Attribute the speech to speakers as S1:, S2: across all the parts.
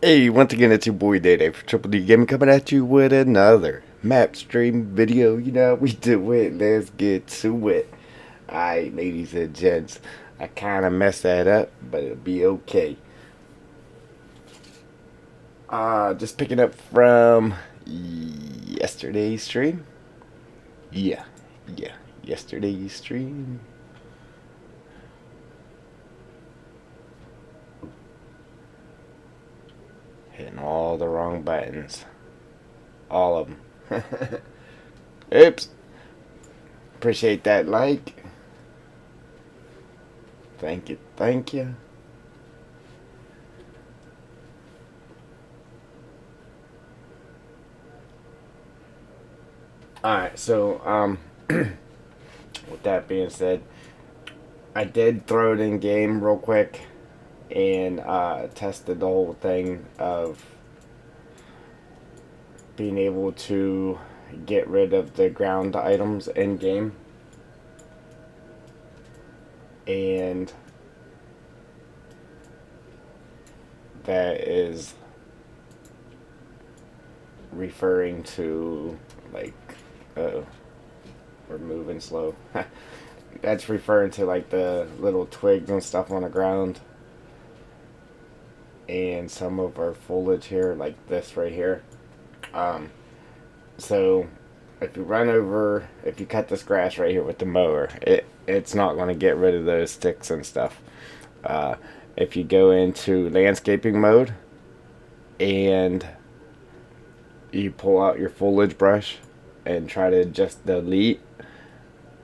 S1: Hey, once again, it's your boy Day Day for Triple D Gaming coming at you with another map stream video. You know, we do it. Let's get to it. Alright, ladies and gents. I kind of messed that up, but it'll be okay. Just picking up from yesterday's stream. Yeah, yesterday's stream. Hitting all the wrong buttons. All of them. Oops. Appreciate that like. Thank you, thank you. Alright, so, with that being said, I did throw it in game real quick and tested the whole thing of being able to get rid of the ground items in game. And that is referring to, like, we're moving slow. That's referring to, like, the little twigs and stuff on the ground. And some of our foliage here, like this right here. So if you run over, if you cut this grass right here with the mower, it's not going to get rid of those sticks and stuff. If you go into landscaping mode and you pull out your foliage brush and try to just delete,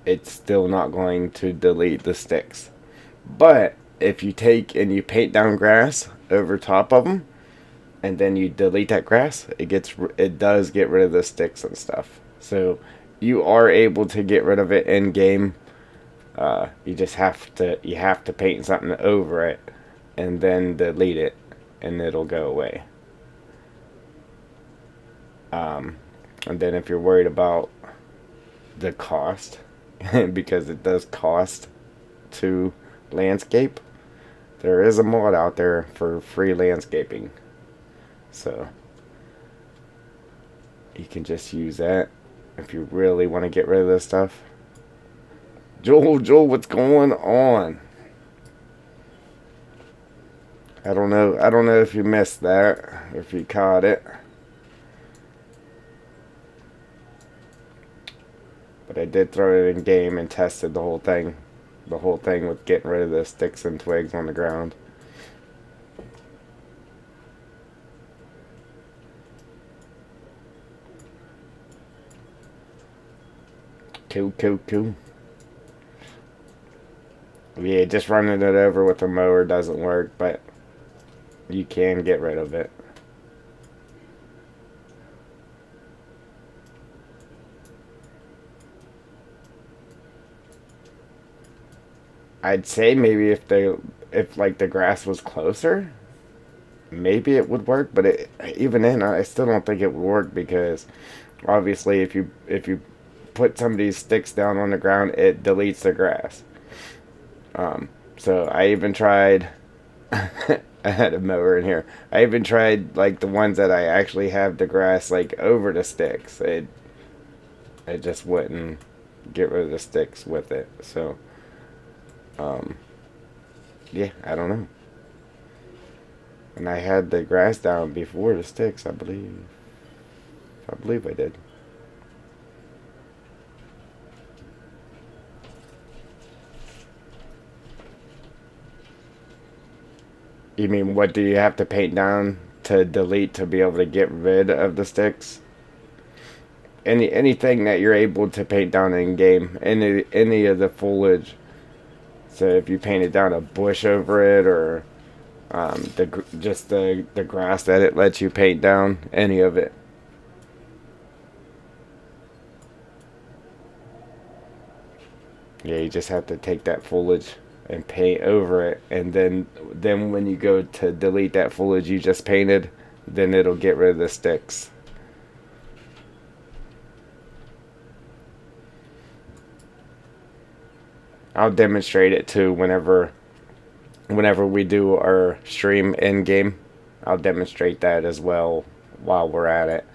S1: it's still not going to delete the sticks. But if you take and you paint down grass over top of them and then you delete that grass, it does get rid of the sticks and stuff. So you are able to get rid of it in game. You just have to paint something over it and then delete it, and it'll go away. And then if you're worried about the cost, because it does cost to landscape, there is a mod out there for free landscaping. So you can just use that if you really want to get rid of this stuff. Joel, what's going on? I don't know if you missed that, if you caught it. But I did throw it in game and tested the whole thing. The whole thing with getting rid of the sticks and twigs on the ground. Cool. Yeah, just running it over with a mower doesn't work, but you can get rid of it. I'd say maybe if like the grass was closer, maybe it would work, but even then I still don't think it would work, because obviously if you put some of these sticks down on the ground, it deletes the grass. So I even tried I had a mower in here. I even tried like the ones that I actually have the grass like over the sticks. It just wouldn't get rid of the sticks with it. So yeah, I don't know. And I had the grass down before the sticks, I believe. I believe I did. You mean, what do you have to paint down to delete to be able to get rid of the sticks? Anything that you're able to paint down in game, any of the foliage. So if you painted down a bush over it, or just the grass that it lets you paint down, any of it. Yeah, you just have to take that foliage and paint over it, and then when you go to delete that foliage you just painted, then it'll get rid of the sticks. I'll demonstrate it too whenever we do our stream in game. I'll demonstrate that as well while we're at it.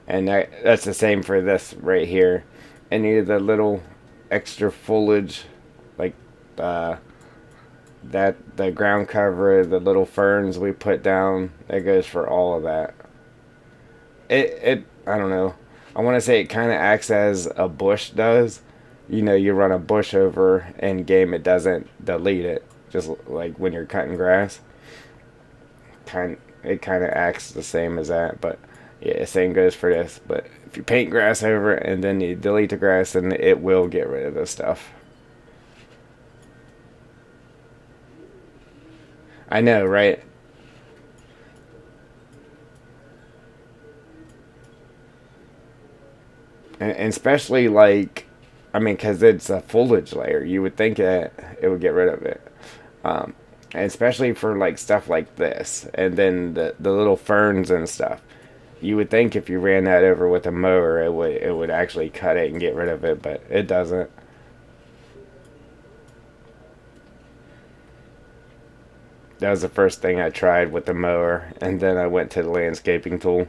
S1: And that's the same for this right here. Any of the little extra foliage, like uh, that, the ground cover, the little ferns we put down, that goes for all of that. I don't know. I want to say it kind of acts as a bush does. You know, you run a bush over in game, it doesn't delete it. Just like when you're cutting grass, it kind of acts the same as that. But yeah, same goes for this. But if you paint grass over it and then you delete the grass, then it will get rid of this stuff. I know, right? And especially like, I mean, because it's a foliage layer, you would think that it would get rid of it. Um, and especially for like stuff like this, and then the little ferns and stuff. You would think if you ran that over with a mower, it would actually cut it and get rid of it, but it doesn't. That was the first thing I tried with the mower, and then I went to the landscaping tool.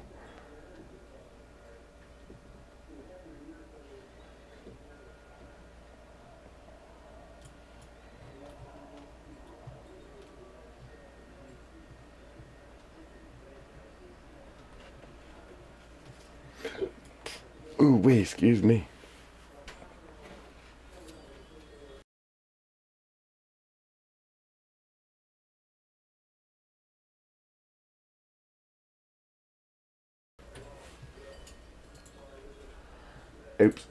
S1: Ooh, wait, excuse me. Oops.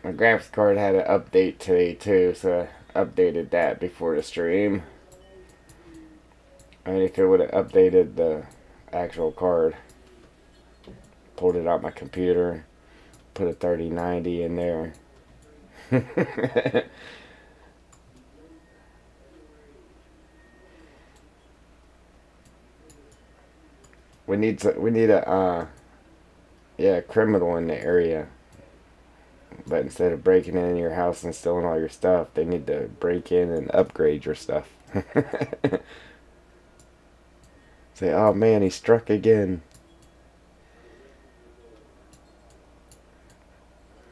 S1: My graphics card had an update today too, so I updated that before the stream. I mean, if it would have updated the actual card, pulled it out my computer, put a 3090 in there. we need a yeah, criminal in the area. But instead of breaking in your house and stealing all your stuff, they need to break in and upgrade your stuff. Say, oh man, he struck again.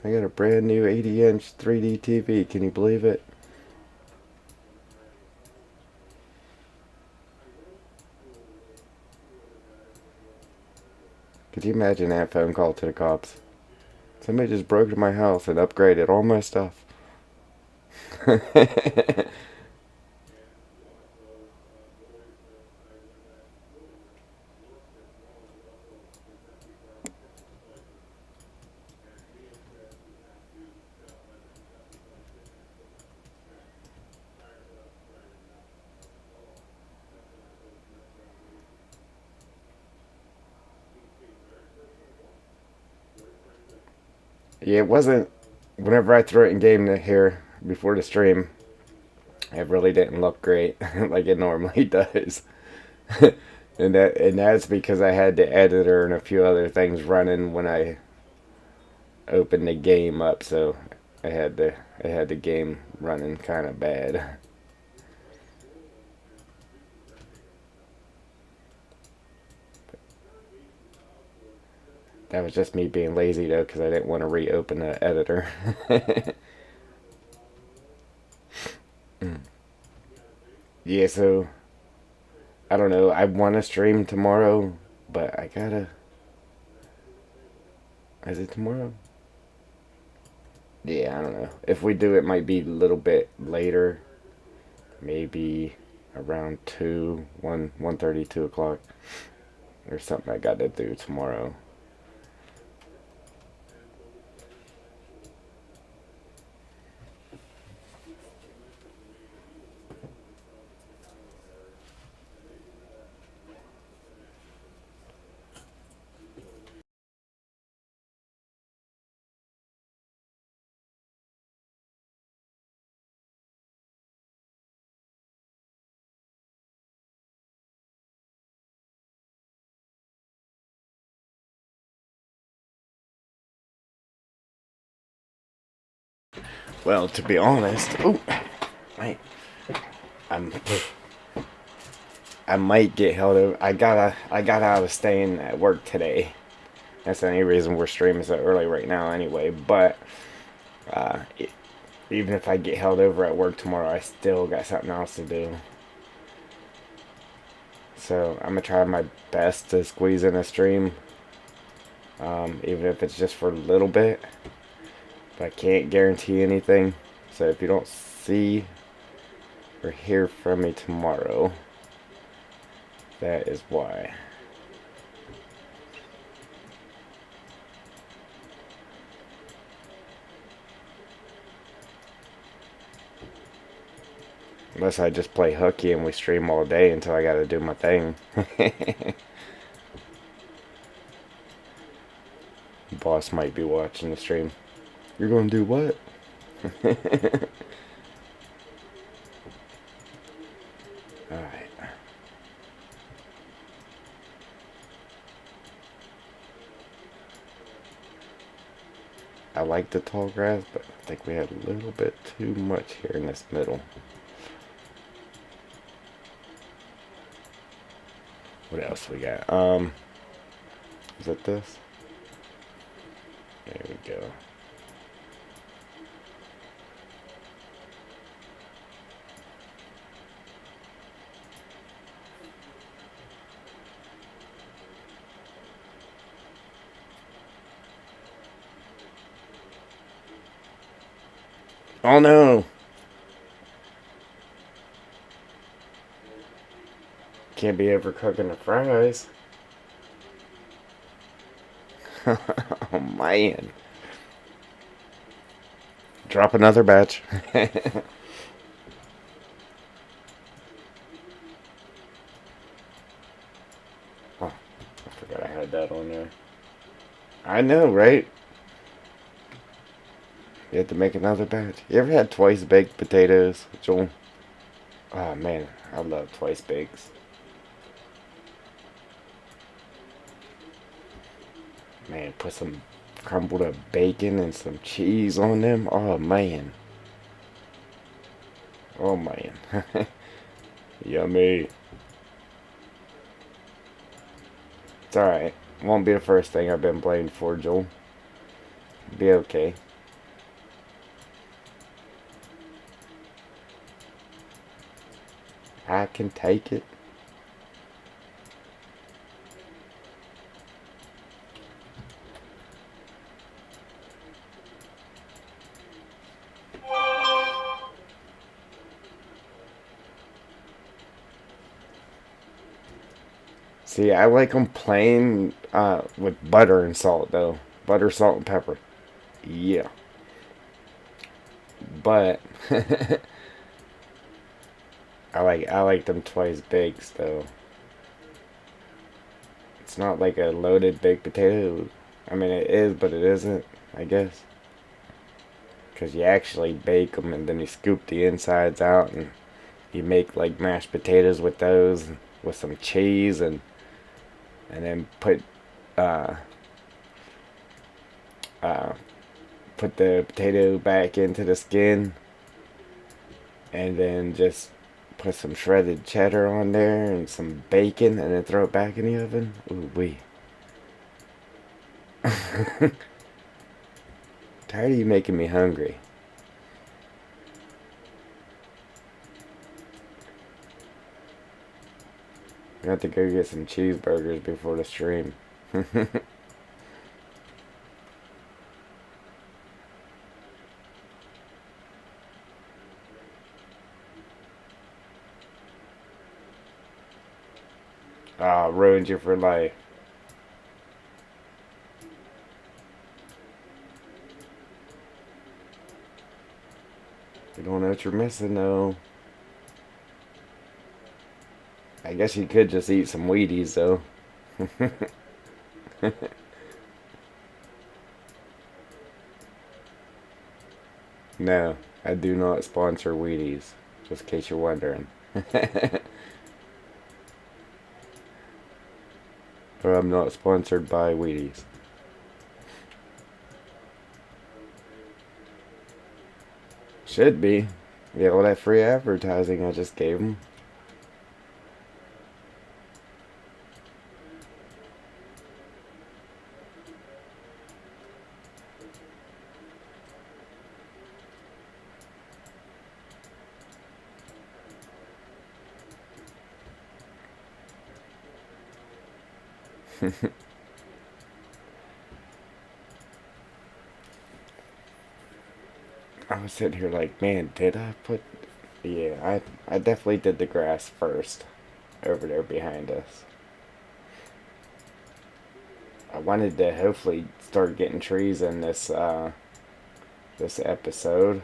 S1: I got a brand new 80-inch 3D TV. Can you believe it? Could you imagine that phone call to the cops? Somebody just broke into my house and upgraded all my stuff. Yeah, it wasn't. Whenever I threw it in game here before the stream, it really didn't look great like it normally does. And that's because I had the editor and a few other things running when I opened the game up, so I had the game running kind of bad. That was just me being lazy though, because I didn't want to reopen the editor. Yeah, so I don't know. I want to stream tomorrow, but I gotta. Is it tomorrow? Yeah, I don't know. If we do, it might be a little bit later. Maybe around 2, 1, 1:30, 2 o'clock. Or something I gotta do tomorrow. Well, to be honest, oh, wait, I'm I might get held over. I got out of staying at work today. That's the only reason we're streaming so early right now, anyway. But uh, even if I get held over at work tomorrow, I still got something else to do. So I'm gonna try my best to squeeze in a stream, even if it's just for a little bit. But I can't guarantee anything. So if you don't see or hear from me tomorrow, that is why. Unless I just play hooky and we stream all day until I gotta do my thing. Boss might be watching the stream. You're gonna do what? Alright. I like the tall grass, but I think we had a little bit too much here in this middle. What else we got? Is it this? There we go. Oh no! Can't be overcooking the fries. Oh man. Drop another batch. Oh, I forgot I had that on there. I know, right? You have to make another batch. You ever had twice baked potatoes, Joel? Oh man, I love twice bakes. Man, put some crumbled up bacon and some cheese on them. Oh man. Oh man. Yummy. It's alright. Won't be the first thing I've been blamed for, Joel. Be okay. I can take it. See, I like them plain with butter and salt, though. Butter, salt, and pepper. Yeah. But I like them twice baked, though. It's not like a loaded baked potato. I mean, it is, but it isn't, I guess. Because you actually bake them and then you scoop the insides out and you make like mashed potatoes with those with some cheese and then uh, uh, put the potato back into the skin and then just put some shredded cheddar on there and some bacon and then throw it back in the oven. Ooh wee. Tired of you making me hungry. I have to go get some cheeseburgers before the stream. Ah, ruined you for life. You don't know what you're missing, though. I guess you could just eat some Wheaties, though. No, I do not sponsor Wheaties, just in case you're wondering. But I'm not sponsored by Wheaties. Should be. Yeah, all that free advertising I just gave them. I was sitting here like, man, did I put... Yeah, I definitely did the grass first over there behind us. I wanted to hopefully start getting trees in this episode.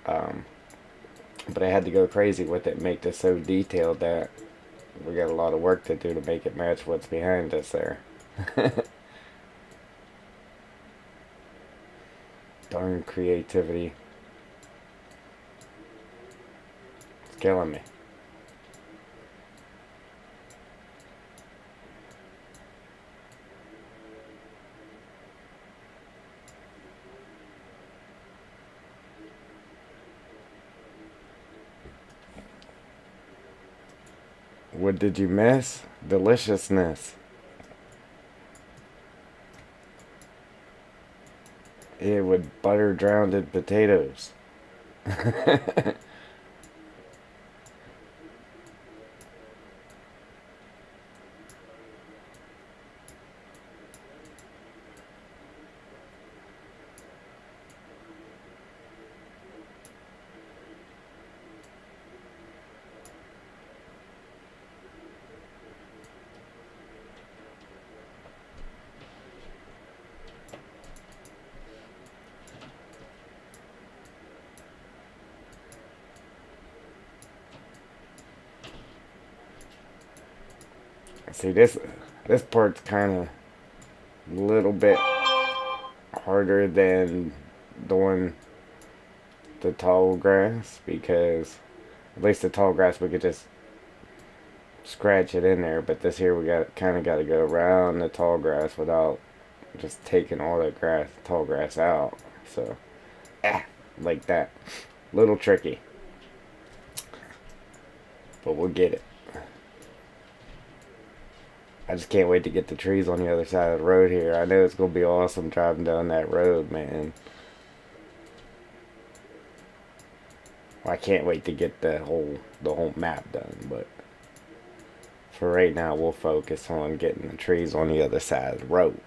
S1: Um, but I had to go crazy with it and make this so detailed that we got a lot of work to do to make it match what's behind us there. Darn creativity. It's killing me. What did you miss? Deliciousness. Yeah, with butter drowned potatoes. See, this part's kind of a little bit harder than doing the tall grass, because at least the tall grass we could just scratch it in there, but this here we got to go around the tall grass without just taking all the tall grass out. So, like that. Little tricky, but we'll get it. I just can't wait to get the trees on the other side of the road here. I know it's gonna be awesome driving down that road, man. Well, I can't wait to get the whole map done, but for right now, we'll focus on getting the trees on the other side of the road.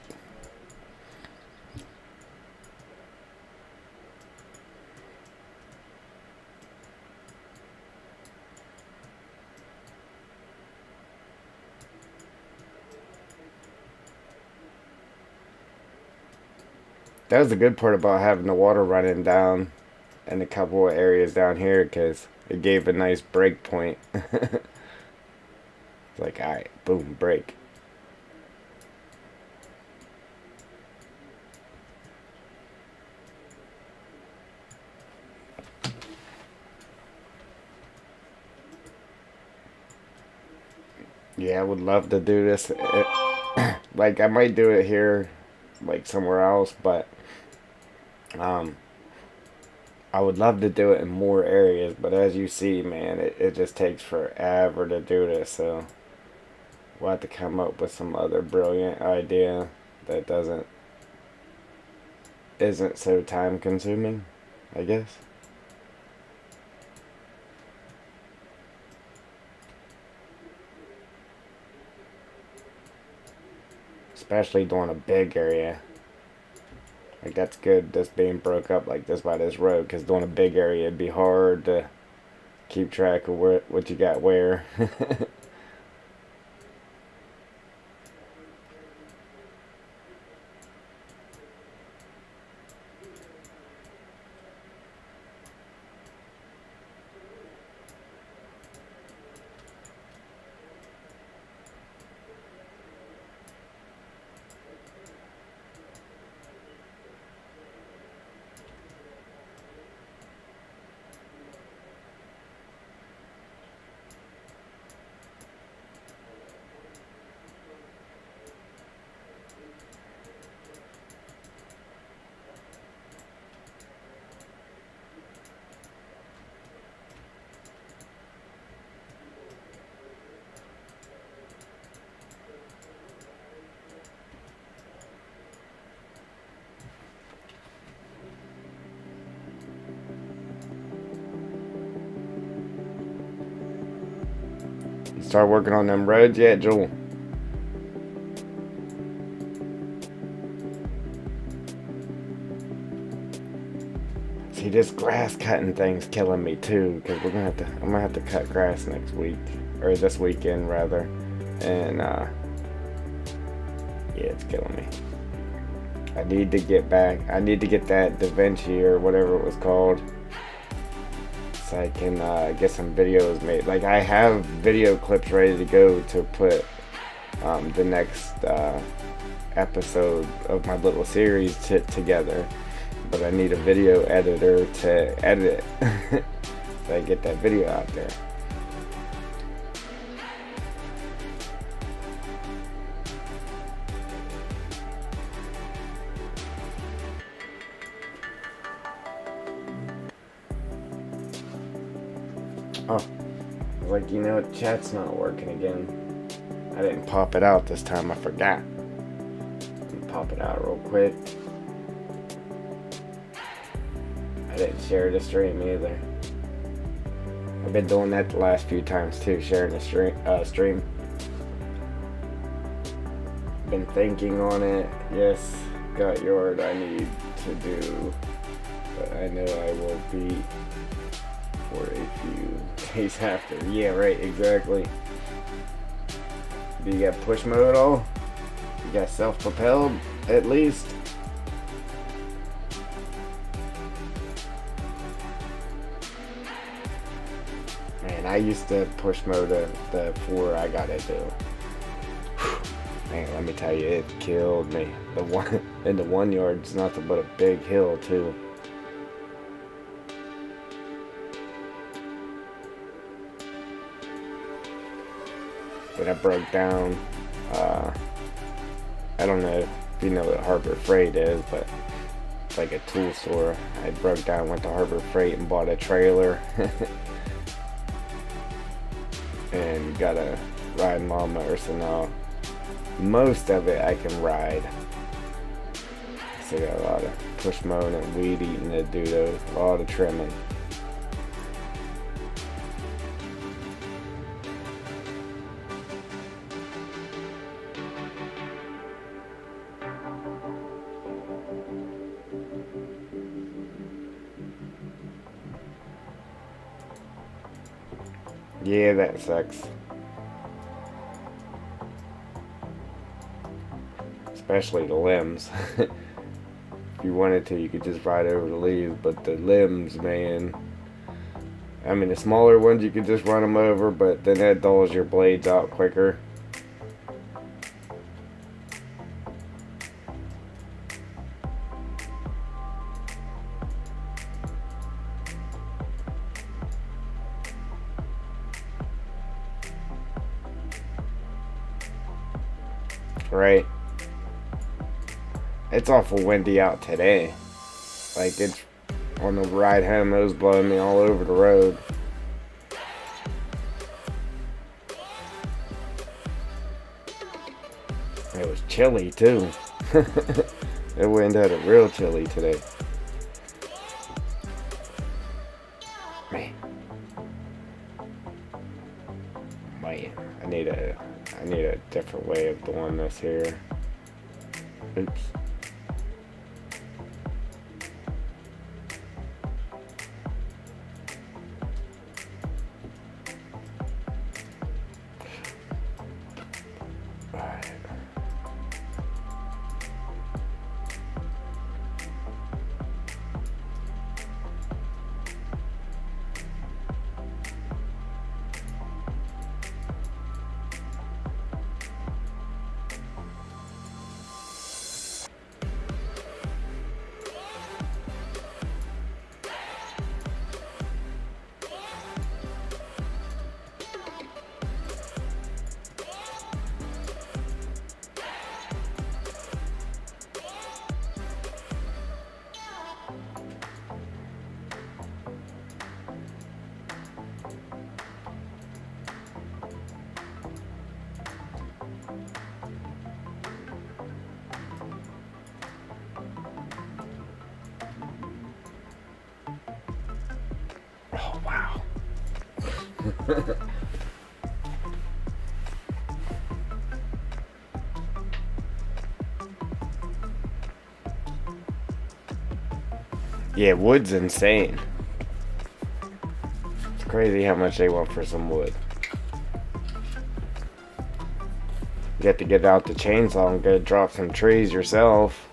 S1: That was the good part about having the water running down in a couple of areas down here, because it gave a nice break point. It's like, alright, boom, break. Yeah, I would love to do this. Like, I might do it here, like somewhere else, but um, I would love to do it in more areas. But as you see, man, it just takes forever to do this. So we'll have to come up with some other brilliant idea that doesn't isn't so time consuming, I guess. Especially doing a big area. Like, that's good, just being broke up like this by this road, because doing a big area, it'd be hard to keep track of what you got where. start working on them roads yet, Joel? See, this grass cutting thing's killing me too, because I'm gonna have to cut grass next week, or this weekend rather, and yeah, it's killing me. I need to get back. I need to get that Da Vinci or whatever it was called, so I can get some videos made. Like, I have video clips ready to go to put the next episode of my little series together, but I need a video editor to edit it so I get that video out there. Oh, I was like, you know, chat's not working again. I didn't pop it out this time, I forgot. Pop it out real quick. I didn't share the stream either. I've been doing that the last few times too, sharing the stream. Been thinking on it. Yes, got yard I need to do, but I know I will be for a few days after. Yeah, right, exactly. Do you got push mode at all? You got self-propelled at least? Man, I used to push mode the 4 I got it to. Man, let me tell you, it killed me. The one in the 1 yard's nothing but a big hill too. But I broke down, I don't know if you know what Harbor Freight is, but it's like a tool store. I broke down, went to Harbor Freight and bought a trailer and got a riding lawnmower, so now most of it I can ride. So I got a lot of push mowing and weed eating to do though, a lot of trimming. Yeah, that sucks. Especially the limbs. If you wanted to, you could just ride over the leaves, but the limbs, man. I mean, the smaller ones, you could just run them over, but then that dulls your blades out quicker. Right. It's awful windy out today. Like, it's on the ride home, it was blowing me all over the road. It was chilly too. The wind had it real chilly today. Man, I need a different way of doing this here. Oops. Oh, wow. Yeah, wood's insane. It's crazy how much they want for some wood. You have to get out the chainsaw and go drop some trees yourself.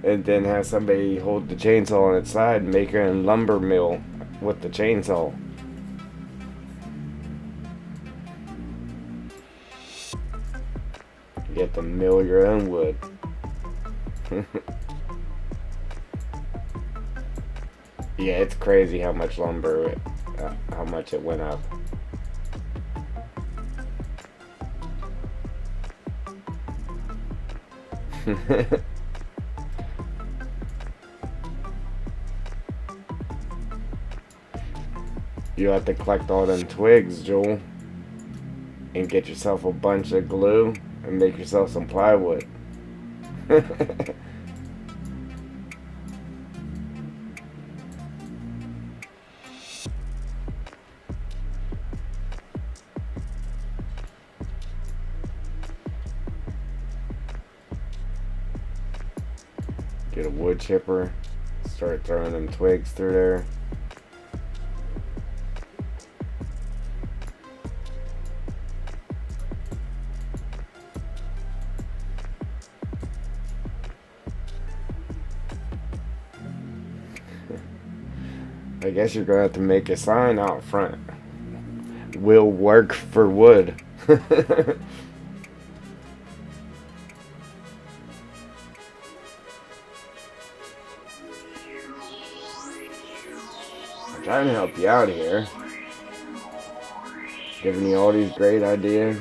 S1: And then have somebody hold the chainsaw on its side and make a lumber mill with the chainsaw. You have to mill your own wood. Yeah, it's crazy how much lumber, how much it went up. You have to collect all them twigs, Joel, and get yourself a bunch of glue and make yourself some plywood. Get a wood chipper, start throwing them twigs through there. I guess you're gonna have to make a sign out front. Will work for wood. I'm trying to help you out here. Giving you all these great ideas.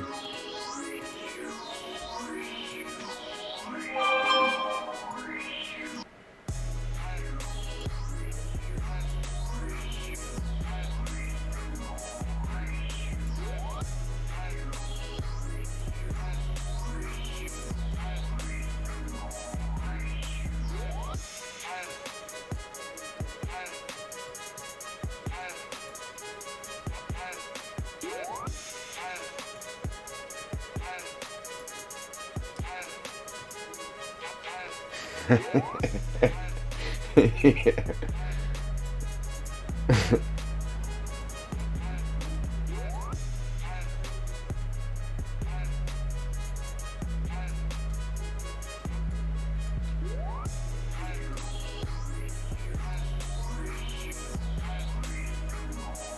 S1: Yeah.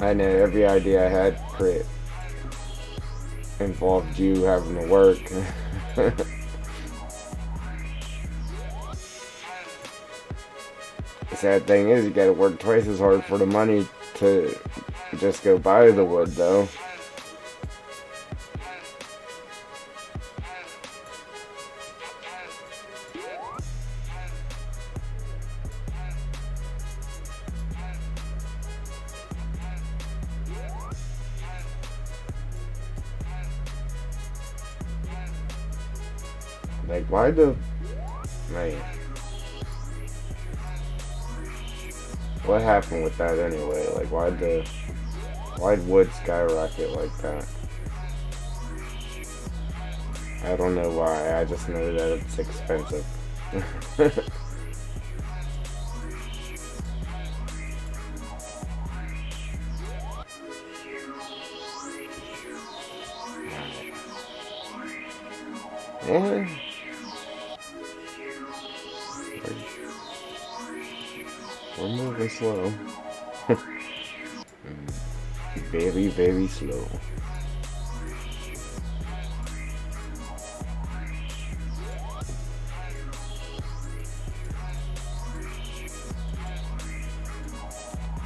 S1: I know every idea I had involved you having to work. The sad thing is you gotta work twice as hard for the money to just go buy the wood though. Like, why the... Man. What happened with that anyway? Like, why'd wood skyrocket like that? I don't know why, I just know that it's expensive. Yeah. We're moving slow. Very, very slow.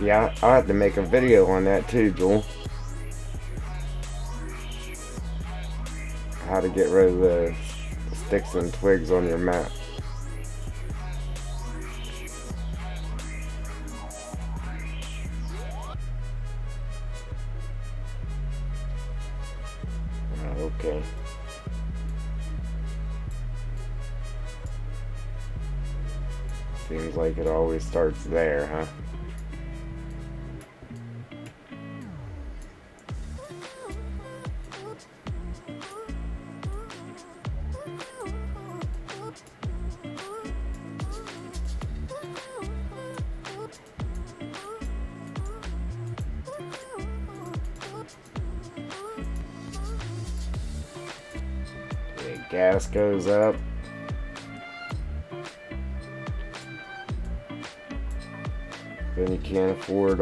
S1: Yeah, I'll have to make a video on that too, Joel. How to get rid of the sticks and twigs on your map. Okay. Seems like it always starts there, huh? gas goes up. Then you can't afford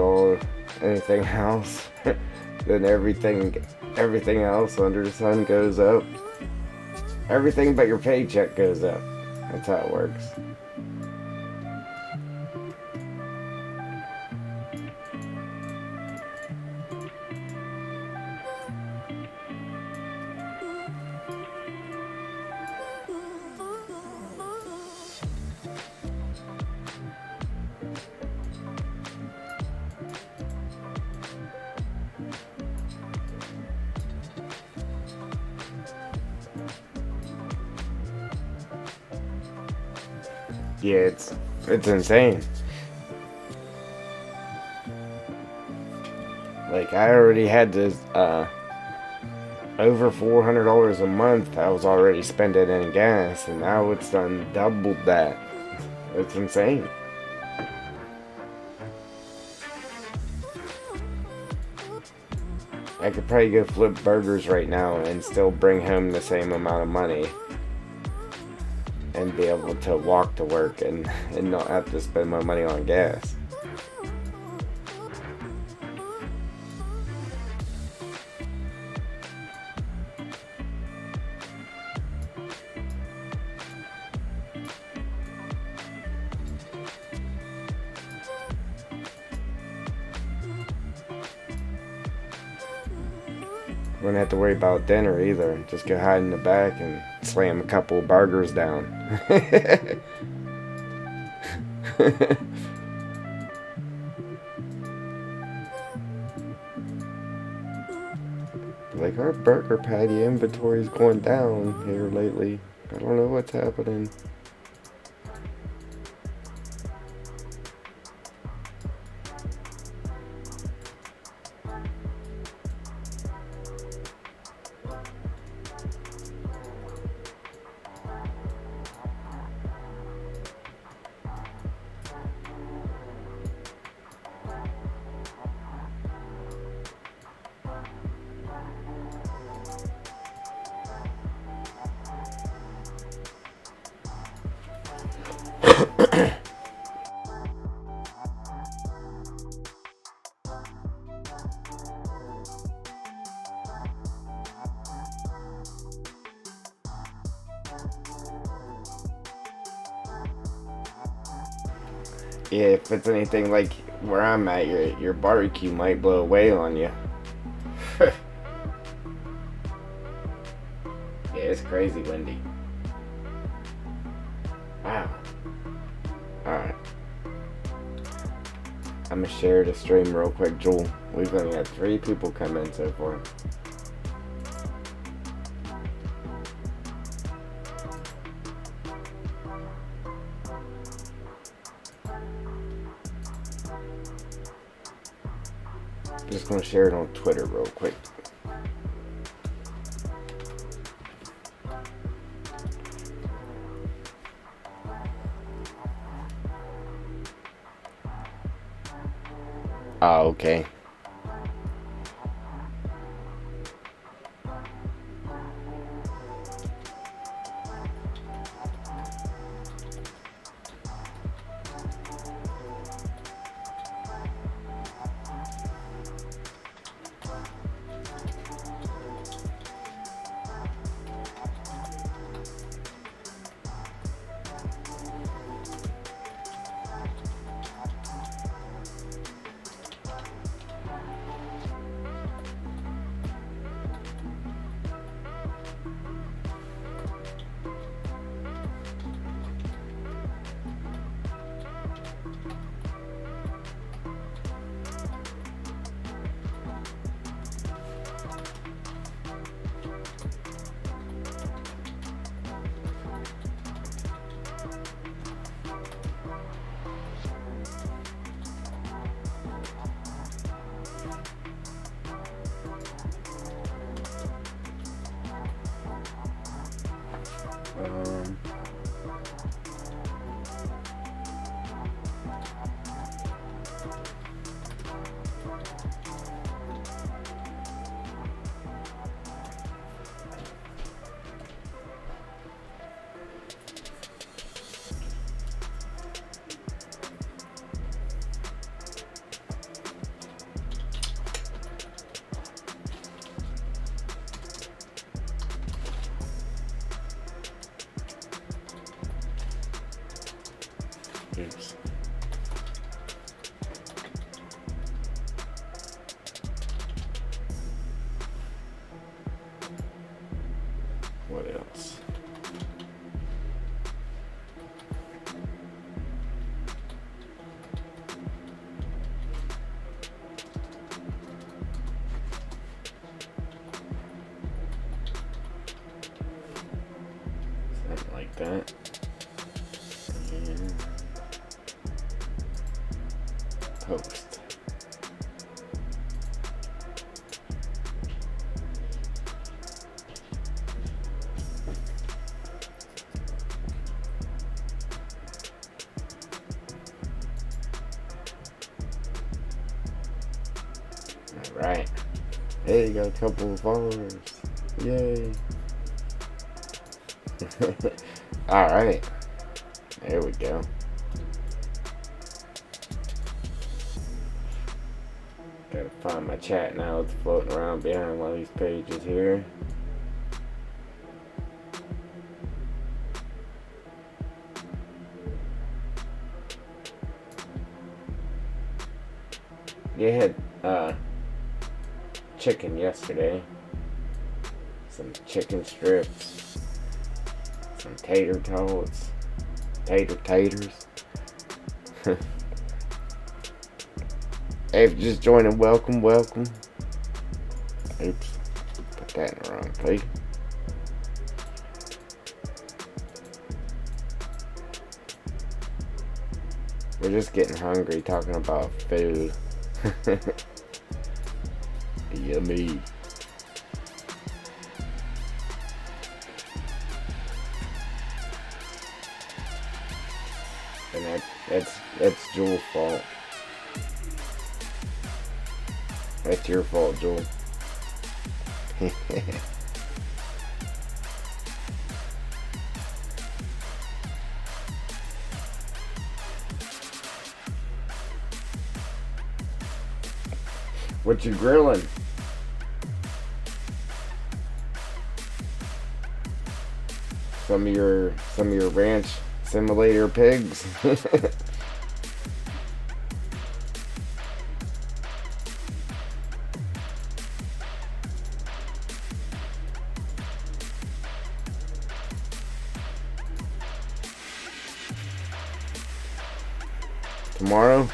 S1: anything else. Then everything else under the sun goes up. Everything but your paycheck goes up. That's how it works. Yeah, it's insane. Like, I already had this over $400 a month I was already spending in gas, and now it's done doubled that. It's insane. I could probably go flip burgers right now and still bring home the same amount of money and be able to walk to work and not have to spend my money on gas. Wouldn't have to worry about dinner either. Just go hide in the back and slam a couple of burgers down. Like, our burger patty inventory's going down here lately. I don't know what's happening. Yeah, if it's anything like where I'm at, your barbecue might blow away on you. Yeah, it's crazy windy. Wow. Alright. I'm gonna share the stream real quick, Joel. We've only had 3 people come in so far. I'm just gonna share it on Twitter real quick. Oh, okay. Oops. What else? Something like that. And post. Alright. Hey, got a couple of followers. Yay. Alright. There we go. Gotta find my chat now. It's floating around behind one of these pages here. You had chicken yesterday. Some chicken strips. Some tater tots. Taters. Hey, if you're just joining, welcome. Oops. Put that in the wrong place. We're just getting hungry talking about food. Yummy. And that's Jewel's fault. That's your fault, Jewel. What you grilling? Some of your ranch simulator pigs. Tomorrow?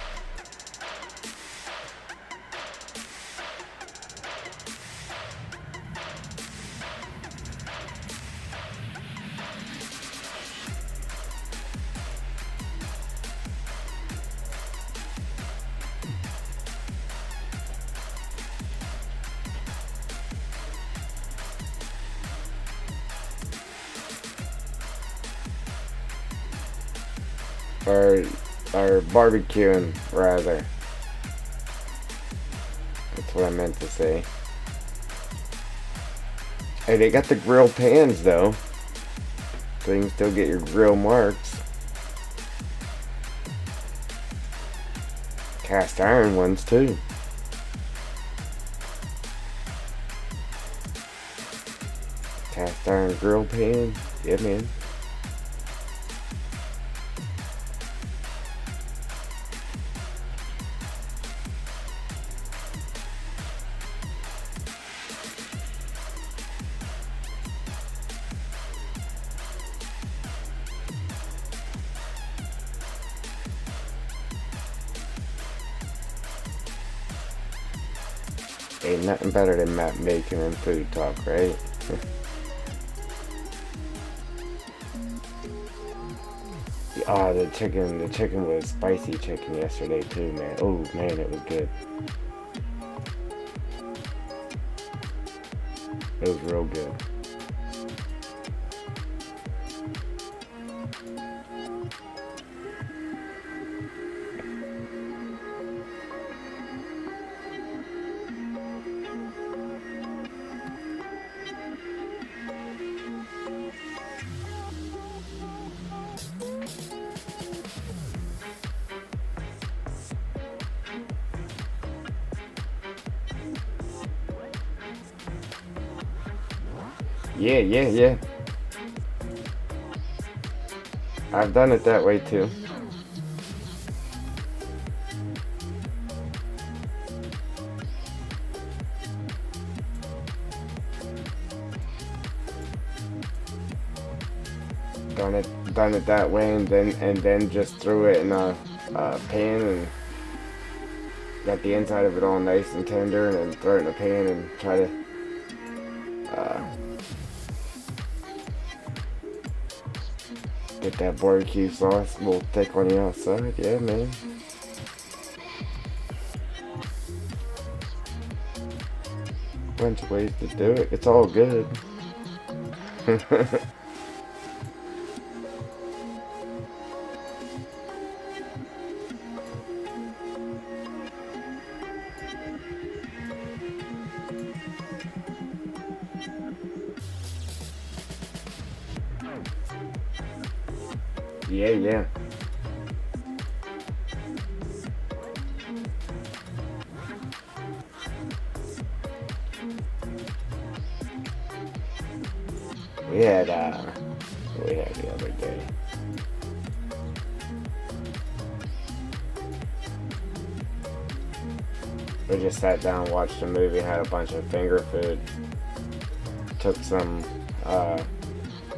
S1: Or barbecuing, rather. That's what I meant to say. Hey, they got the grill pans, though. So you can still get your grill marks. Cast iron ones, too. Cast iron grill pan. Yeah, man. Ain't nothing better than map making and food talk, right? Ah, the chicken was spicy chicken yesterday too, man. Oh man, it was good. It was real good. Yeah. I've done it that way too. done it that way, and then just threw it in a pan and got the inside of it all nice and tender, and then throw it in a pan and try to get that barbecue sauce a little thick on the outside. Yeah, man. Bunch of ways to do it. It's all good. Yeah, yeah. We had the other day. We just sat down, watched a movie, had a bunch of finger food. Took some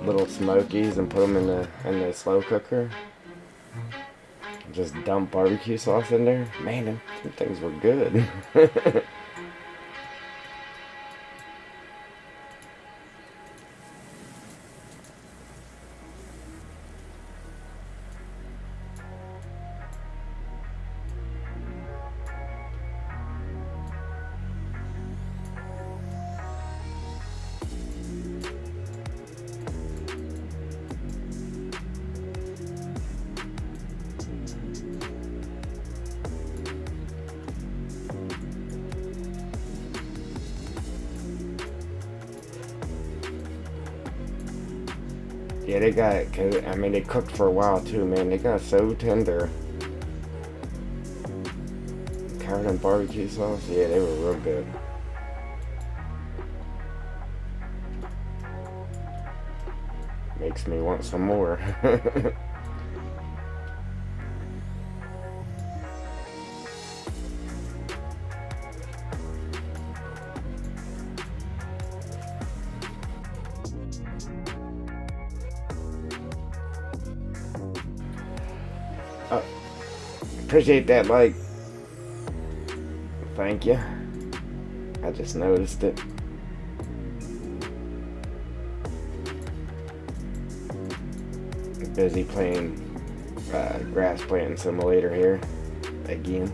S1: little smokies and put them in the slow cooker. Just dump barbecue sauce in there. Man, them things were good. Yeah, they cooked for a while too, man. They got so tender. Covered in barbecue sauce. Yeah, they were real good. Makes me want some more. Appreciate that like. Thank you. I just noticed it. Busy playing grass planting simulator here again.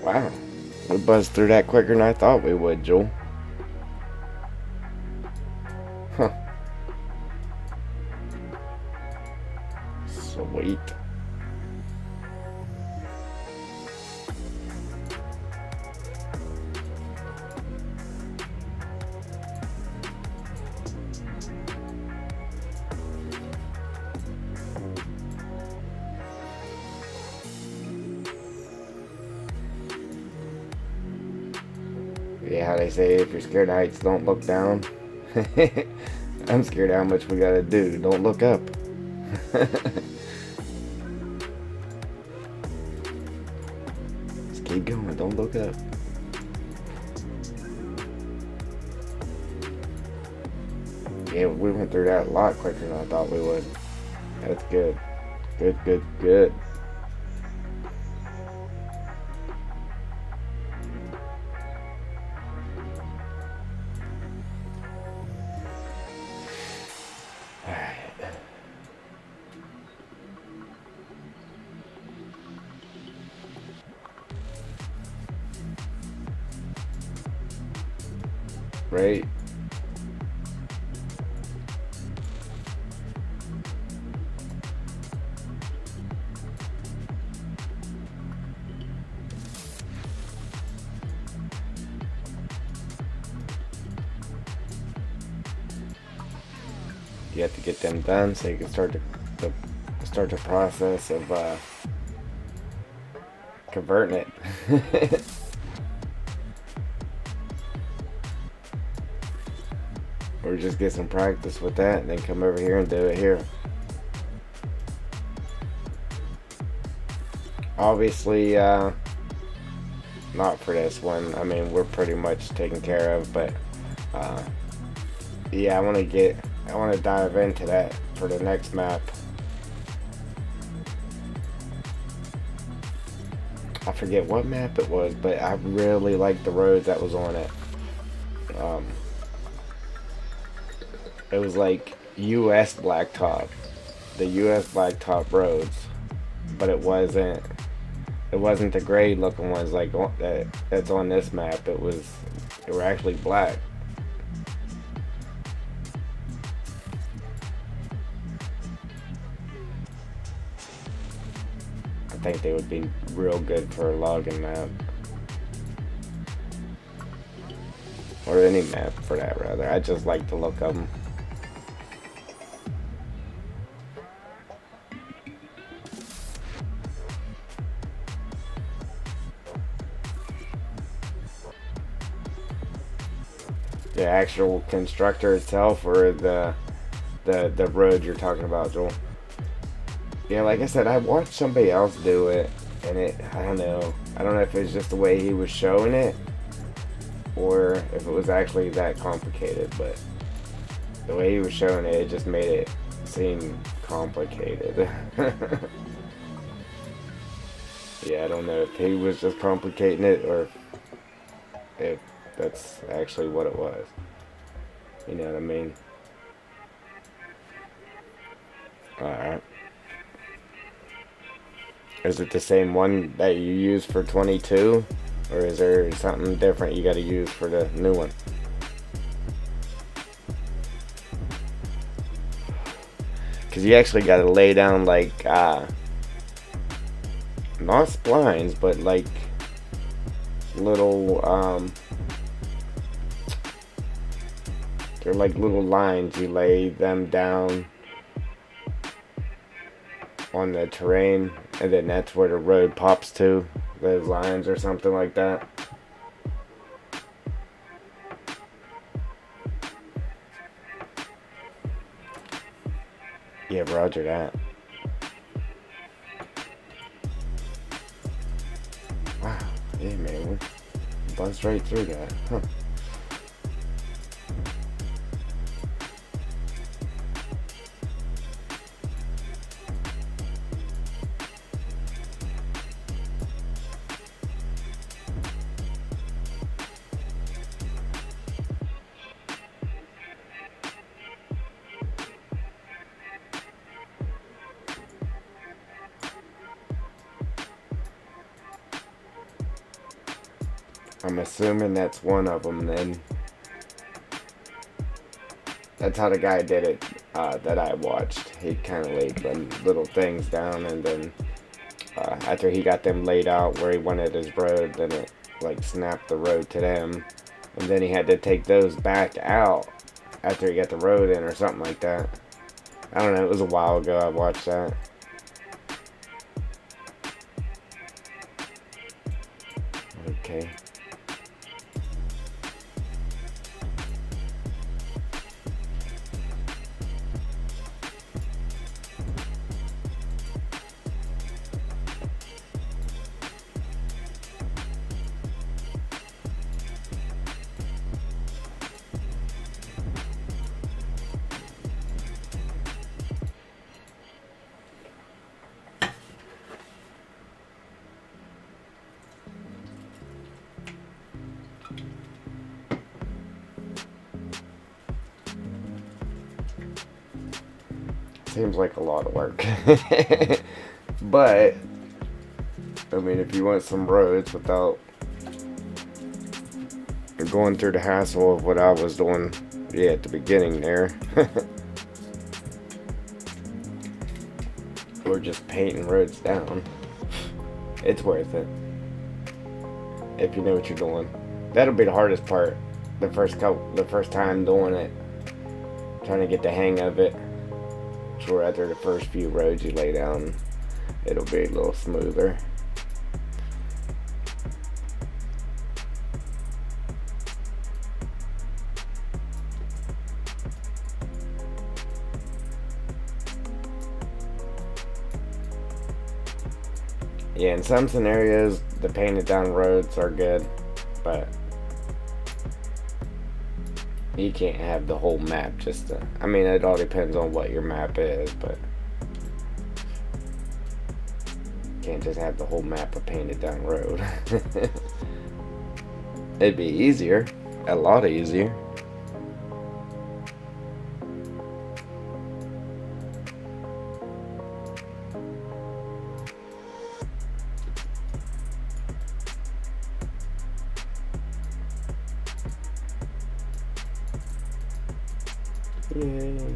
S1: Wow, we buzzed through that quicker than I thought we would, Joel. Huh. Sweet. Yeah, how they say, if you're scared of heights, don't look down. I'm scared of how much we gotta do. Don't look up. Just keep going. Don't look up. Yeah, we went through that a lot quicker than I thought we would. That's good. Good, good, good. Right? You have to get them done so you can start the process of converting it. Or just get some practice with that and then come over here and do it here. Obviously, not for this one. I mean, we're pretty much taken care of, but uh, yeah, I want to dive into that for the next map. I forget what map it was, but I really liked the roads that was on it. It was like U.S. blacktop, the U.S. blacktop roads, but it wasn't the gray looking ones like that's on this map. They were actually black. I think they would be real good for a logging map. Or any map for that, rather. I just like the look of them. The actual constructor itself, or the road you're talking about, Joel? Yeah, like I said, I watched somebody else do it, and I don't know if it's just the way he was showing it, or if it was actually that complicated, but the way he was showing it, it just made it seem complicated. Yeah, I don't know if he was just complicating it, or if that's actually what it was. You know what I mean? Alright. Is it the same one that you use for 22? Or is there something different you gotta use for the new one? Because you actually gotta lay down like, not splines, but like little, they're like little lines. You lay them down on the terrain, and then that's where the road pops to, those lines or something like that. Yeah, roger that. Wow, yeah, man, we buzzed right through that, huh? I'm assuming that's one of them then. That's how the guy did it that I watched. He kind of laid them little things down, and then after he got them laid out where he wanted his road, then it like snapped the road to them. And then he had to take those back out after he got the road in or something like that. I don't know, it was a while ago I watched that. Okay. Seems like a lot of work. But I mean, if you want some roads without going through the hassle of what I was doing, yeah, at the beginning there, or just painting roads down, it's worth it if you know what you're doing. That'll be the hardest part, the first time doing it, trying to get the hang of it. Sure, after the first few roads you lay down, it'll be a little smoother. Yeah, in some scenarios, the painted down roads are good, but you can't have the whole map just to, I mean, it all depends on what your map is, but you can't just have the whole map a painted down road. It'd be easier, a lot easier. Yay.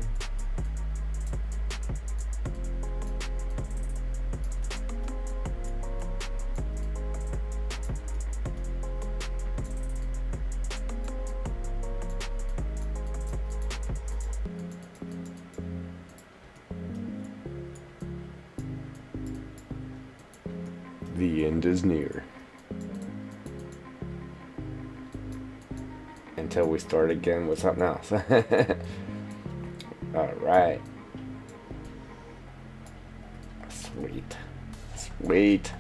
S1: The end is near. Until we start again with something else. Alright. Sweet. Sweet.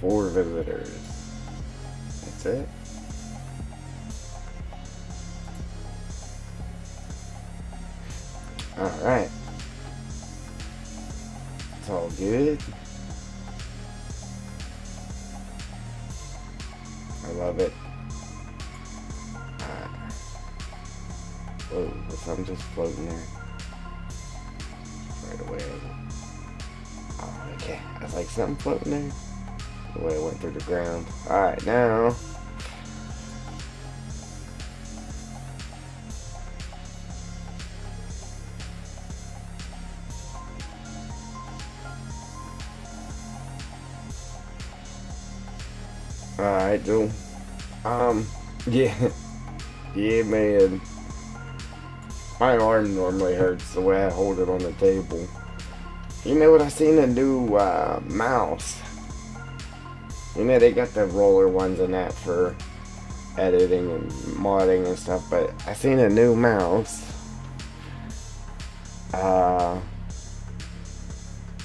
S1: Four visitors. That's it. Alright. It's all good. I love it. Whoa, was something just floating there? Right away. Oh, okay. I was like, something floating there? The way it went through the ground. Alright, now. Alright, dude. Yeah. Yeah, man. My arm normally hurts the way I hold it on the table. You know what? I seen a new mouse. You know, they got the roller ones and that for editing and modding and stuff, but I seen a new mouse.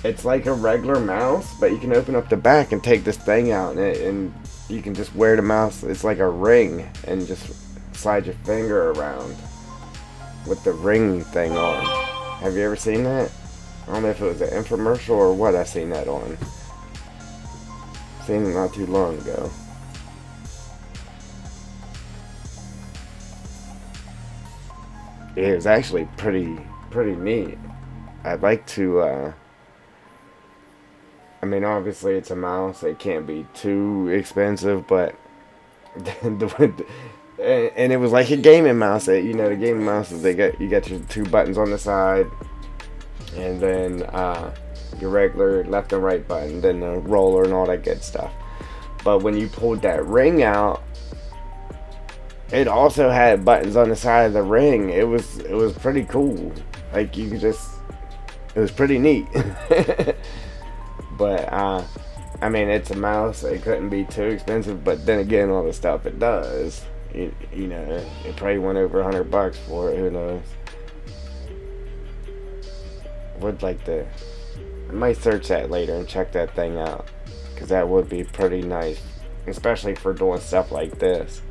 S1: It's like a regular mouse, but you can open up the back and take this thing out, and you can just wear the mouse. It's like a ring, and just slide your finger around with the ring thing on. Have you ever seen that? I don't know if it was an infomercial or what I seen that on. Seen it not too long ago. It was actually pretty neat. I'd like to, I mean, obviously it's a mouse. It can't be too expensive, but and it was like a gaming mouse. You know, the gaming mouses, you got your two buttons on the side, and then your regular left and right button, then the roller and all that good stuff. But when you pulled that ring out, it also had buttons on the side of the ring. It was pretty cool. Like, you could just, it was pretty neat. But I mean, it's a mouse. It couldn't be too expensive. But then again, all the stuff it does, you know, it probably went over $100 for it. Who knows? Would like to. I might search that later and check that thing out, because that would be pretty nice, especially for doing stuff like this.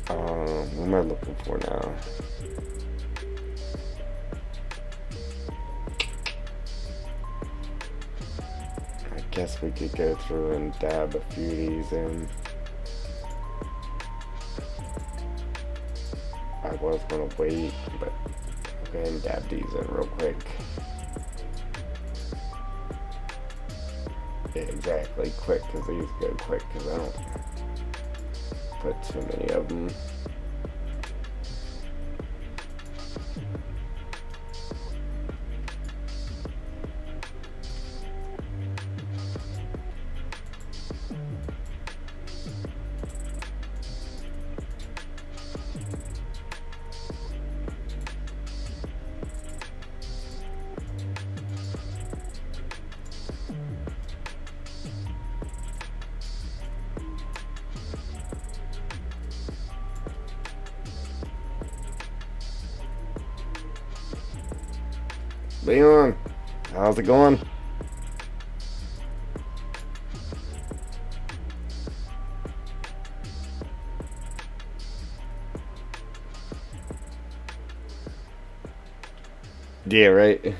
S1: What am I looking for now? I guess we could go through and dab a few of these in. I was gonna wait, but I'll go ahead and dab these in real quick. Yeah, exactly, quick, because these go quick, because I don't put too many of them. Leon, how's it going? Yeah, right.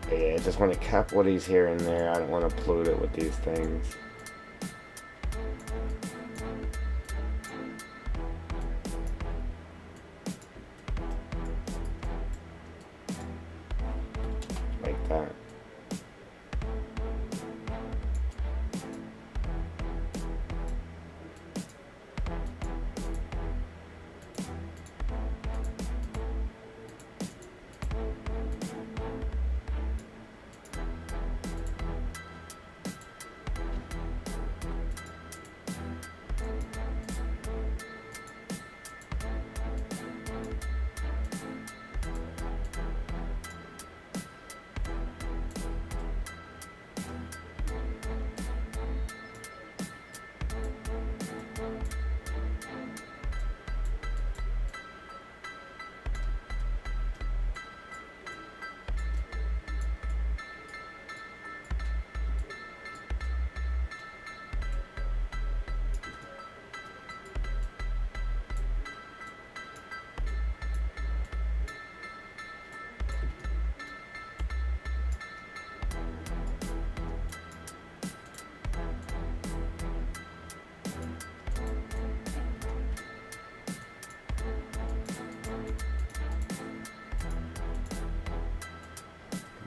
S1: Yeah, I just want to cap what he's here and there. I don't want to pollute it with these things. Like that.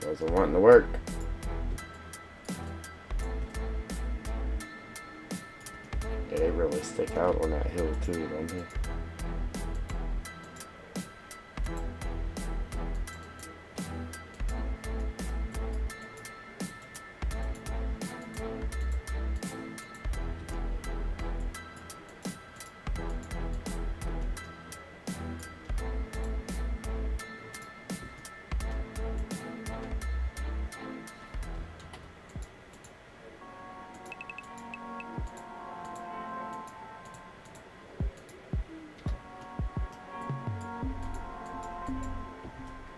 S1: Wasn't wanting to work. Yeah, they really stick out on that hill too, don't they?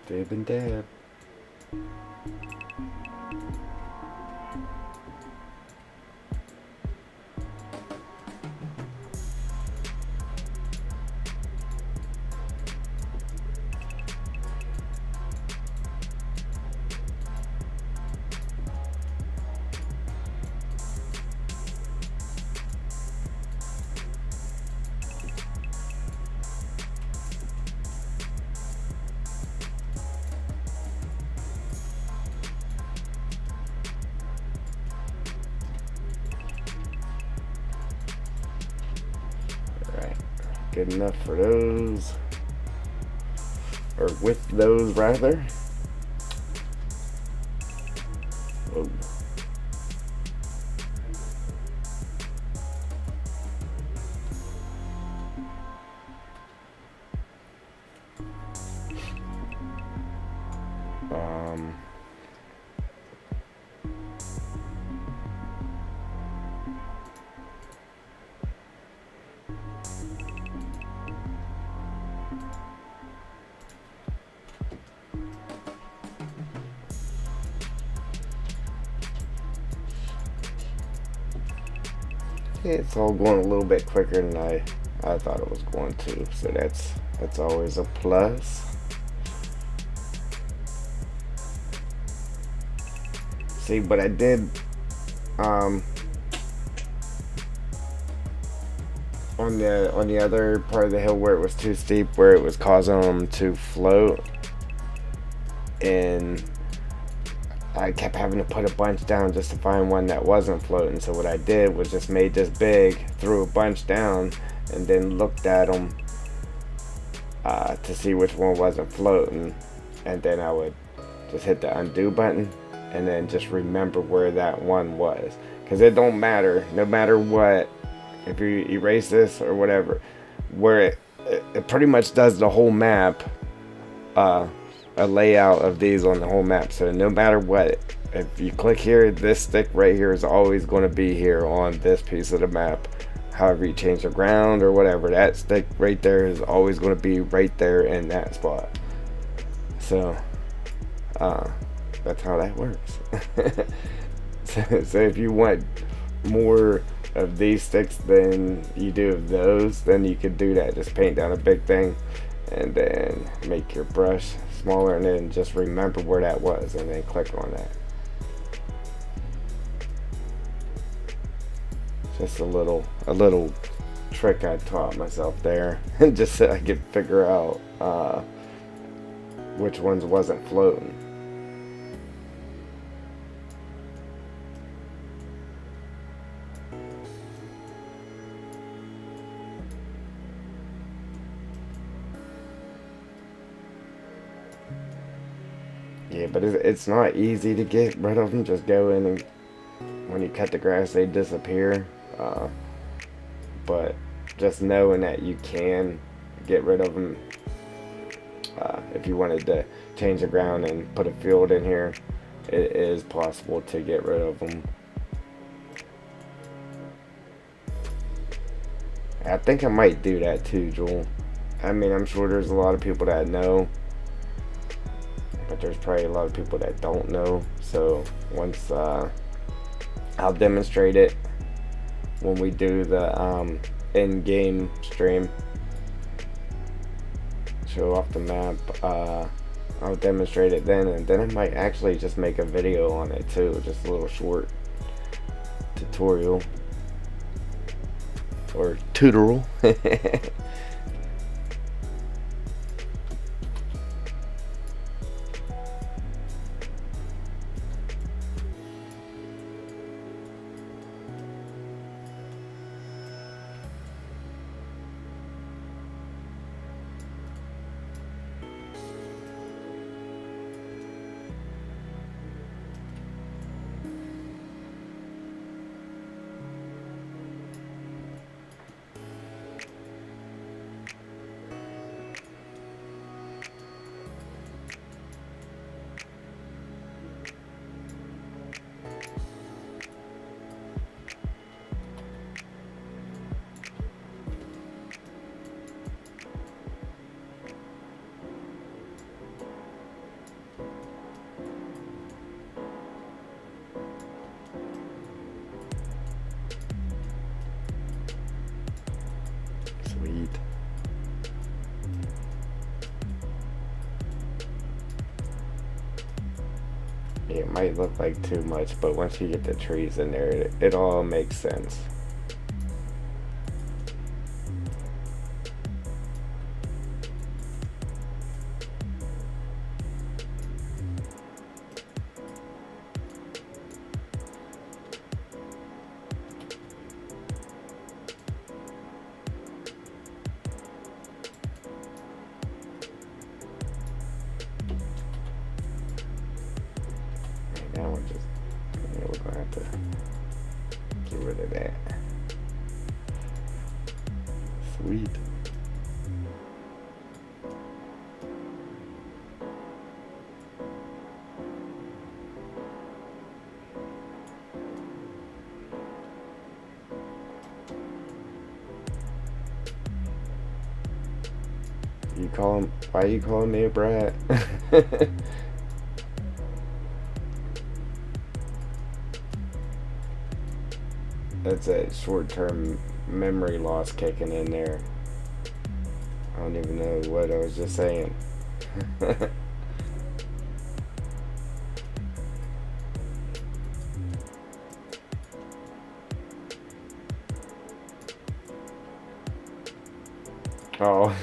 S1: Dib and dab. Alright, good enough for those. Or with those, rather. Whoa. Um, it's all going a little bit quicker than I thought it was going to, so that's always a plus. See, but I did on the other part of the hill where it was too steep, where it was causing them to float, and I kept having to put a bunch down just to find one that wasn't floating. So what I did was just made this big, threw a bunch down, and then looked at them to see which one wasn't floating, and then I would just hit the undo button and then just remember where that one was, because it don't matter, no matter what, if you erase this or whatever, where it pretty much does the whole map, a layout of these on the whole map. So no matter what, if you click here, this stick right here is always going to be here on this piece of the map. However you change the ground or whatever, that stick right there is always going to be right there in that spot. So that's how that works. So if you want more of these sticks than you do of those, then you could do that. Just paint down a big thing and then make your brush smaller, and then just remember where that was and then click on that. Just a little trick I taught myself there, just so I could figure out which ones wasn't floating. Yeah, but it's not easy to get rid of them. Just go in and when you cut the grass, they disappear. But just knowing that you can get rid of them, if you wanted to change the ground and put a field in here, it is possible to get rid of them. I think I might do that too, Joel. I mean, I'm sure there's a lot of people that know, but there's probably a lot of people that don't know. So once I'll demonstrate it when we do the in-game stream, show off the map. I'll demonstrate it then, and then I might actually just make a video on it too, just a little short tutorial or tutorial. Sweet. It might look like too much, but once you get the trees in there, it all makes sense. Now we're just, yeah, we're gonna have to get rid of that. Sweet. You call him? Why are you calling me a brat? That's a short-term memory loss kicking in there. I don't even know what I was just saying. Oh.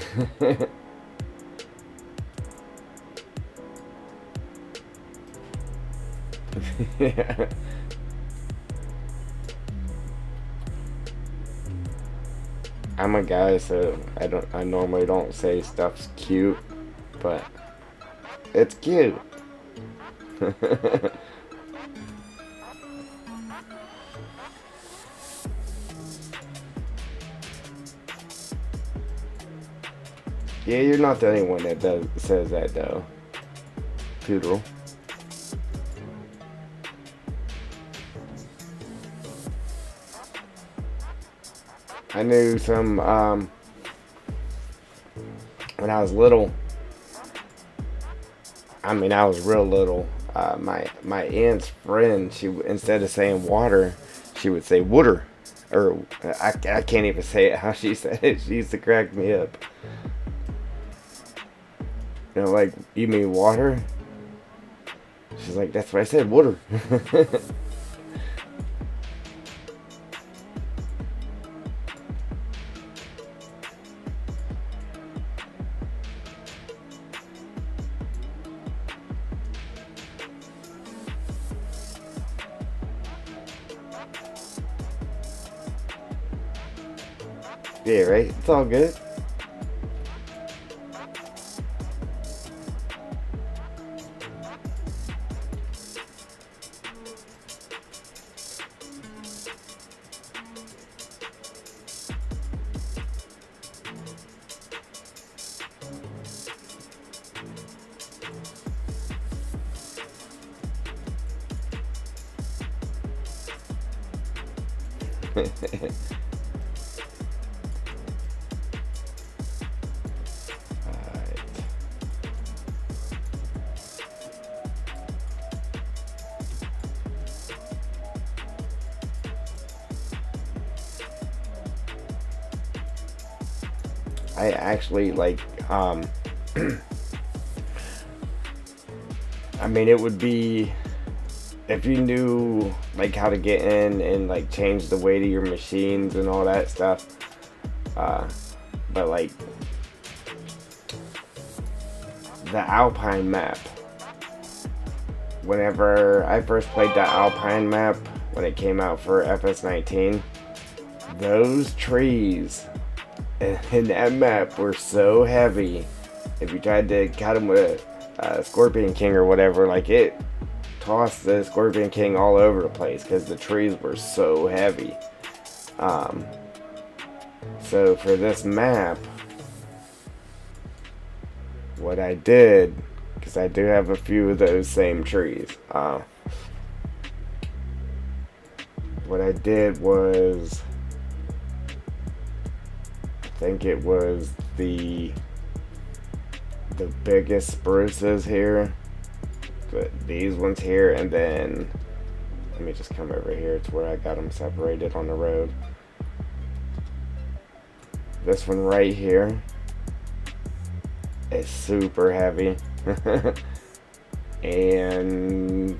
S1: Yeah. I'm a guy, so I normally don't say stuff's cute, but it's cute. Yeah, you're not the only one that says that though, Poodle. I knew some when I was little. I mean, I was real little. My aunt's friend, she instead of saying water, she would say water, or I can't even say it how she said it. She used to crack me up. You know, like, you mean water? She's like, that's what I said, water. Yeah, right? It's all good. Alright. I actually like I mean, it would be if you knew like how to get in and like change the weight of your machines and all that stuff. Uh, but like the Alpine map. Whenever I first played that Alpine map when it came out for FS19, those trees in that map were so heavy. If you tried to cut them with a Scorpion King or whatever, like it tossed the Scorpion King all over the place because the trees were so heavy. So for this map, what I did, because I do have a few of those same trees, what I did was, I think it was the biggest spruces here, but these ones here, and then let me just come over here to where I got them separated on the road. This one right here is super heavy. And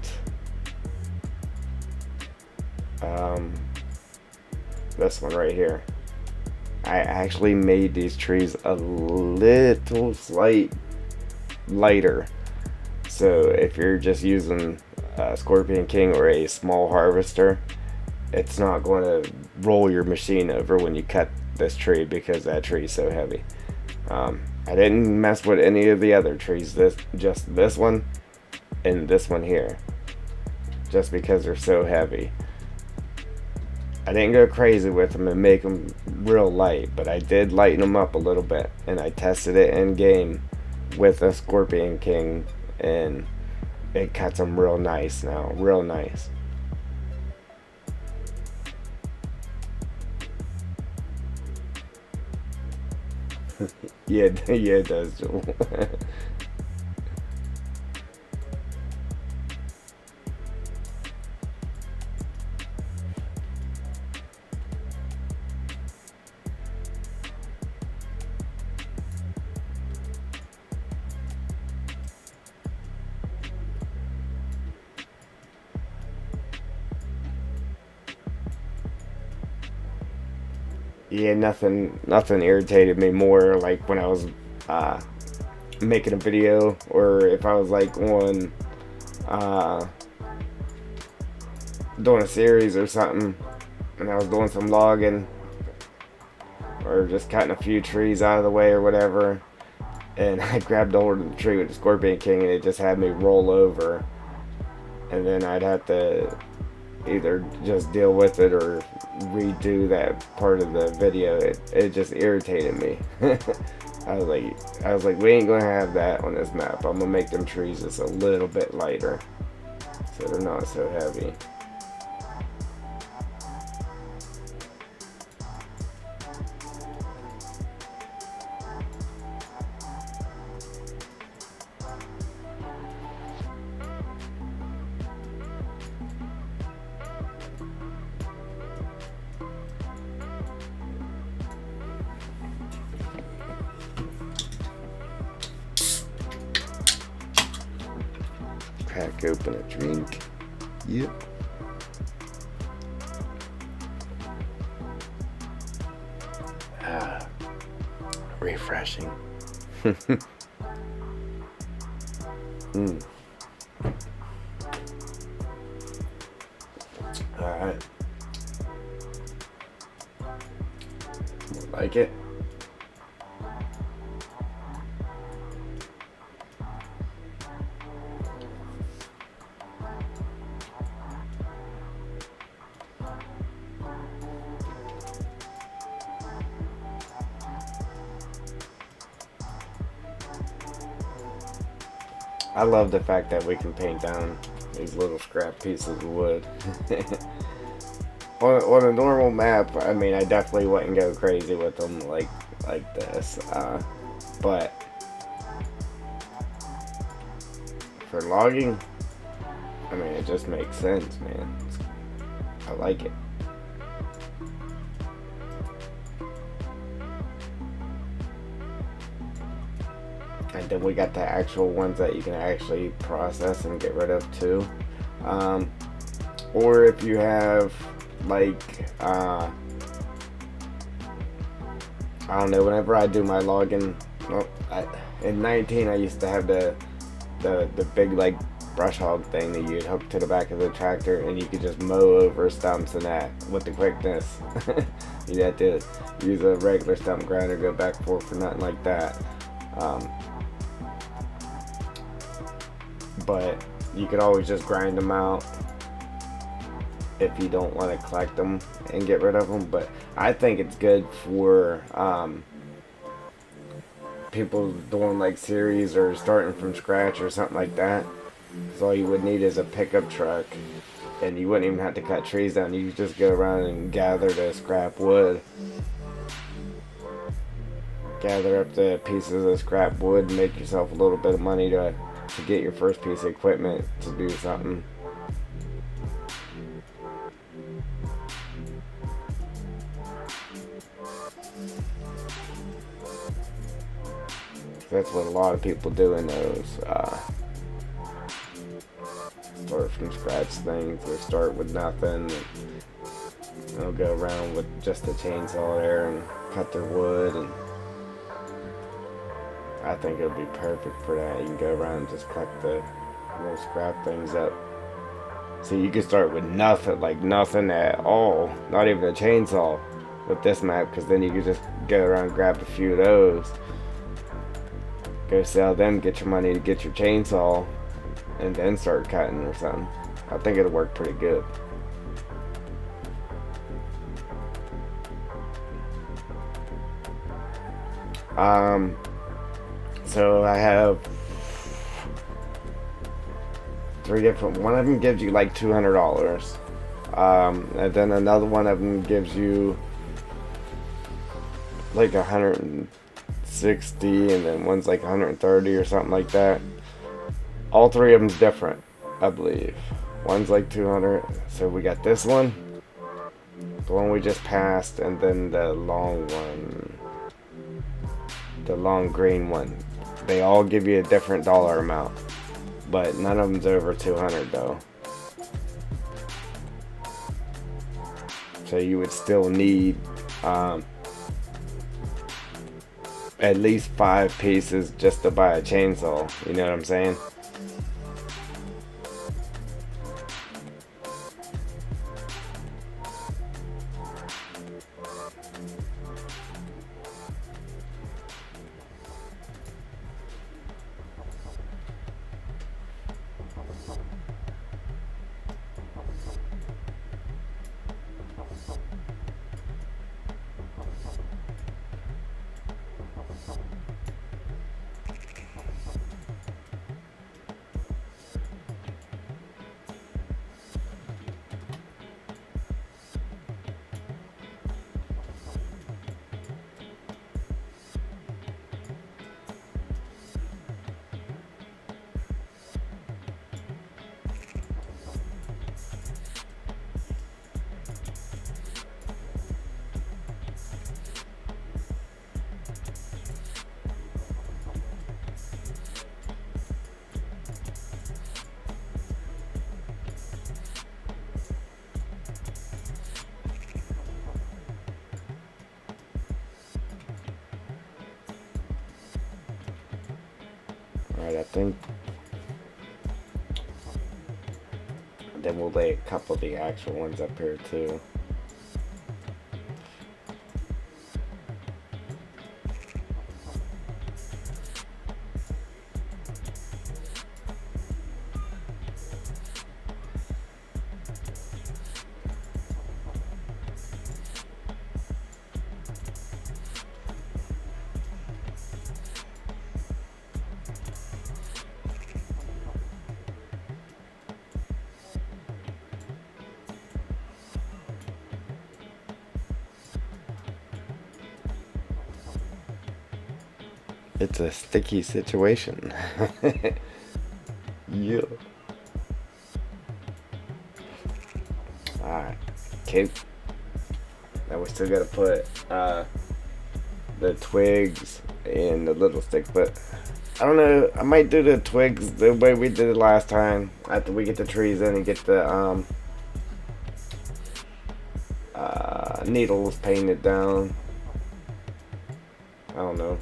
S1: this one right here, I actually made these trees a little slight lighter, so if you're just using a Scorpion King or a small harvester, it's not going to roll your machine over when you cut this tree because that tree is so heavy. I didn't mess with any of the other trees, just this one and this one here, just because they're so heavy. I didn't go crazy with them and make them real light, but I did lighten them up a little bit, and I tested it in game with a Scorpion King, and it cuts them real nice now, real nice. Yeah, yeah, it does, Joel. Yeah, nothing irritated me more like when I was making a video, or if I was like on doing a series or something, and I was doing some logging or just cutting a few trees out of the way or whatever, and I grabbed hold of the tree with the Scorpion King and it just had me roll over, and then I'd have to either just deal with it or redo that part of the video. It just irritated me. I was like, we ain't gonna have that on this map. I'm gonna make them trees just a little bit lighter, so they're not so heavy. Crack open a drink. Yep. Ah, refreshing. Mm. Alright. Like it? I love the fact that we can paint down these little scrap pieces of wood. On a normal map, I mean, I definitely wouldn't go crazy with them like this. But for logging, I mean, it just makes sense, man. I like it. And then we got the actual ones that you can actually process and get rid of too. Or if you have like I don't know, whenever I do my logging, well, in 19 I used to have the big like brush hog thing that you'd hook to the back of the tractor, and you could just mow over stumps and that with the quickness. You had to use a regular stump grinder, go back and forth for nothing like that. But you could always just grind them out if you don't want to collect them and get rid of them. But I think it's good for people doing like series or starting from scratch or something like that. So all you would need is a pickup truck, and you wouldn't even have to cut trees down. You could just go around and gather the scrap wood. Gather up the pieces of scrap wood and make yourself a little bit of money to get your first piece of equipment to do something. That's what a lot of people do in those start from scratch things, or start with nothing. They'll go around with just a chainsaw there and cut their wood, and I think it'll be perfect for that. You can go around and just collect the little scrap things up. So you can start with nothing, like nothing at all, not even a chainsaw with this map, because then you can just go around and grab a few of those, go sell them, get your money to get your chainsaw, and then start cutting or something. I think it'll work pretty good. So I have 3 different. One of them gives you like $200, and then another one of them gives you like 160, and then one's like 130 or something like that. All 3 of them's different, I believe. One's like 200. So we got this one, the one we just passed, and then the long one, the long green one. They all give you a different dollar amount, but none of them's over 200 though. So you would still need at least 5 pieces just to buy a chainsaw. You know what I'm saying? Alright, I think. Then we'll lay a couple of the actual ones up here too. It's a sticky situation. Yeah. Alright. Okay. Now we still gotta put the twigs in the little stick, but I don't know. I might do the twigs the way we did it last time. After we get the trees in and get the needles painted down. I don't know.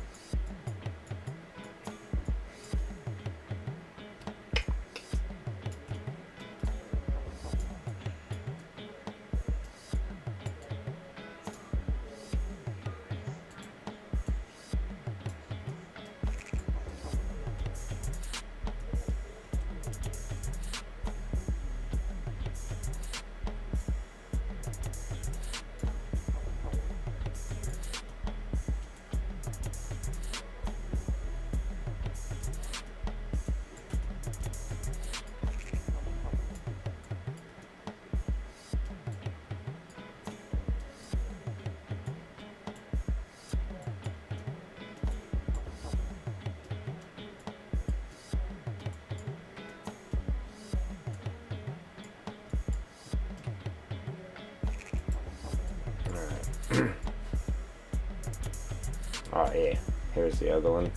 S1: Oh yeah, here's the other one.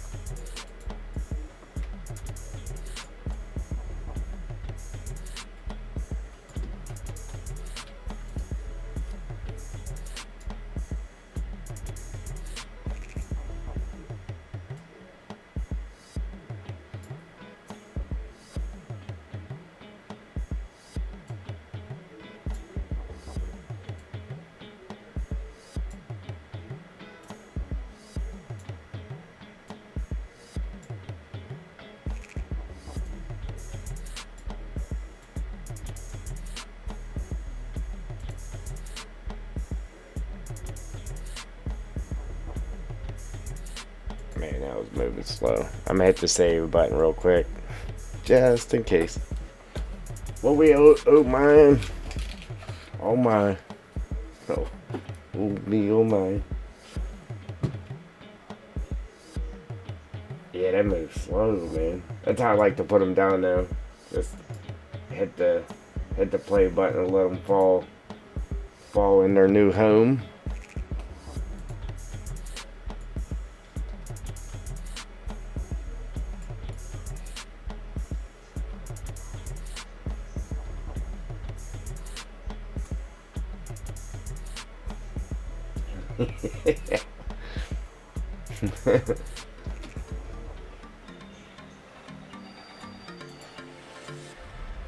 S1: Man, that was moving slow. I'm gonna hit the save button real quick, just in case. What we oh mine, oh my, oh me, oh my. Yeah, that moves slow, man. That's how I like to put them down though. Just hit the play button and let them fall in their new home.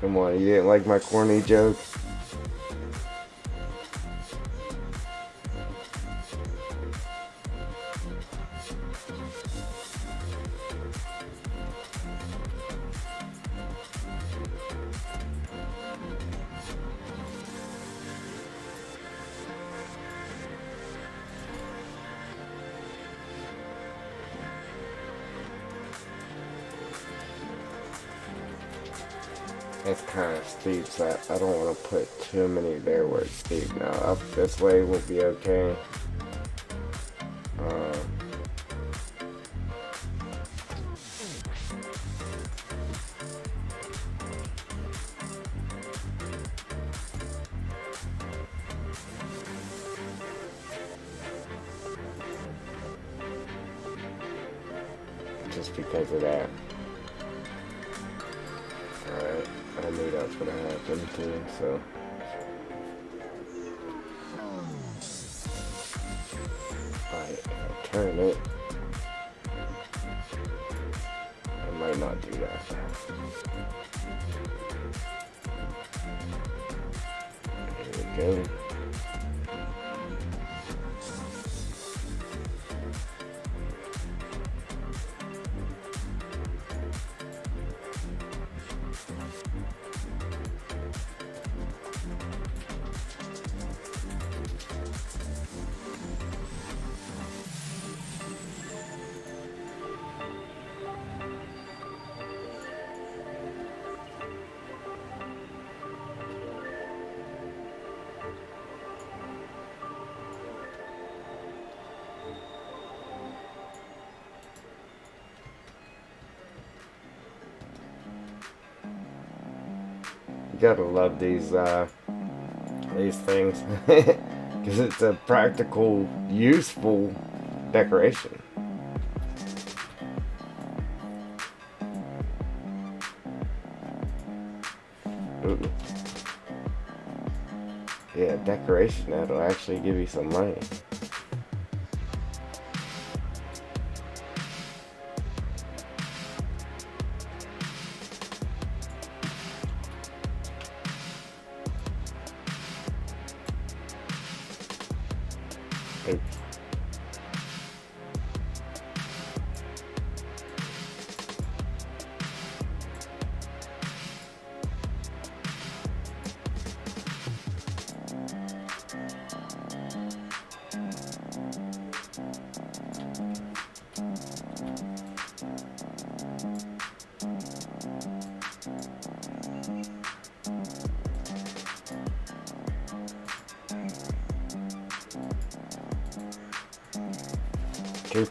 S1: Come on, you didn't like my corny joke? It's kind of steep, so I don't want to put too many there where it's steep. Now up this way will be okay. Just because of that. Alright, I knew that's gonna happen too, so. Alright, turn it. It might not There we go. You gotta love these things because it's a practical, useful decoration. Ooh. Yeah, decoration that'll actually give you some money. Oops. Two.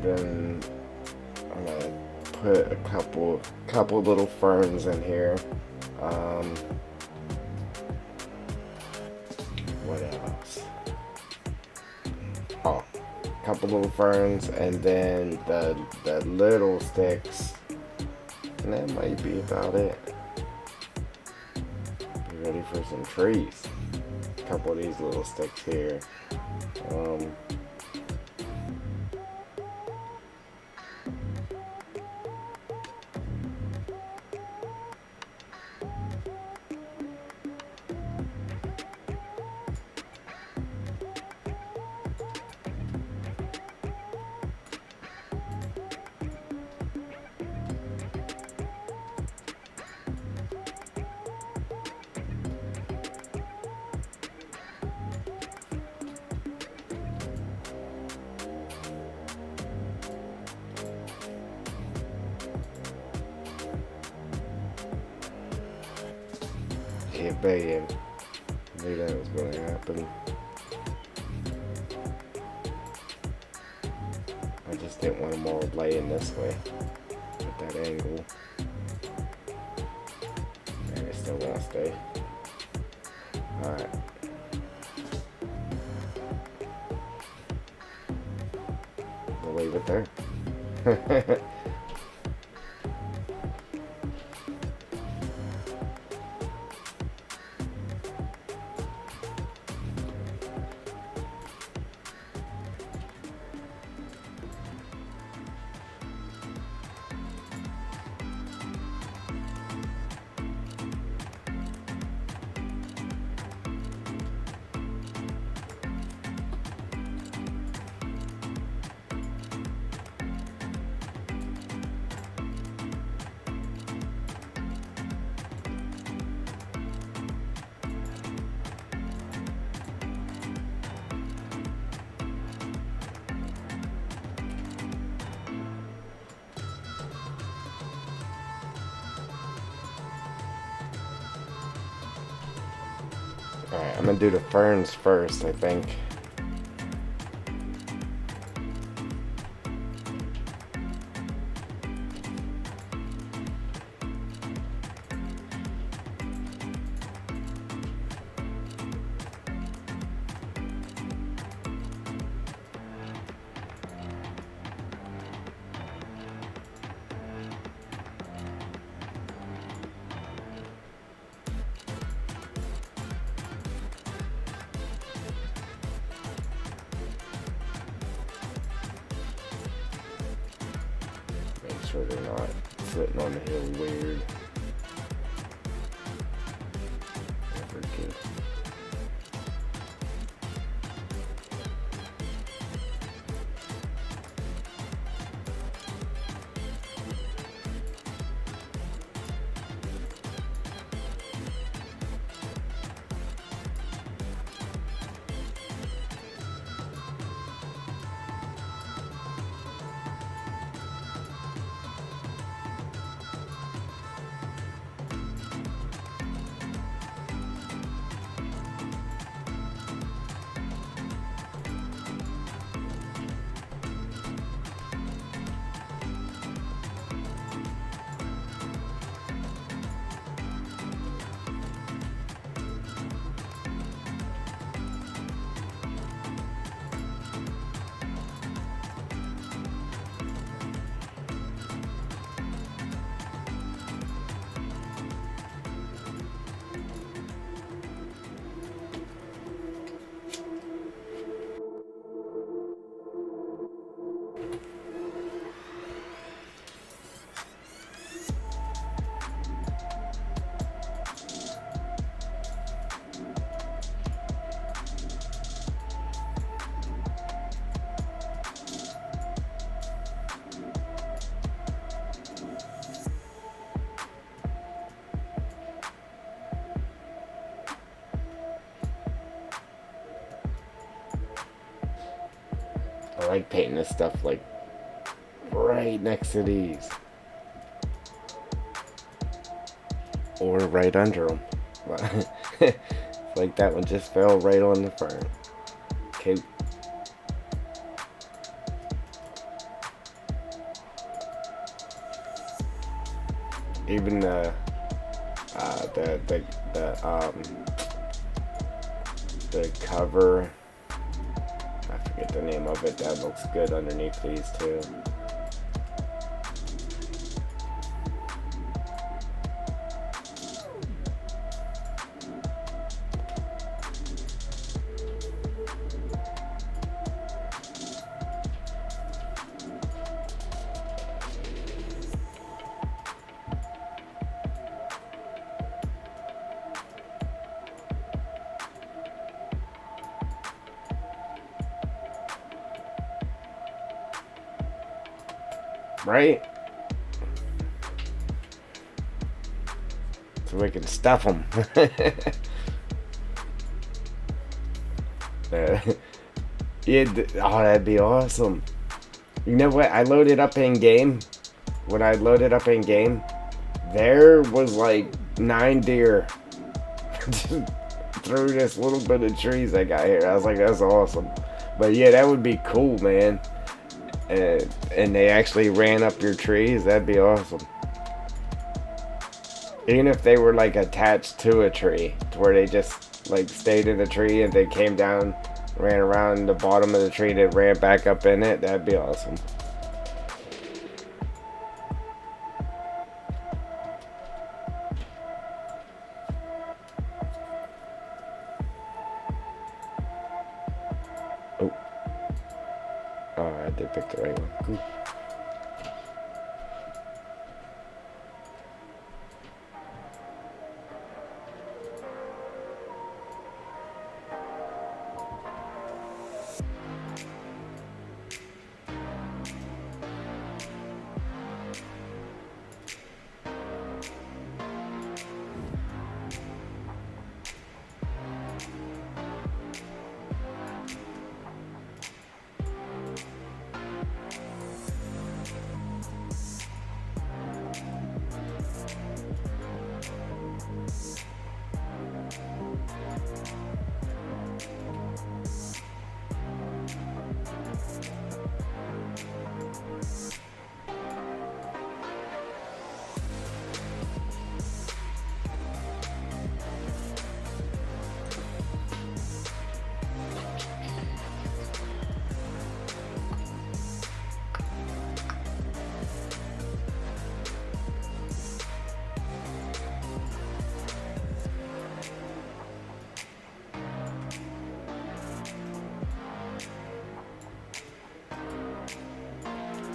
S1: Then I'm gonna put a couple little ferns in here. What else? Oh, a couple little ferns, and then the little sticks, and that might be about it. Be ready for some trees. A couple of these little sticks here. Yeah, babe. Knew that was going to happen. Didn't want them all laying this way with that angle. And it still won't stay. Alright. We'll leave it there. Alright, I'm gonna do the ferns first, I think. Make sure they're not sitting on the hill weird. Never good. I like painting this stuff like right next to these. Or right under them. Like that one just fell right on the fern. Okay. Even the cover, I forget the name of it, that looks good underneath these too. Right? So we can stuff them. Yeah, oh, that'd be awesome. You know what? I loaded up in game. When I loaded up in game, there was like 9 deer through this little bit of trees I got here. I was like, that's awesome. But yeah, that would be cool, man. and they actually ran up your trees, that'd be awesome. Even if they were like attached to a tree, to where they just like stayed in the tree and they came down, ran around the bottom of the tree, and ran back up in it, that'd be awesome. Oh, oh, I did pick the right one. Cool.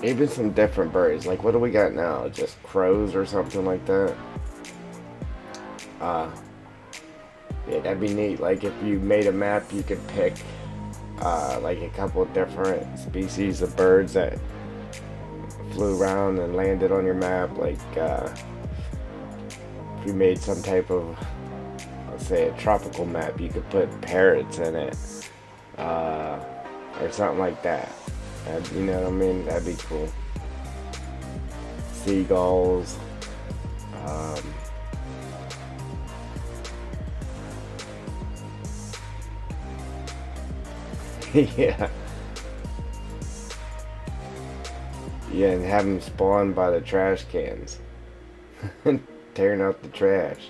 S1: Even some different birds. Like, what do we got now? Just crows or something like that? Uh, yeah, that'd be neat. Like, if you made a map, you could pick, like, a couple of different species of birds that flew around and landed on your map. Like, if you made some type of, let's say, a tropical map, you could put parrots in it, or something like that. You know what I mean? That'd be cool. Seagulls. Yeah. Yeah, and have them spawn by the trash cans. Tearing out the trash.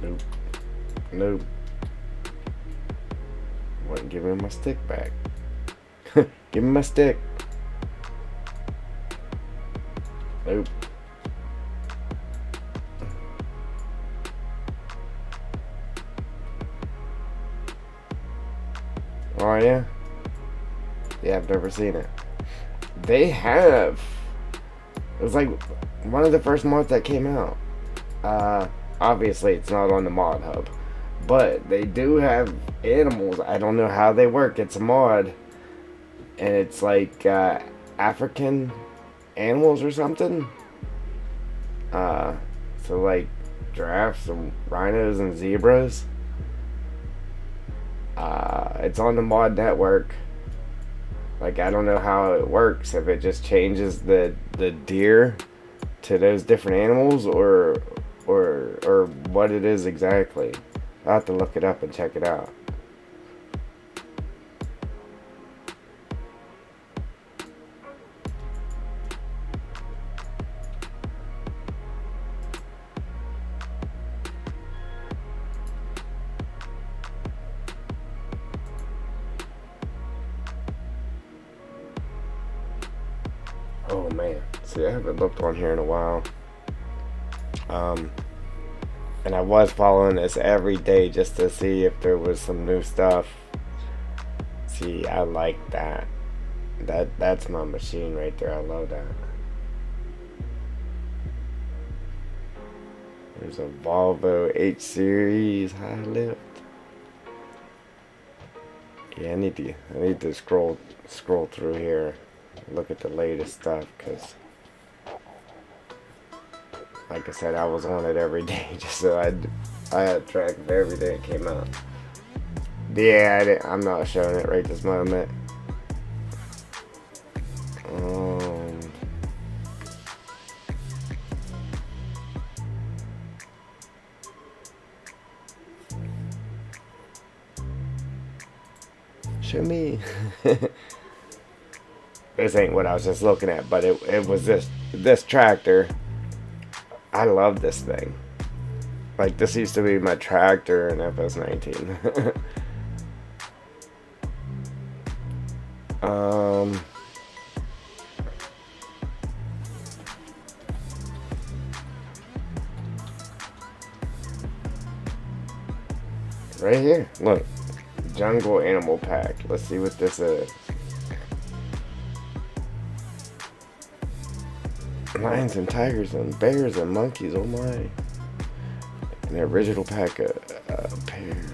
S1: Nope. Nope. Wouldn't give me my stick back. Give me my stick. Nope. Oh yeah? Yeah, I've never seen it. They have. It was like one of the first mods that came out. Obviously it's not on the mod hub, but they do have animals. I don't know how they work. It's a mod, and it's like African animals or something. So like giraffes and rhinos and zebras. It's on the mod network. Like, I don't know how it works, if it just changes the deer to those different animals, or what it is exactly. I'll have to look it up and check it out. Oh man, see, I haven't looked on here in a while. And I was following this every day just to see if there was some new stuff. See, I like that. That's my machine right there. I love that. There's a Volvo H Series high lift. Yeah, I need to scroll through here, look at the latest stuff, because like I said, I was on it every day just so I had track of everything that came out. Yeah, I'm not showing it right this moment. Show me. This ain't what I was just looking at, but it was this tractor. I love this thing. Like, this used to be my tractor in FS19. Right here, look, jungle animal pack. Let's see what this is. Lions and tigers and bears and monkeys. Oh my! An original pack of pears.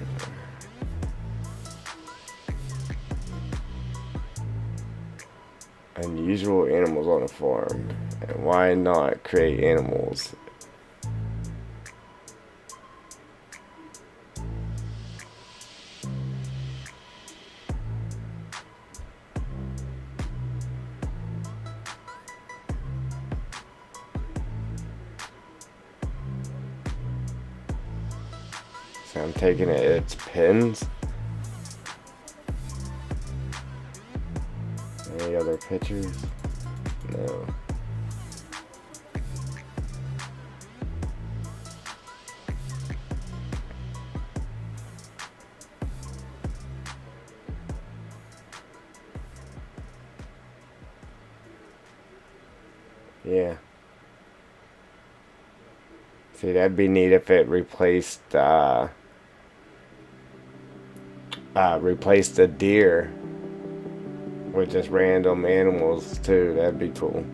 S1: Unusual animals on a farm, and why not create animals? So I'm taking its pins. Any other pictures? No. Yeah. See, that'd be neat if it replaced the deer with just random animals too. That'd be cool.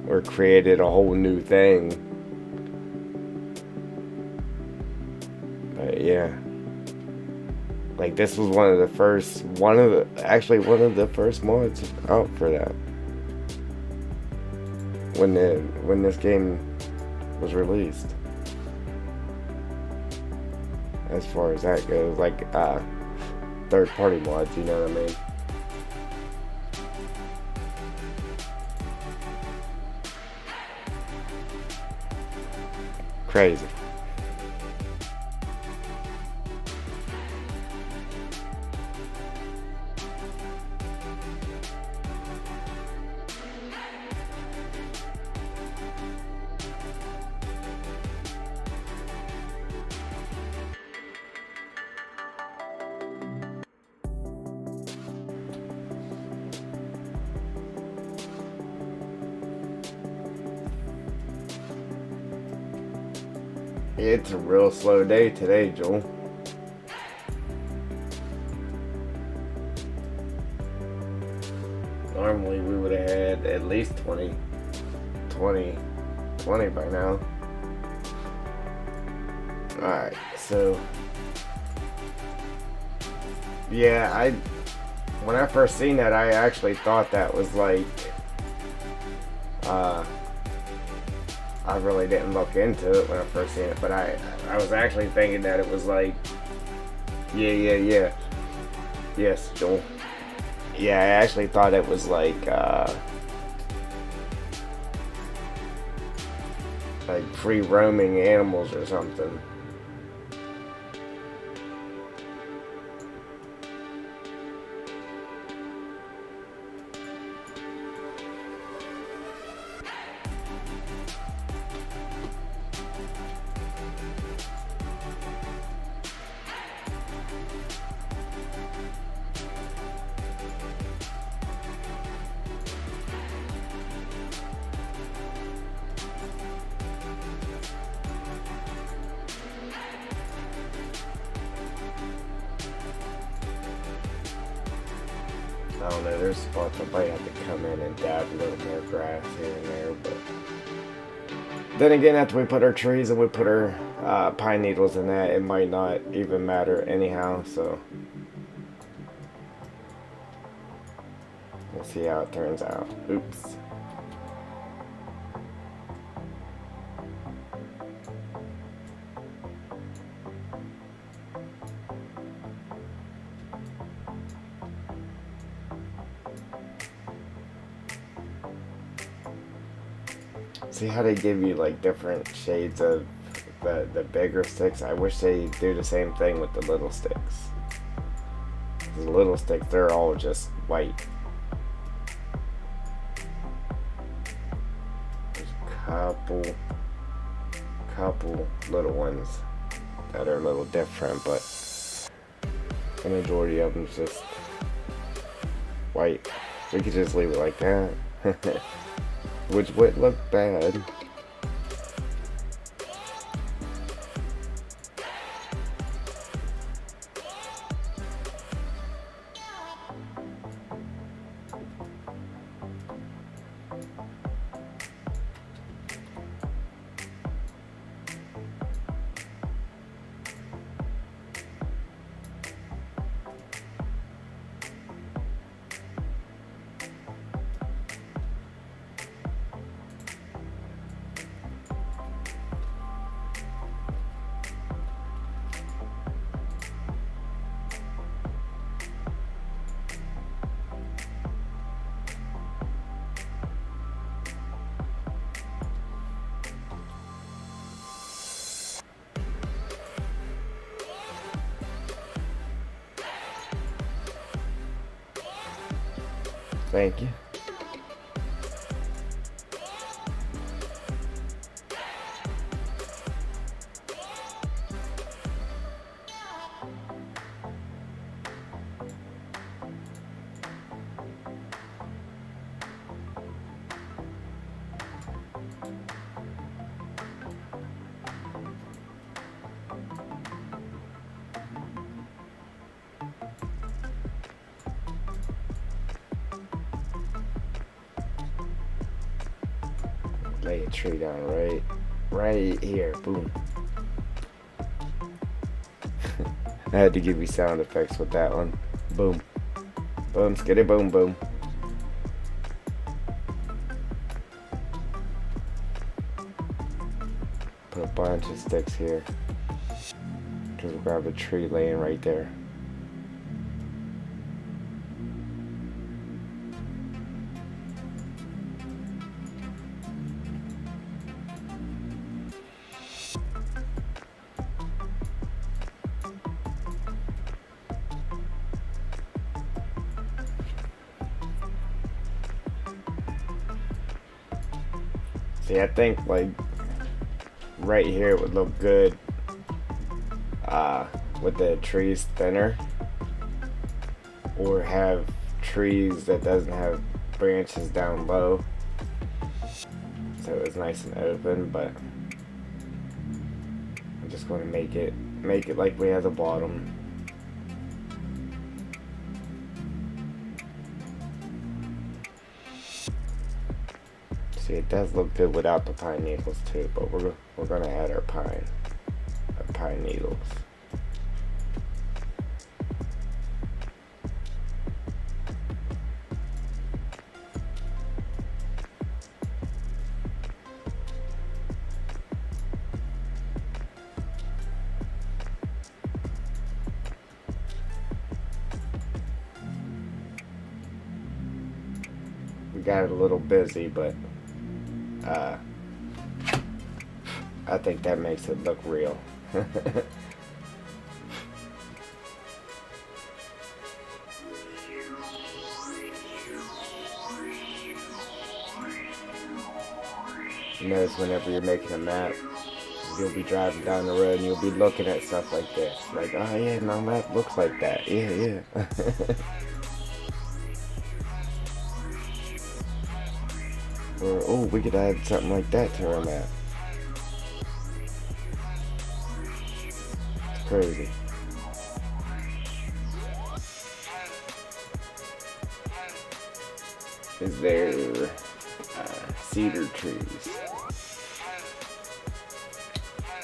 S1: Or created a whole new thing. But yeah, like this was one of the first mods out for that when this game was released. As far as that goes, like third-party mods, you know what I mean? Crazy. It's a real slow day today, Joel. Normally we would have had at least 20 by now. Alright, so yeah, when I first seen that, I actually thought that was like I really didn't look into it when I first seen it, but I was actually thinking that it was like, yeah. Yes, Joel. Yeah, I actually thought it was like free roaming animals or something. I don't know, there's spots I might have to come in and dab a little more grass here and there, Then again, after we put our trees and we put our pine needles in that, it might not even matter anyhow, so we'll see how it turns out. Oops. See how they give you like different shades of the bigger sticks? I wish they do the same thing with the little sticks. The little sticks, they're all just white. There's a couple little ones that are a little different, but the majority of them is just white. We could just leave it like that. Which would look bad. Thank you. Lay a tree down right here. Boom. I had to give you sound effects with that one. Boom. Boom, skitty boom boom. Put a bunch of sticks here. Just grab a tree laying right there. See, I think like right here would look good with the trees thinner, or have trees that doesn't have branches down low, so it's nice and open. But I'm just going to make it like we have the bottom. See, it does look good without the pine needles too, but we're gonna add our pine needles. We got it a little busy, but I think that makes it look real. You notice whenever you're making a map, you'll be driving down the road and you'll be looking at stuff like this. Like, oh yeah, my map looks like that. Yeah. Or, oh, we could add something like that to our map. It's crazy. Is there cedar trees?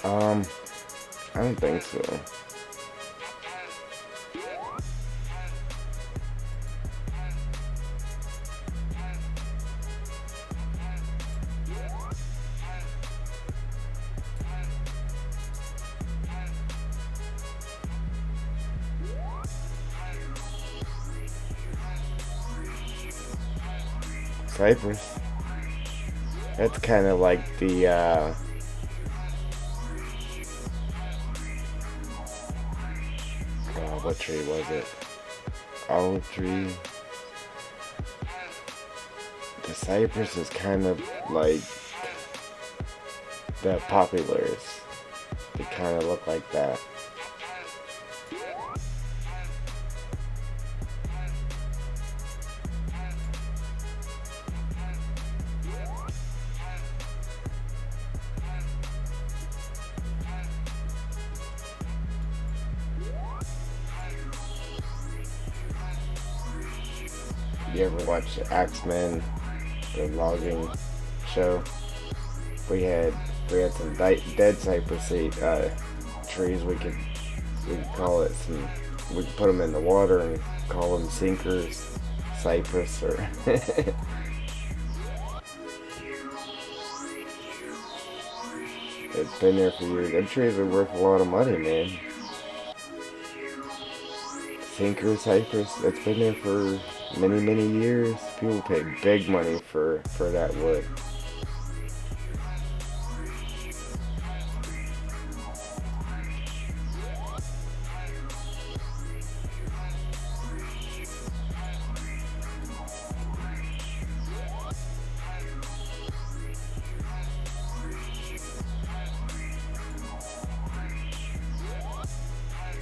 S1: Um, I don't think so. Cypress. That's kind of like the what tree was it? Olive tree. The cypress is kind of like the poplars. They kind of look like that. You ever watch Axemen, the logging show? We had some dead cypress trees. We could call it some. We could put them in the water and call them sinkers, cypress, or. It's been there for years. Them trees are worth a lot of money, man. Sinker cypress, that's been there for many years. People pay big money for that wood.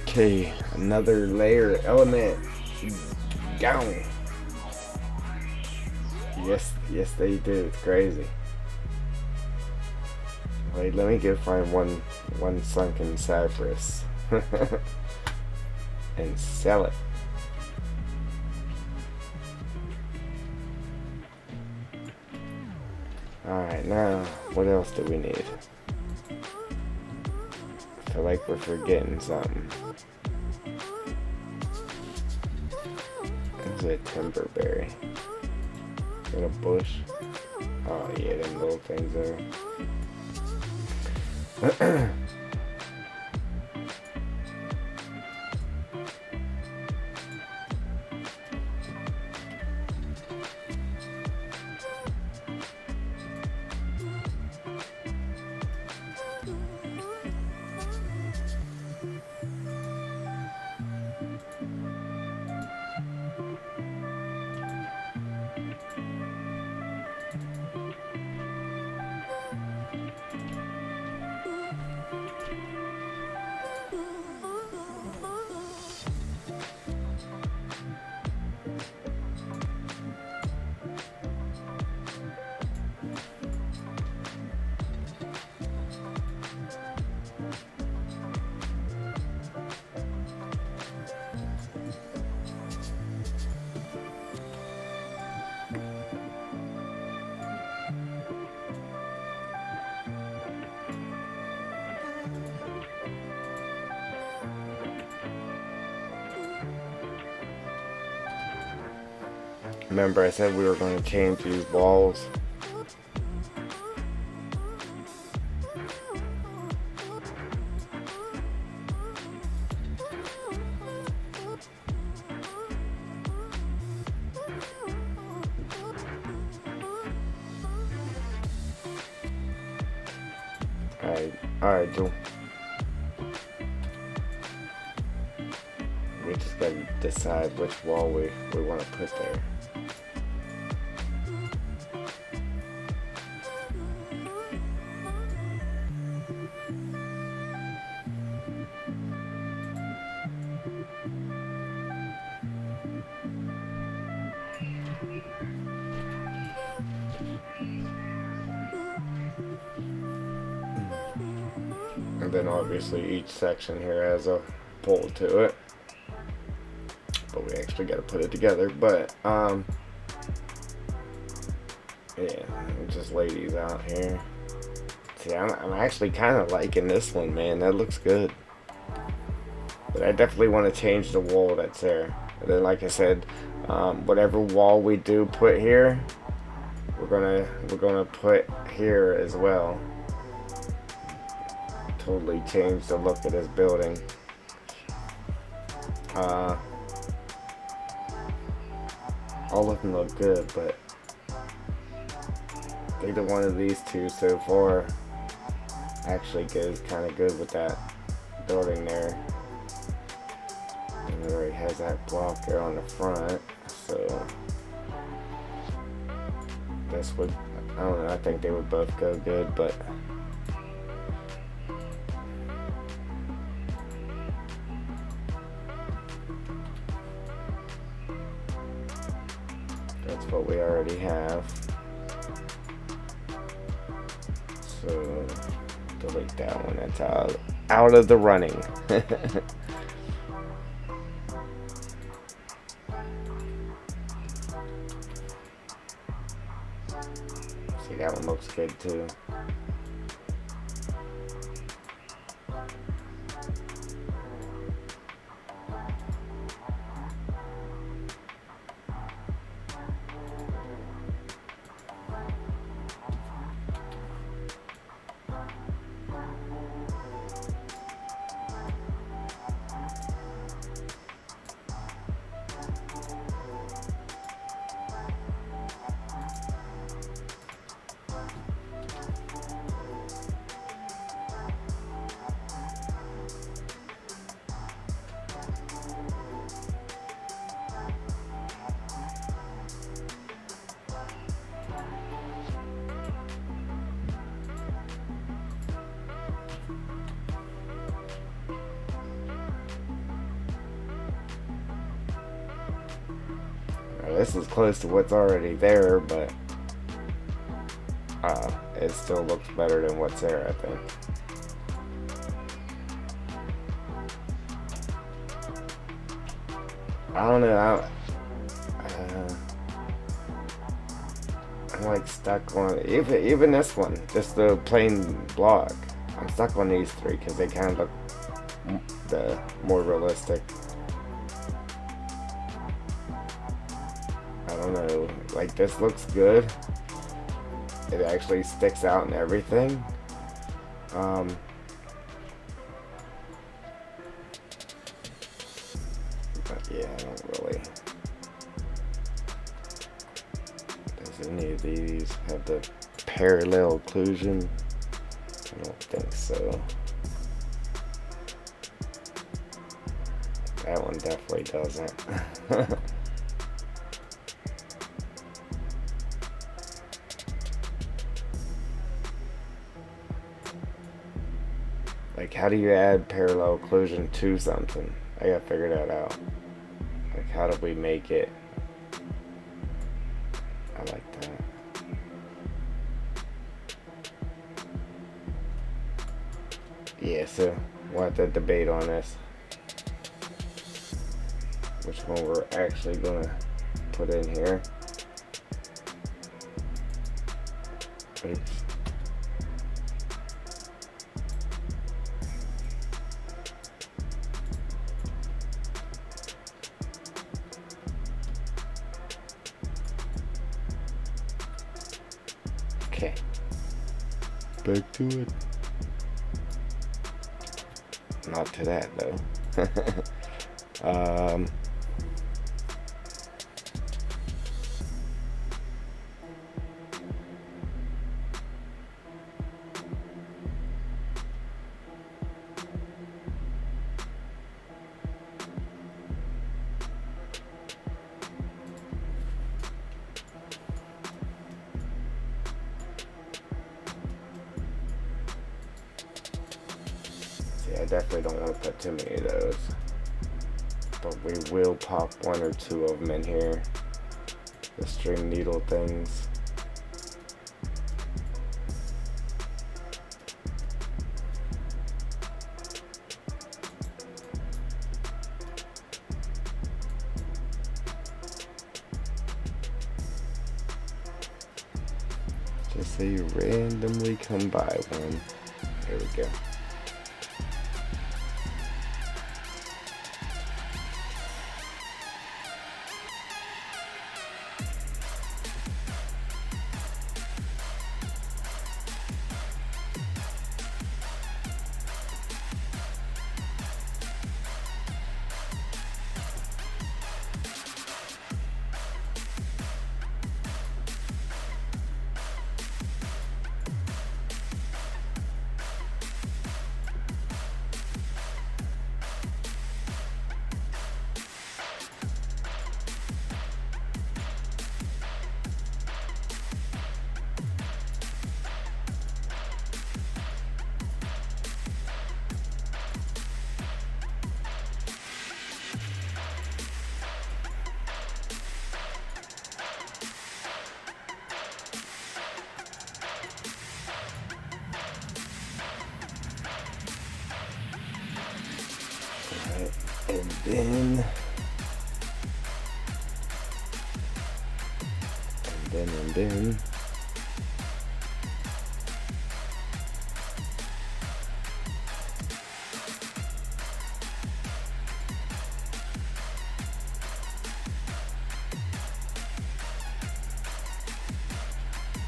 S1: Okay, another layer element. Gone. Yes, they do. It's crazy. Wait, let me go find one sunken cypress and sell it. Alright, now what else do we need? I feel like we're forgetting something. It's a timberberry. Is that a bush? Oh yeah, them little things there. Remember I said we were going to change these walls? Alright, Joe. We just gotta decide which wall we want to put there. And then obviously each section here has a pole to it. But we actually got to put it together. But yeah, we'll just lay these out here. See, I'm actually kind of liking this one, man. That looks good. But I definitely want to change the wall that's there. And then, like I said, whatever wall we do put here, we're gonna put here as well. Totally change the look of this building. All of them look good, but either one of these two so far actually goes kind of good with that building there. And it already has that block there on the front, so this would, I don't know, I think they would both go good, but that's what we already have. So delete that one, that's out of the running. See, that one looks good too. This is close to what's already there, but it still looks better than what's there, I think. I don't know. I'm like stuck on even this one, just the plain block. I'm stuck on these three because they kind of look the more realistic. I don't know, like this looks good. It actually sticks out and everything. But yeah, I don't really. Does any of these have the parallel occlusion? I don't think so. That one definitely doesn't. Like, how do you add parallel occlusion to something? I gotta figure that out. Like, how do we make it? I like that. Yeah, so we'll have to debate on this. Which one we're actually gonna put in here. Oops. Okay, back to it. Not to that though. I definitely don't want to put too many of those, but we will pop one or two of them in here, the string needle things. Just say you randomly come by one. There we go. And then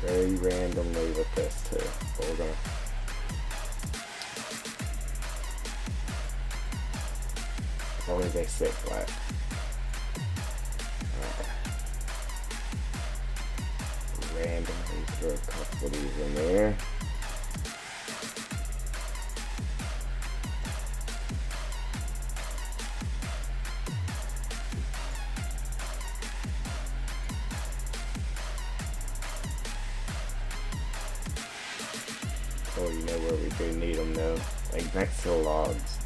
S1: very randomly with this too. But we're gonna as long as they sit flat. Randomly throw a couple of these in there. Oh, you know where we do need them though, like next to the logs.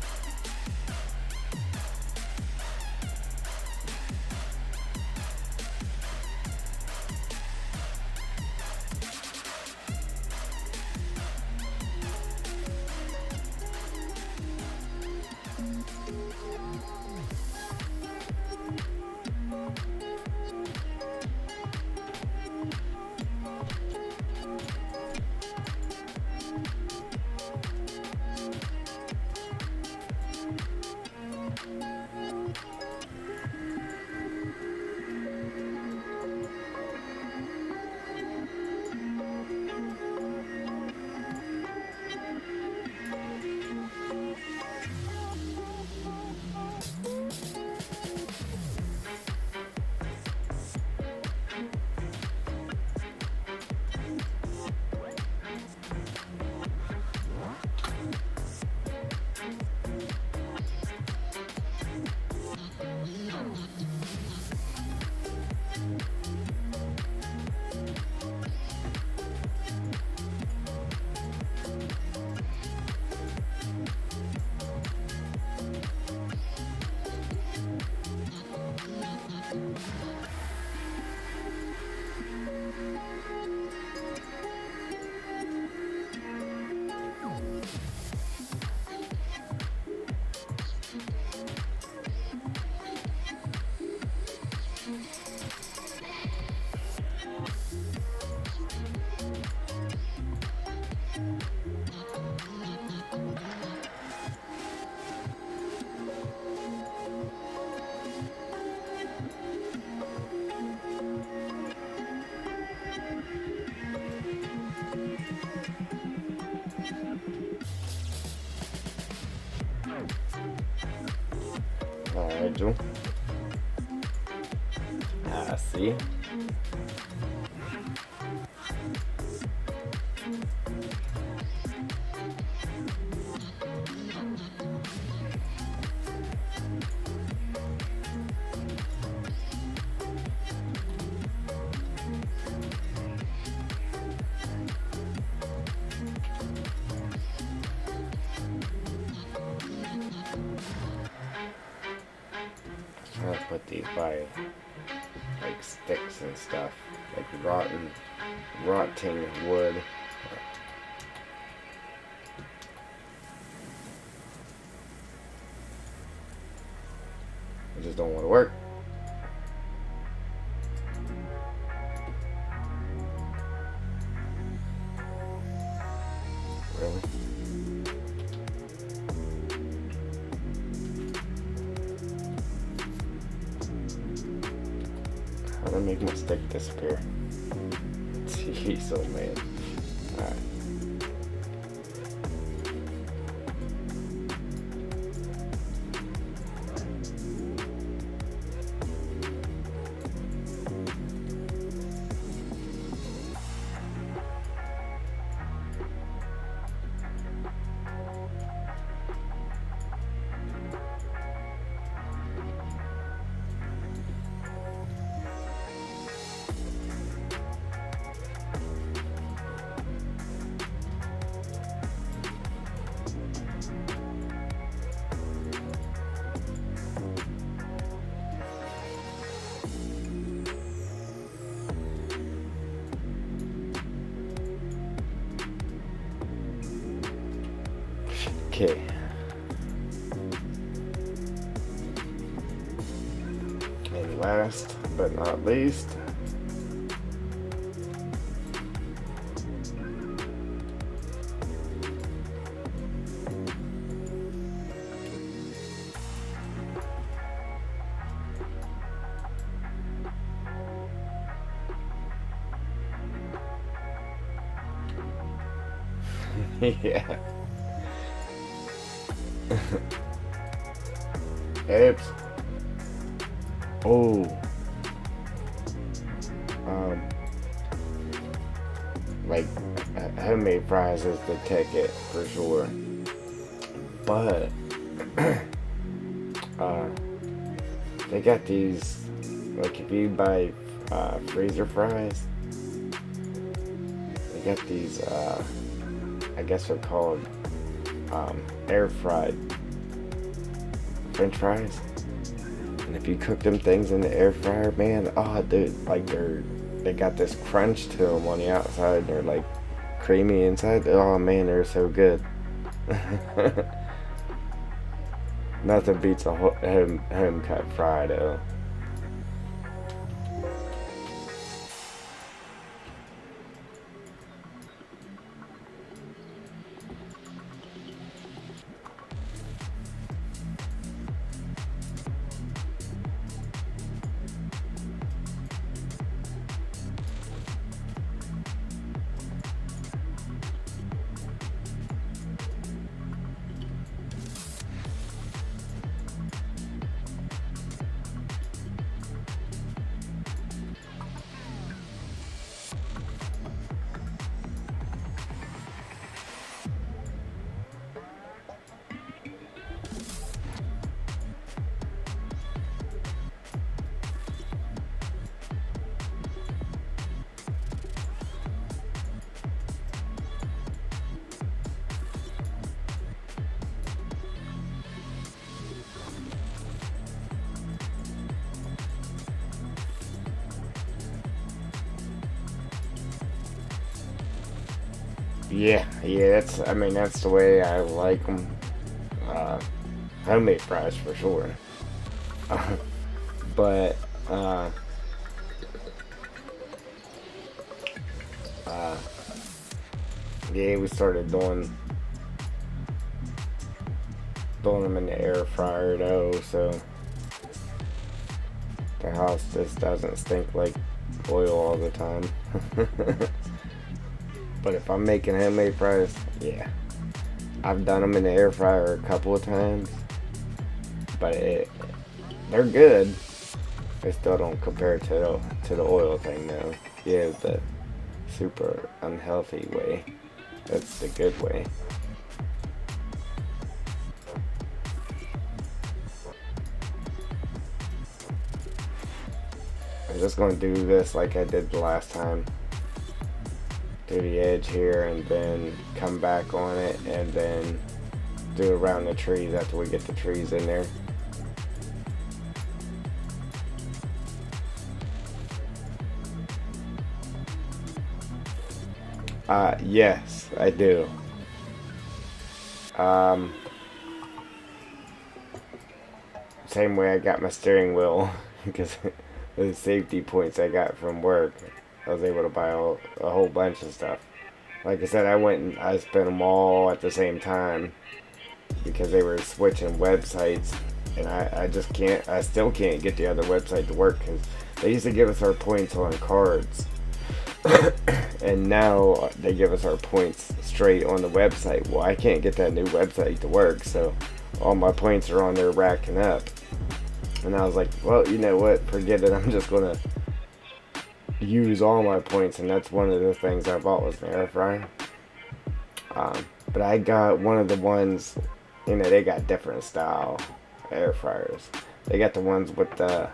S1: Nigel. Ah, see? I'll put these by like sticks and stuff, like rotting wood. I just don't want to work. to make my stick disappear. Jeez, oh man. Alright. Okay. And last but not least, yeah. Oops. Oh. Like homemade fries is the ticket for sure. But they got these, like if you buy freezer fries, they got these I guess they're called air fried French fries. And if you cook them things in the air fryer, man, oh dude, like they got this crunch to them on the outside, and they're like creamy inside. Oh man, they're so good. Nothing beats a home cut fry though. Yeah, that's the way I like them. Homemade fries for sure. But, yeah, we started doing them in the air fryer though, so the house just doesn't stink like oil all the time. But if I'm making homemade fries, yeah, I've done them in the air fryer a couple of times, but they're good. They still don't compare to the oil thing though. Yeah, the super unhealthy way. That's the good way. I'm just gonna do this like I did the last time. To the edge here and then come back on it and then do around the trees after we get the trees in there. Yes, I do. Same way I got my steering wheel because the safety points I got from work. I was able to buy a whole bunch of stuff. Like I said, I spent them all at the same time because they were switching websites, and I still can't get the other website to work because They used to give us our points on cards, and now they give us our points straight on the website. Well, I can't get that new website to work, so all my points are on there racking up. And I was like, well, you know what? Forget it. I'm just gonna use all my points, and that's one of the things I bought was an air fryer. But I got one of the ones, you know, they got different style air fryers. They got the ones with the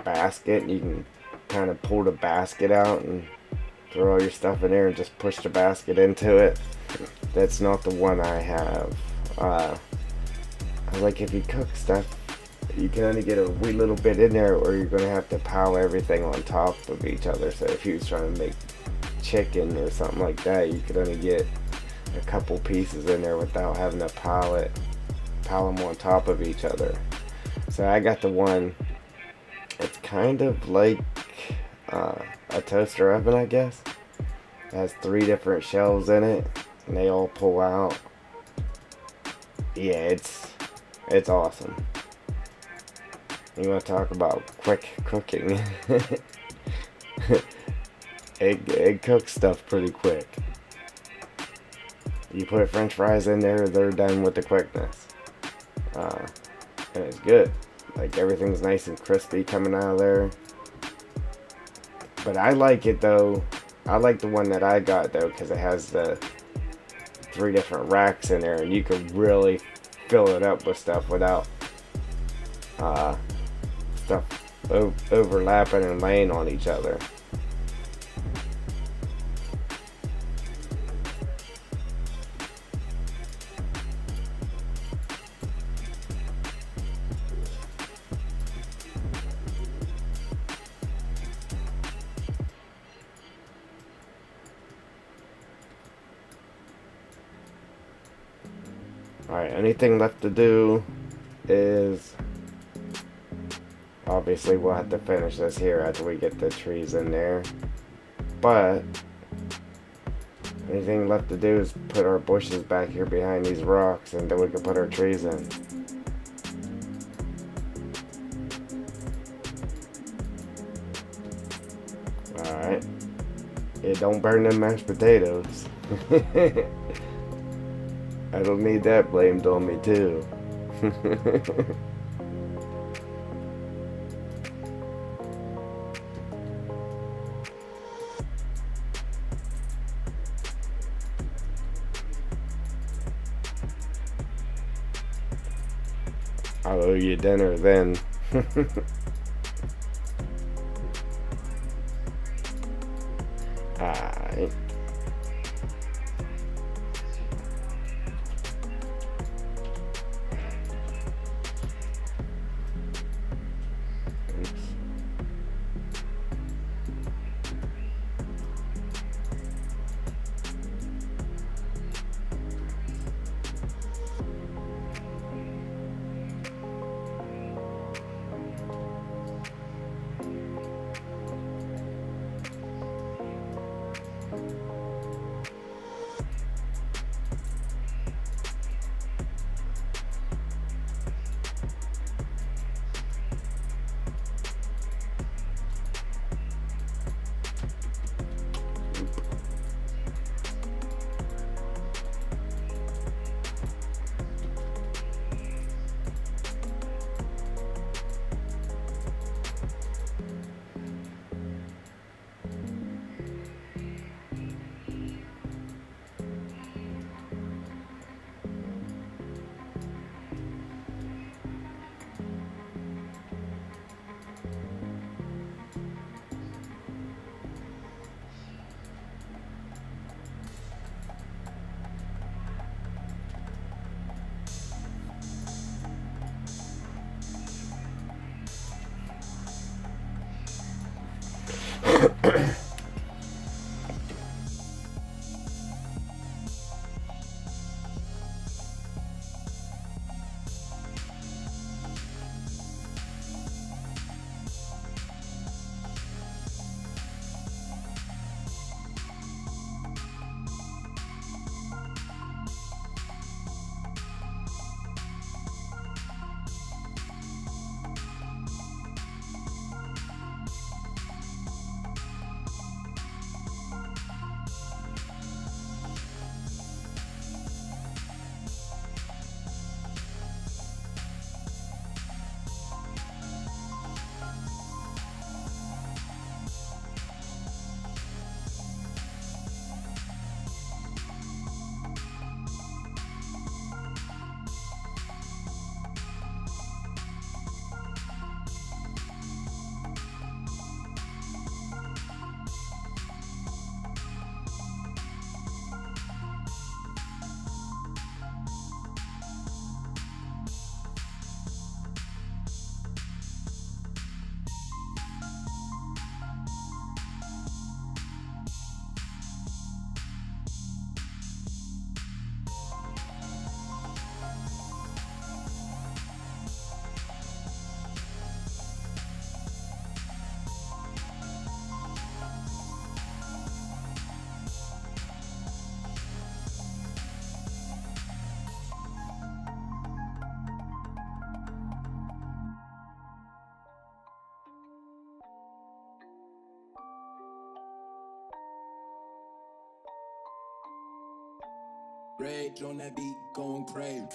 S1: basket. You can kind of pull the basket out and throw all your stuff in there and just push the basket into it. That's not the one I have. Like, if you cook stuff, you can only get a wee little bit in there, or you're going to have to pile everything on top of each other. So if you was trying to make chicken or something like that, you could only get a couple pieces in there without having to pile them on top of each other. So I got the one, it's kind of like a toaster oven, I guess. It has 3 different shelves in it, and they all pull out. Yeah, it's awesome. You want to talk about quick cooking? It cooks stuff pretty quick. You put French fries in there, they're done with the quickness. And it's good. Like, everything's nice and crispy coming out of there. But I like it though. I like the one that I got though, because it has the 3 different racks in there, and you can really fill it up with stuff without stuff overlapping and laying on each other. Alright, anything left to do is, obviously we'll have to finish this here after we get the trees in there, but anything left to do is put our bushes back here behind these rocks, and then we can put our trees in. Alright, yeah, don't burn them mashed potatoes. I don't need that blamed on me too. I'll owe you dinner then. Alright.
S2: Rage on that beat, going crazy.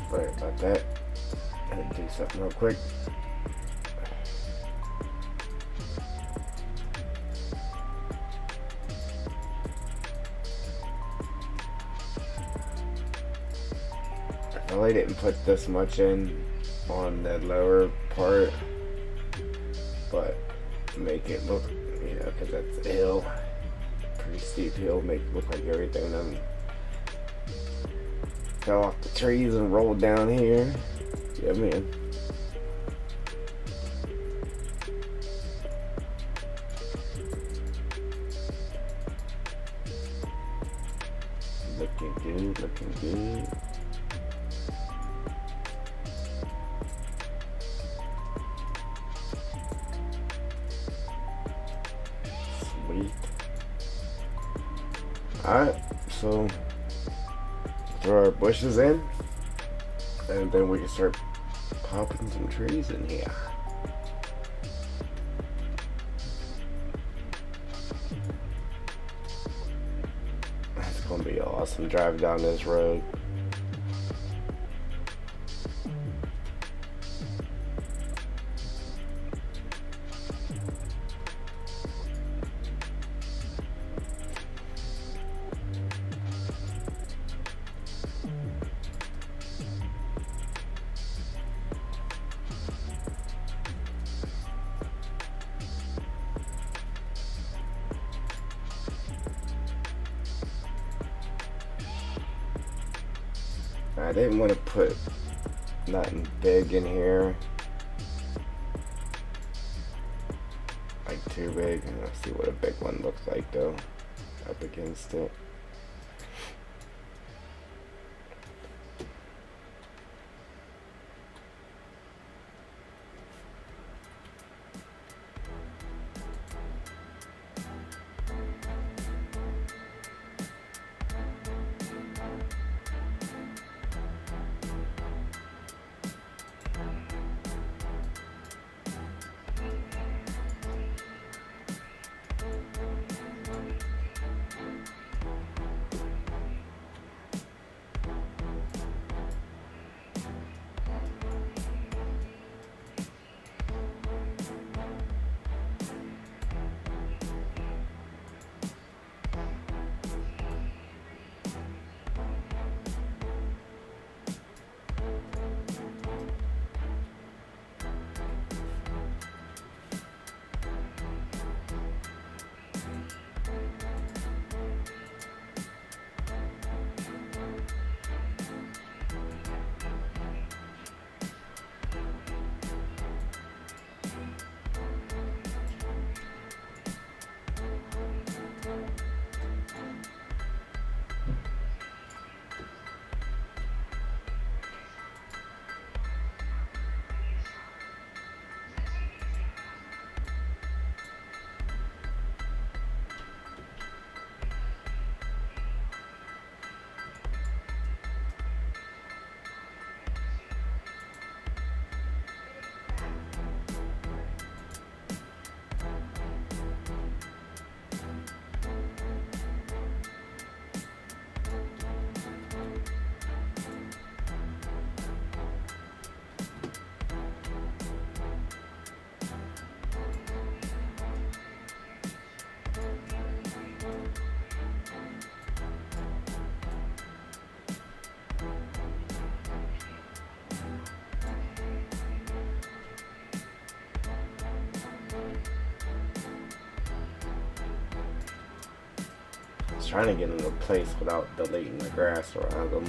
S1: Sorry about that. Gotta do something real quick. I really didn't put this much in on the lower part, but make it look, you know, because that's a hill, pretty steep hill, make it look like everything done fell off the trees and rolled down here. Yeah, man. Looking good, looking good. Sweet. Alright, so throw our bushes in, and then we can start popping some trees in here. It's gonna be awesome driving down this road. I didn't want to put nothing big in here, like too big. Let's see what a big one looks like though, up against it. Trying to get into place without deleting the grass around them.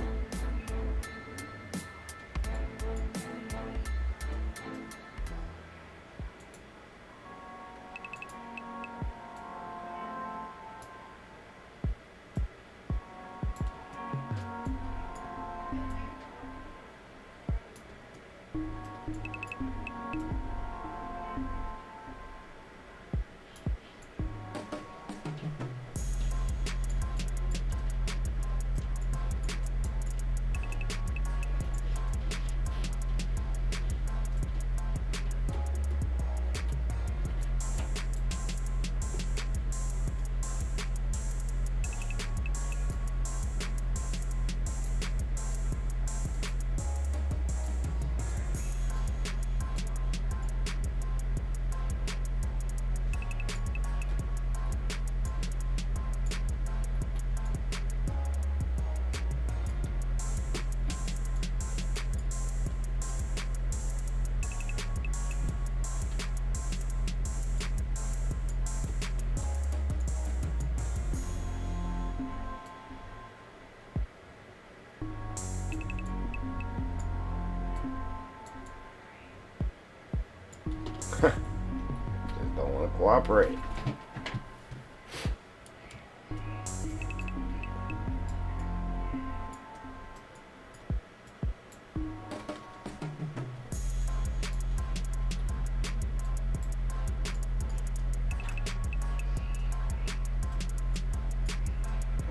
S1: Just don't want to cooperate.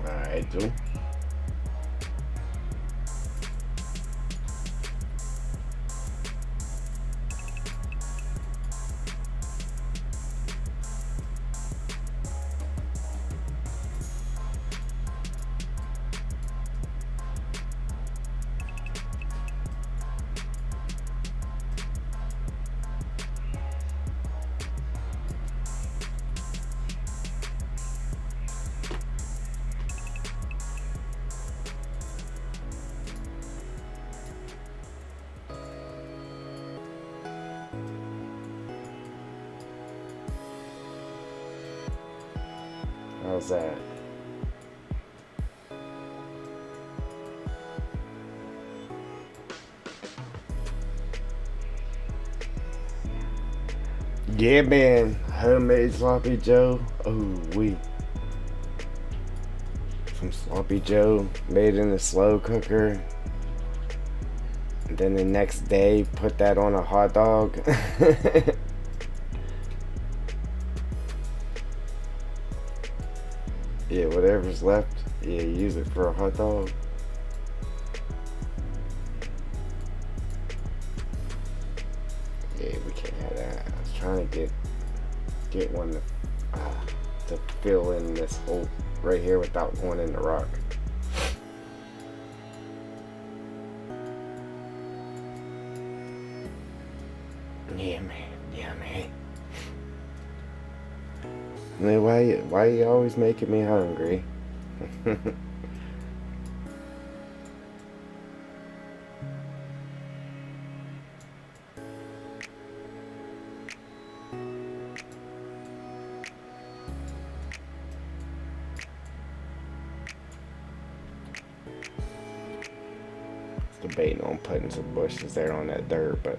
S1: Alright, dude. How's that? Yeah, man. Homemade sloppy Joe. Oh, we. Some sloppy Joe made in a slow cooker. And then the next day, put that on a hot dog. Yeah, whatever's left, yeah, use it for a hot dog. Yeah, we can't have that. I was trying to get one to fill in this hole right here without going in the rock. Yeah, man. Yeah, man. Man, why you always making me hungry? Debating on putting some bushes there on that dirt, but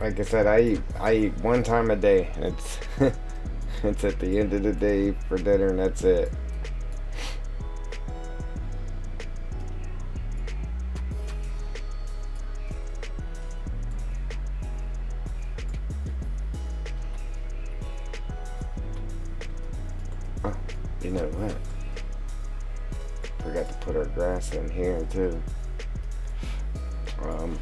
S1: like I said, I eat one time a day. It's it's at the end of the day for dinner, and that's it. Oh, you know what? Forgot to put our grass in here too. Um,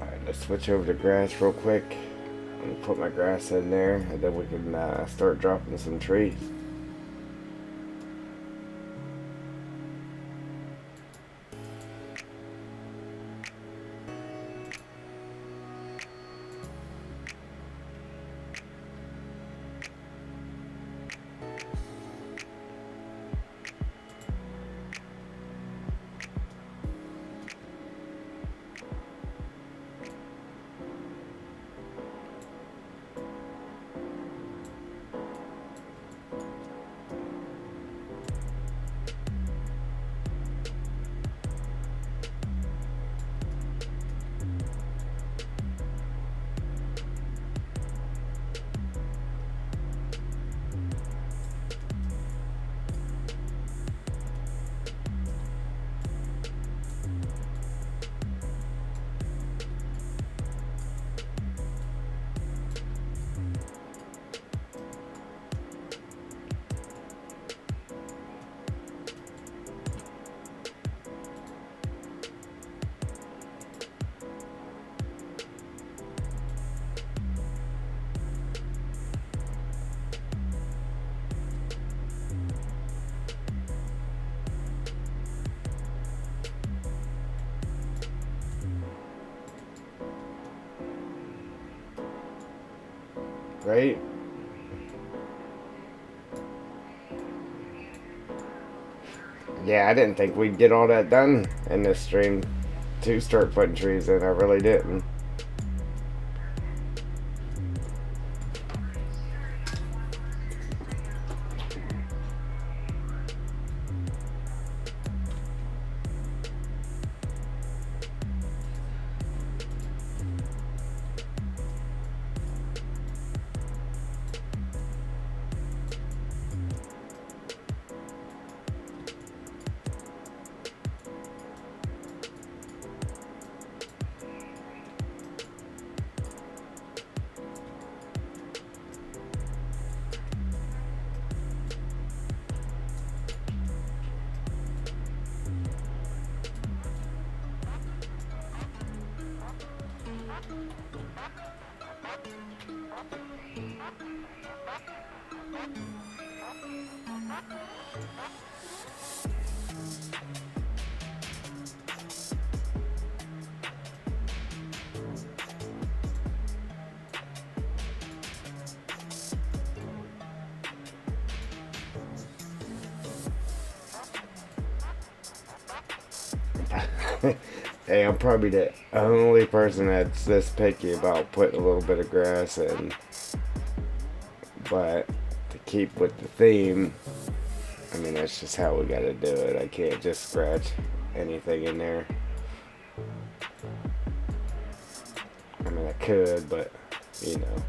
S1: Alright, let's switch over to grass real quick. And put my grass in there, and then we can start dropping some trees. Right? Yeah, I didn't think we'd get all that done in this stream to start putting trees in. I really didn't. Hey, I'm probably the only person that's this picky about putting a little bit of grass in. But to keep with the theme, I mean, that's just how we gotta do it. I can't just scratch anything in there. I mean, I could, but, you know.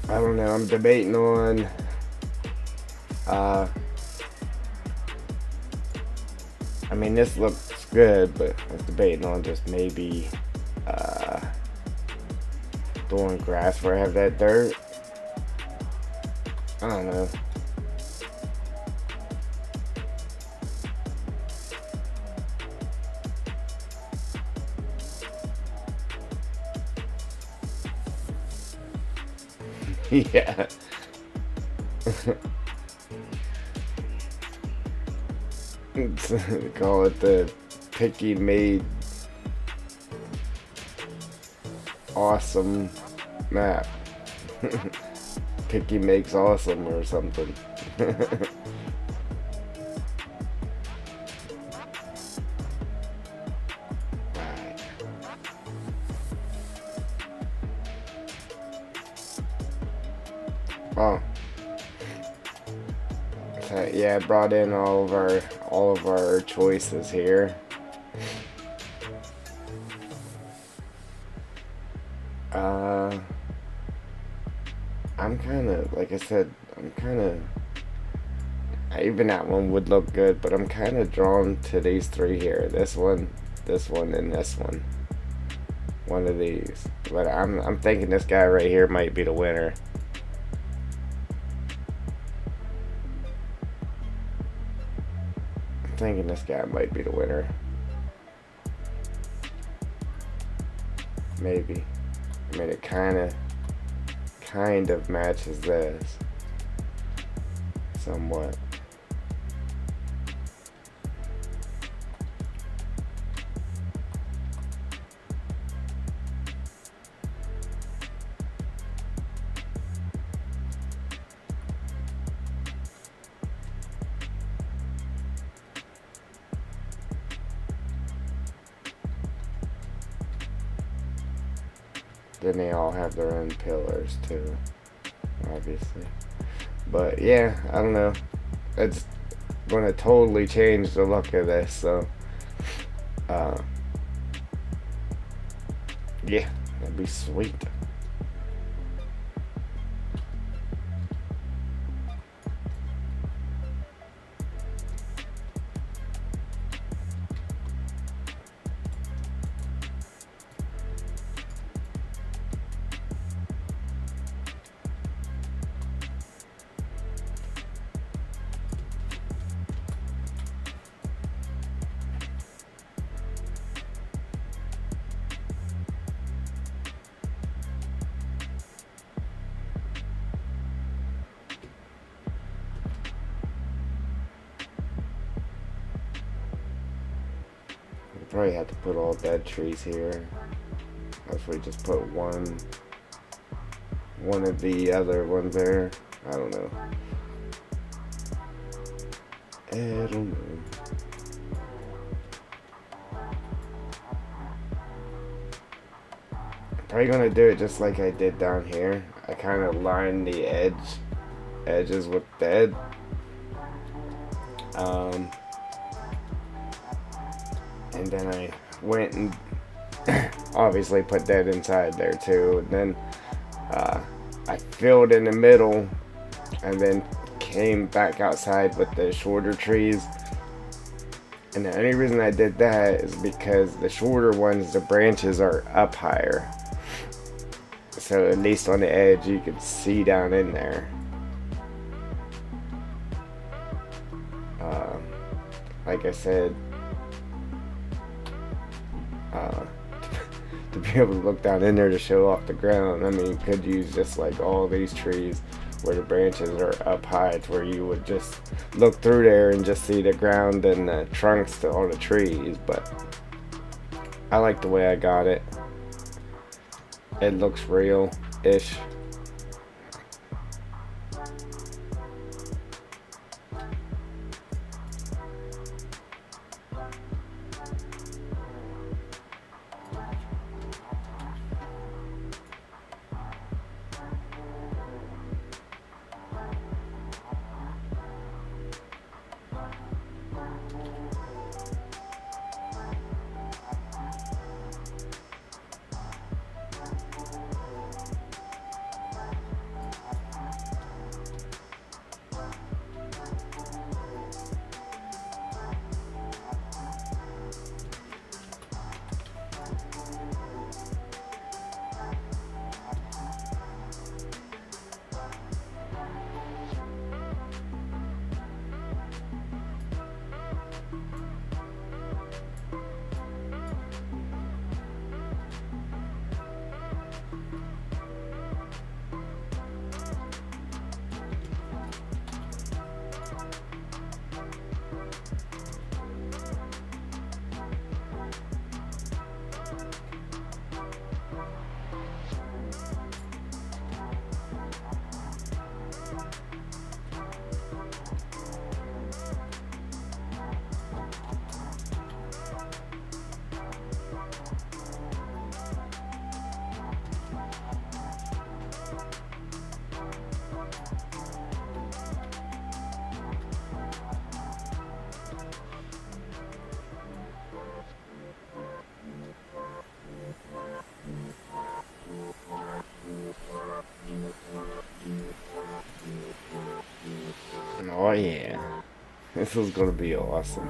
S1: I don't know, I'm debating on I mean, this looks good, but I was debating on just maybe doing grass where I have that dirt. I don't know. Yeah. Call it the picky made awesome map. Picky makes awesome or something. Oh. So, yeah, I brought in all of our choices here. I'm kind of, like I said, even that one would look good, but I'm kind of drawn to these three here. This one, and this one. One of these. But I'm thinking this guy right here might be the winner. I'm thinking this guy might be the winner. Maybe. I mean, it kind of matches this somewhat. Then they all have their own pillars too, obviously. But yeah, I don't know. It's gonna totally change the look of this. So, yeah, that'd be sweet. Probably have to put all dead trees here. If we just put one of the other ones there. I don't know. I don't know. Probably gonna do it just like I did down here. I kind of line the edges with dead. And then I went and obviously put dead inside there too. And then I filled in the middle and then came back outside with the shorter trees. And the only reason I did that is because the shorter ones, the branches are up higher. So at least on the edge you can see down in there. Like I said, to be able to look down in there to show off the ground, I mean, you could use just like all these trees where the branches are up high to where you would just look through there and just see the ground and the trunks to all the trees. But I like the way I got it. It looks real-ish. Oh yeah, this is gonna be awesome.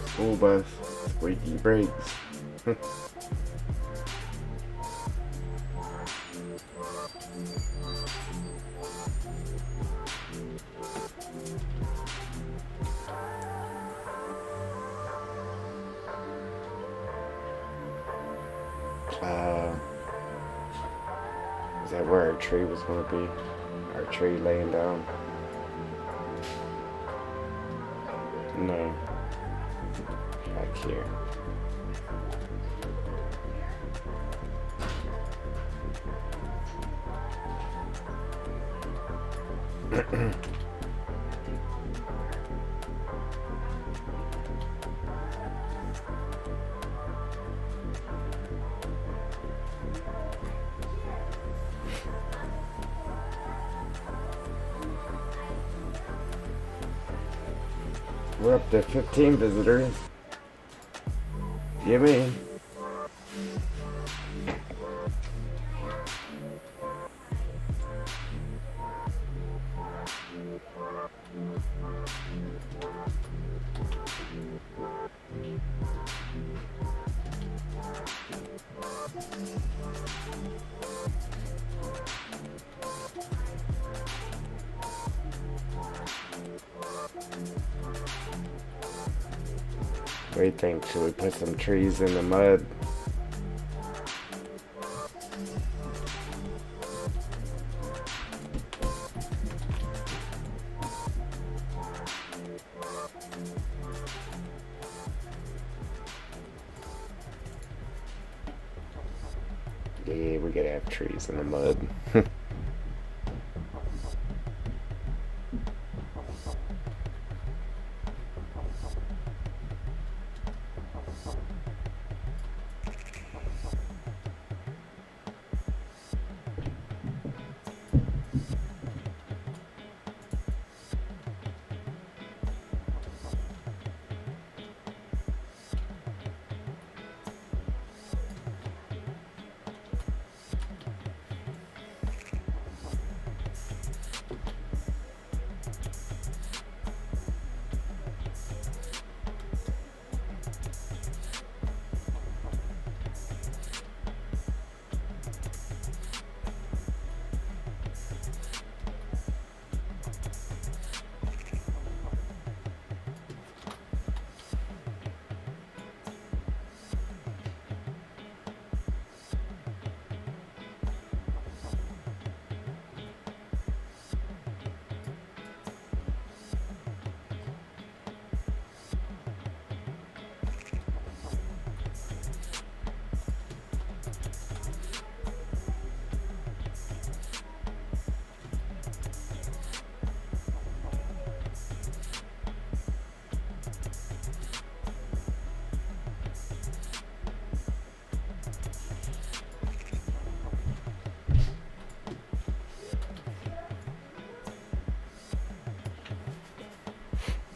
S1: School bus, squeaky brakes. Is that where our tree was going to be? Our tree laying down? No. Back here. We're up to 15 visitors. Gimme. do you think? Should we put some trees in the mud? Yeah, we gotta have trees in the mud.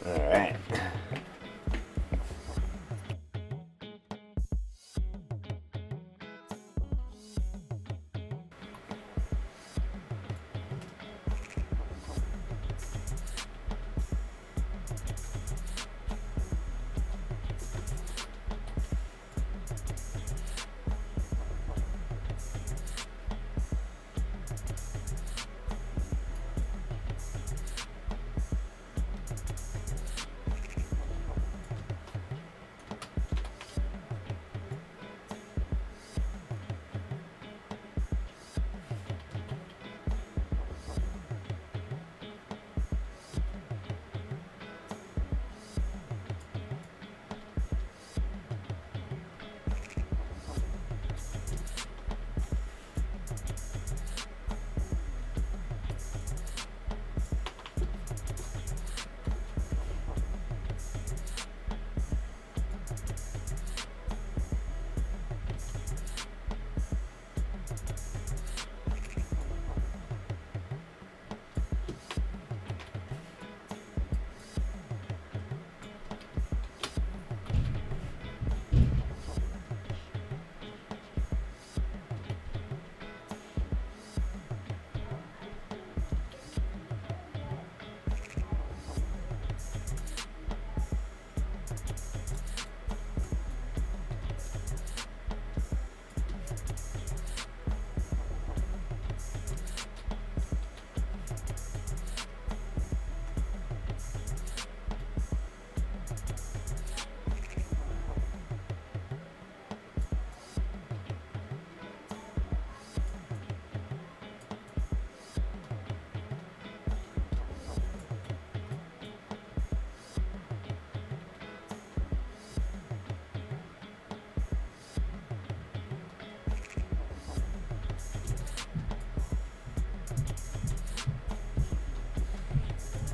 S1: Alright.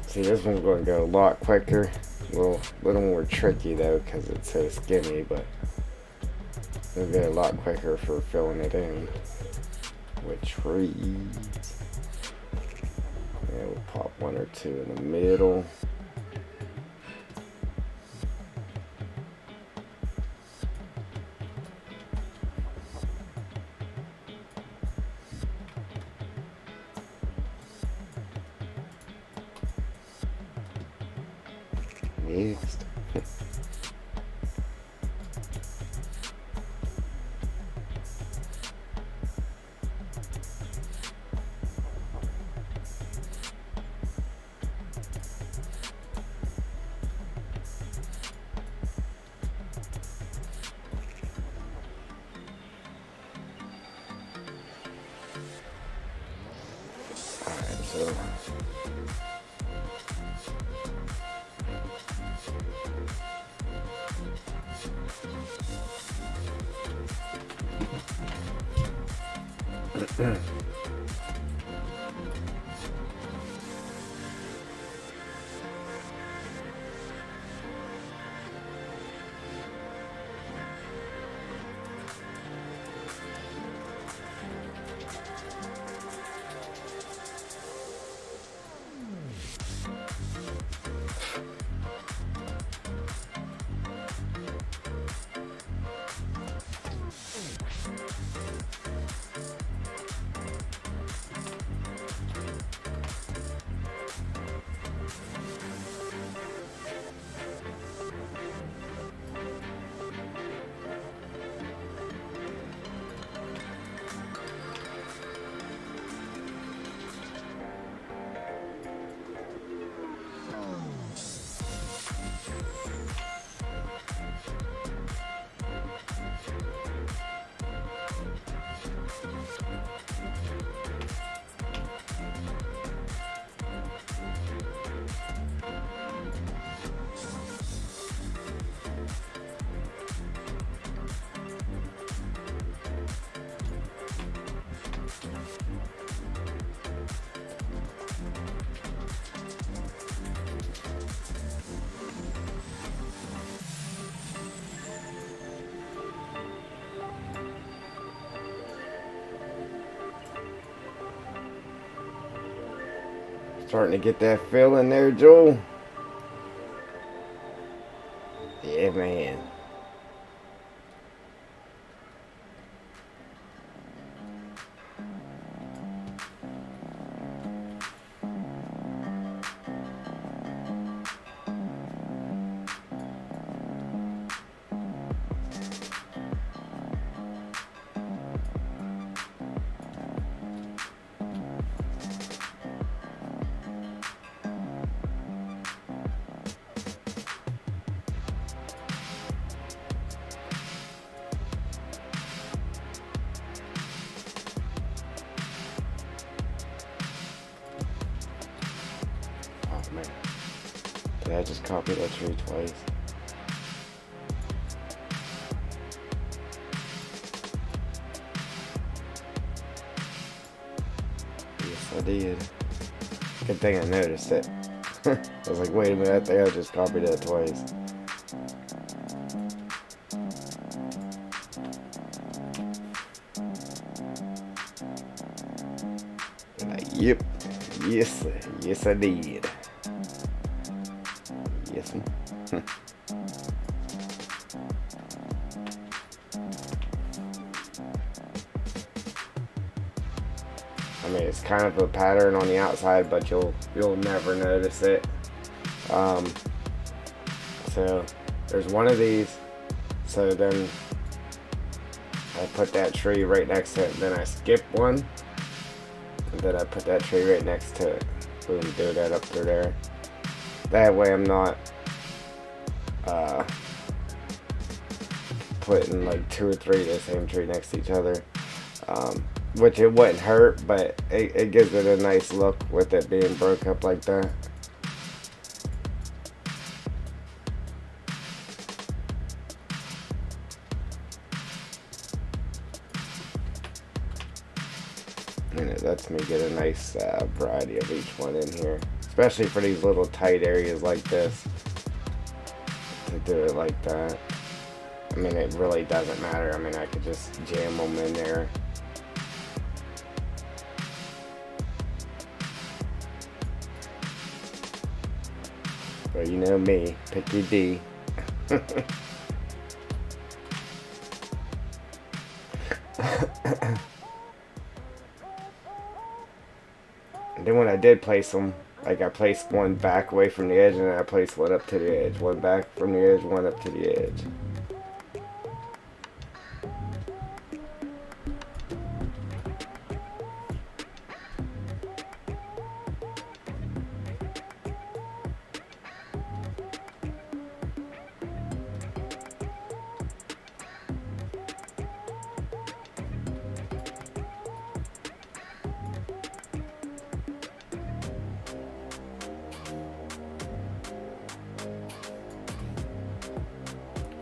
S1: See, this one's going to go a lot quicker. Little more tricky though, because it's so skinny, but it'll go a lot quicker for filling it in with trees. Yeah, we'll pop one or two in the middle. Next. Starting to get that feeling there, Joel. Yeah, man. Oh, man. Did I just copy that tree twice? Yes, I did. Good thing I noticed it. I was like, wait a minute, I think I just copied that twice. Like, yep. Yes, yes I did. Yes. I mean, it's kind of a pattern on the outside, but you'll never notice it. So there's one of these. So then I put that tree right next to it. Then I skip one, and then I put that tree right next to it. Boom, do that up through there. That way I'm not putting like 2 or 3 of the same tree next to each other. Which it wouldn't hurt, but it gives it a nice look with it being broke up like that. And it lets me get a nice variety of each one in here, especially for these little tight areas like this, to do it like that. I mean, it really doesn't matter. I mean, I could just jam them in there. But you know me, picky D. And then when I did place them, like I placed one back away from the edge, and then I placed one up to the edge. One back from the edge, one up to the edge.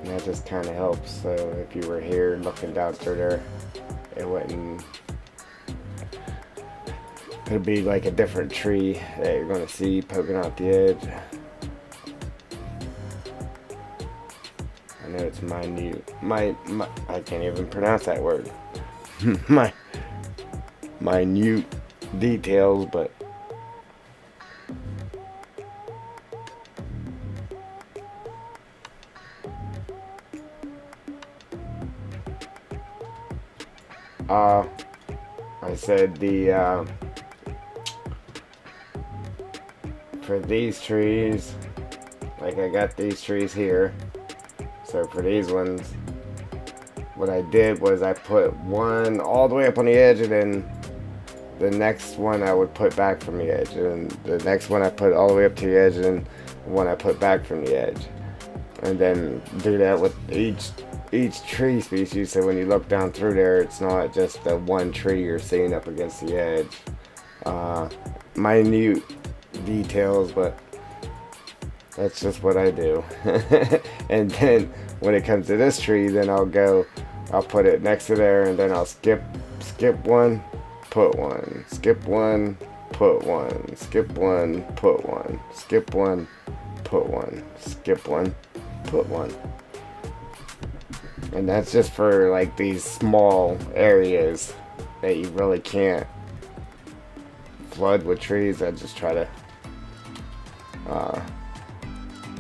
S1: And that just kind of helps. So if you were here looking down through there, it wouldn't Could be like a different tree that you're going to see poking out the edge. I know it's minute. I can't even pronounce that word. my minute details, but I said for these trees, like I got these trees here. So for these ones, what I did was I put one all the way up on the edge, and then the next one I would put back from the edge, and the next one I put all the way up to the edge, and the one I put back from the edge, and then do that with each tree species. So when you look down through there, it's not just the one tree you're seeing up against the edge. Minute details, but that's just what I do. And then when it comes to this tree, then I'll put it next to there, and then I'll skip one, put one, skip one, put one, skip one, put one, skip one, put one, skip one, put one. And that's just for like these small areas that you really can't flood with trees. I just try to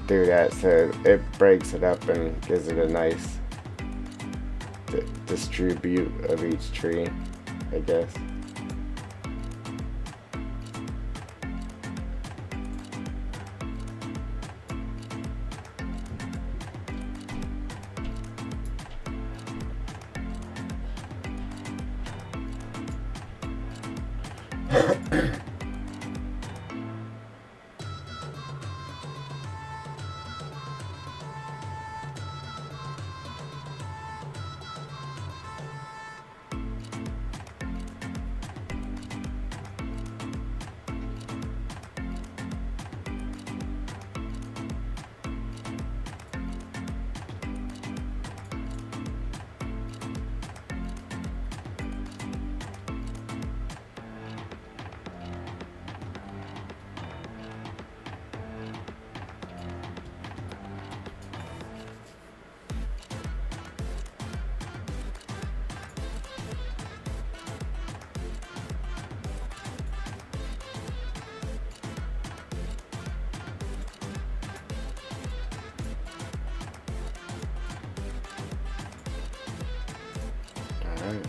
S1: do that so it breaks it up and gives it a nice distribute of each tree, I guess. Alright.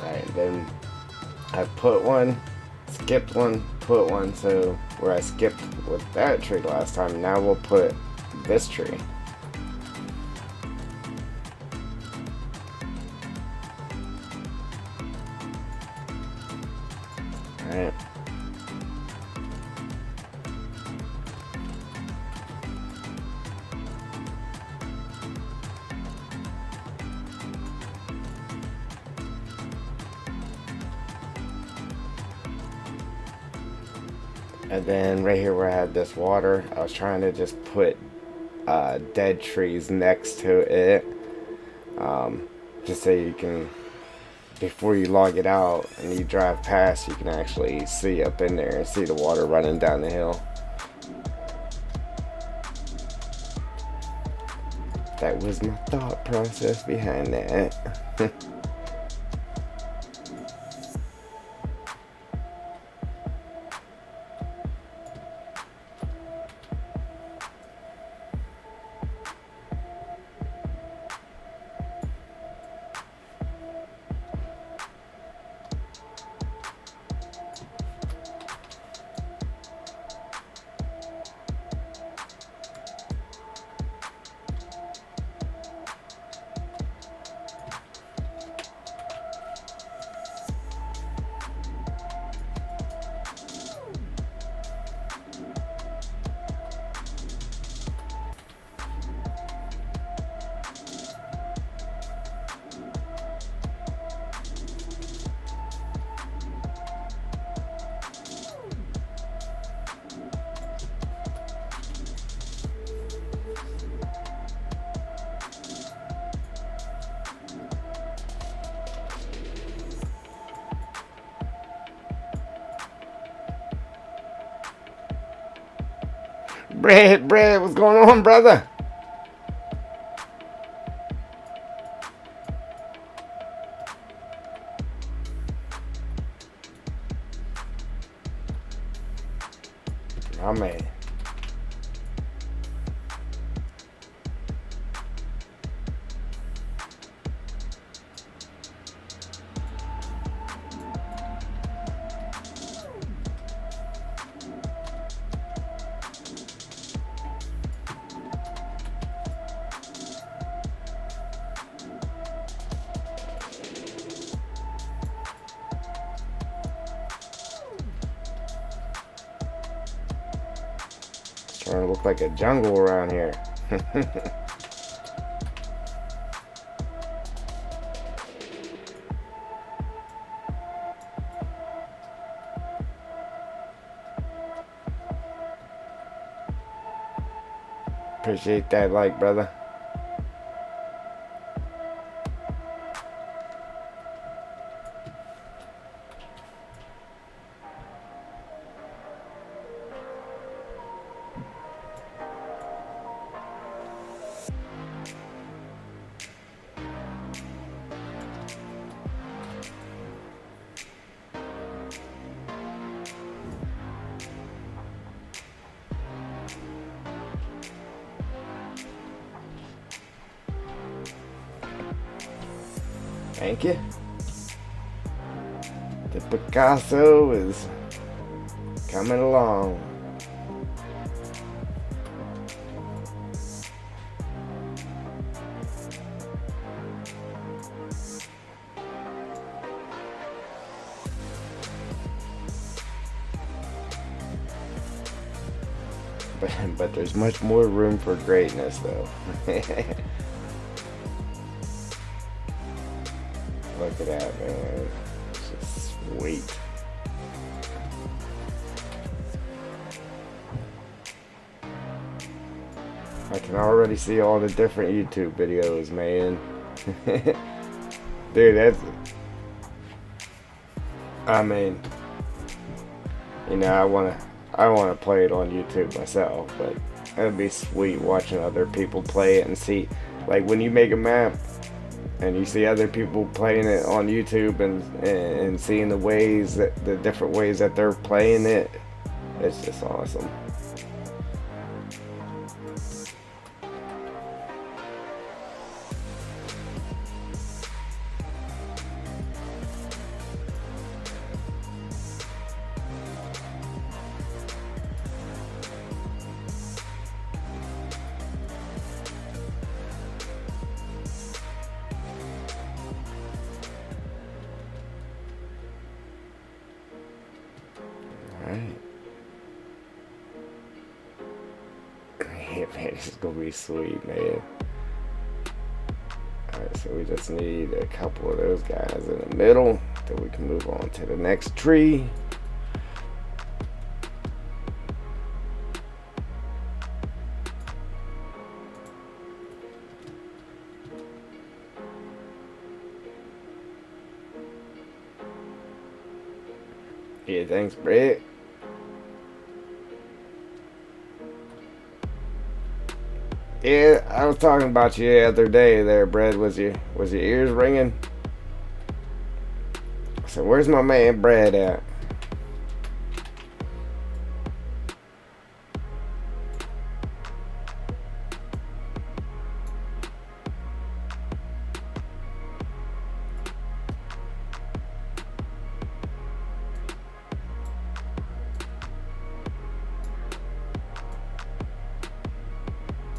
S1: Alright, then I put one, skipped one, put one. So where I skipped with that tree last time, now we'll put this tree. Alright. And then right here where I had this water, I was trying to just put dead trees next to it, just so you can, before you log it out and you drive past, you can actually see up in there and see the water running down the hill. That was my thought process behind that. Brad, what's going on, brother? Oh man. Starting to look like a jungle around here. Appreciate that like, brother. Thank you. The Picasso is coming along. But there's much more room for greatness, though. Look at that, man. It's just sweet. I can already see all the different YouTube videos, man. Dude, that's... I mean... You know, I wanna play it on YouTube myself, but it'd be sweet watching other people play it and see... Like, when you make a map... And you see other people playing it on YouTube and seeing the different ways that they're playing it. It's just awesome. Alright. Yeah, man, this is gonna be sweet, man. Alright, so we just need a couple of those guys in the middle, then we can move on to the next tree. Yeah, thanks, Brett. Yeah, I was talking about you the other day there, Brad. Was your ears ringing? I said, where's my man Brad at?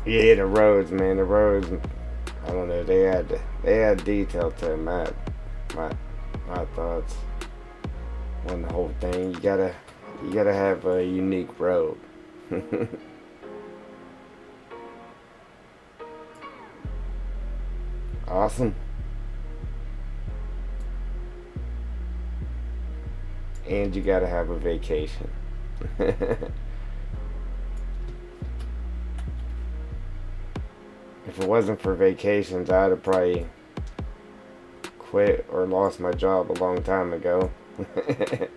S1: Yeah, the roads, man, the roads. I don't know. They had detail to my thoughts on the whole thing. You gotta have a unique road. Awesome. And you gotta have a vacation. If it wasn't for vacations, I'd have probably quit or lost my job a long time ago. Yeah,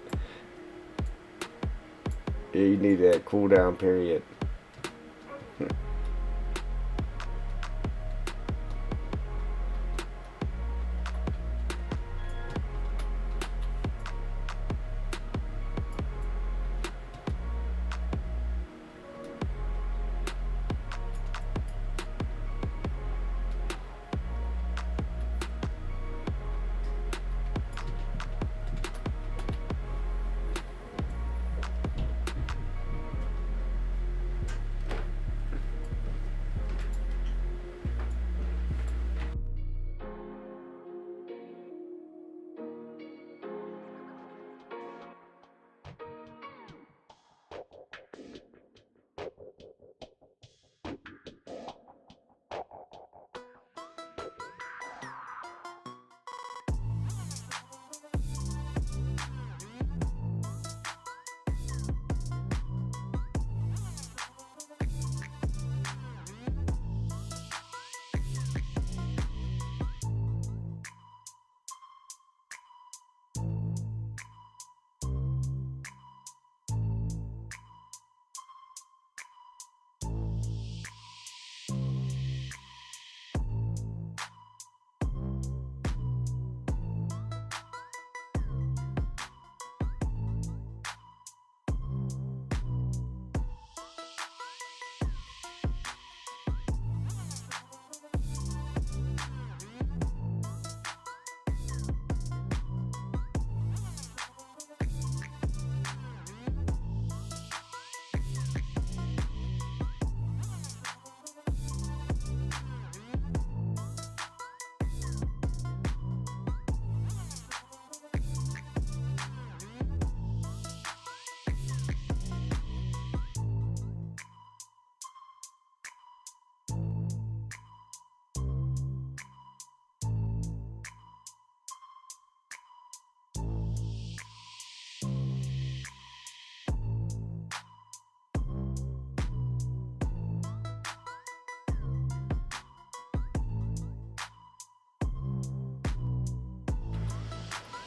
S1: you need that cool down period.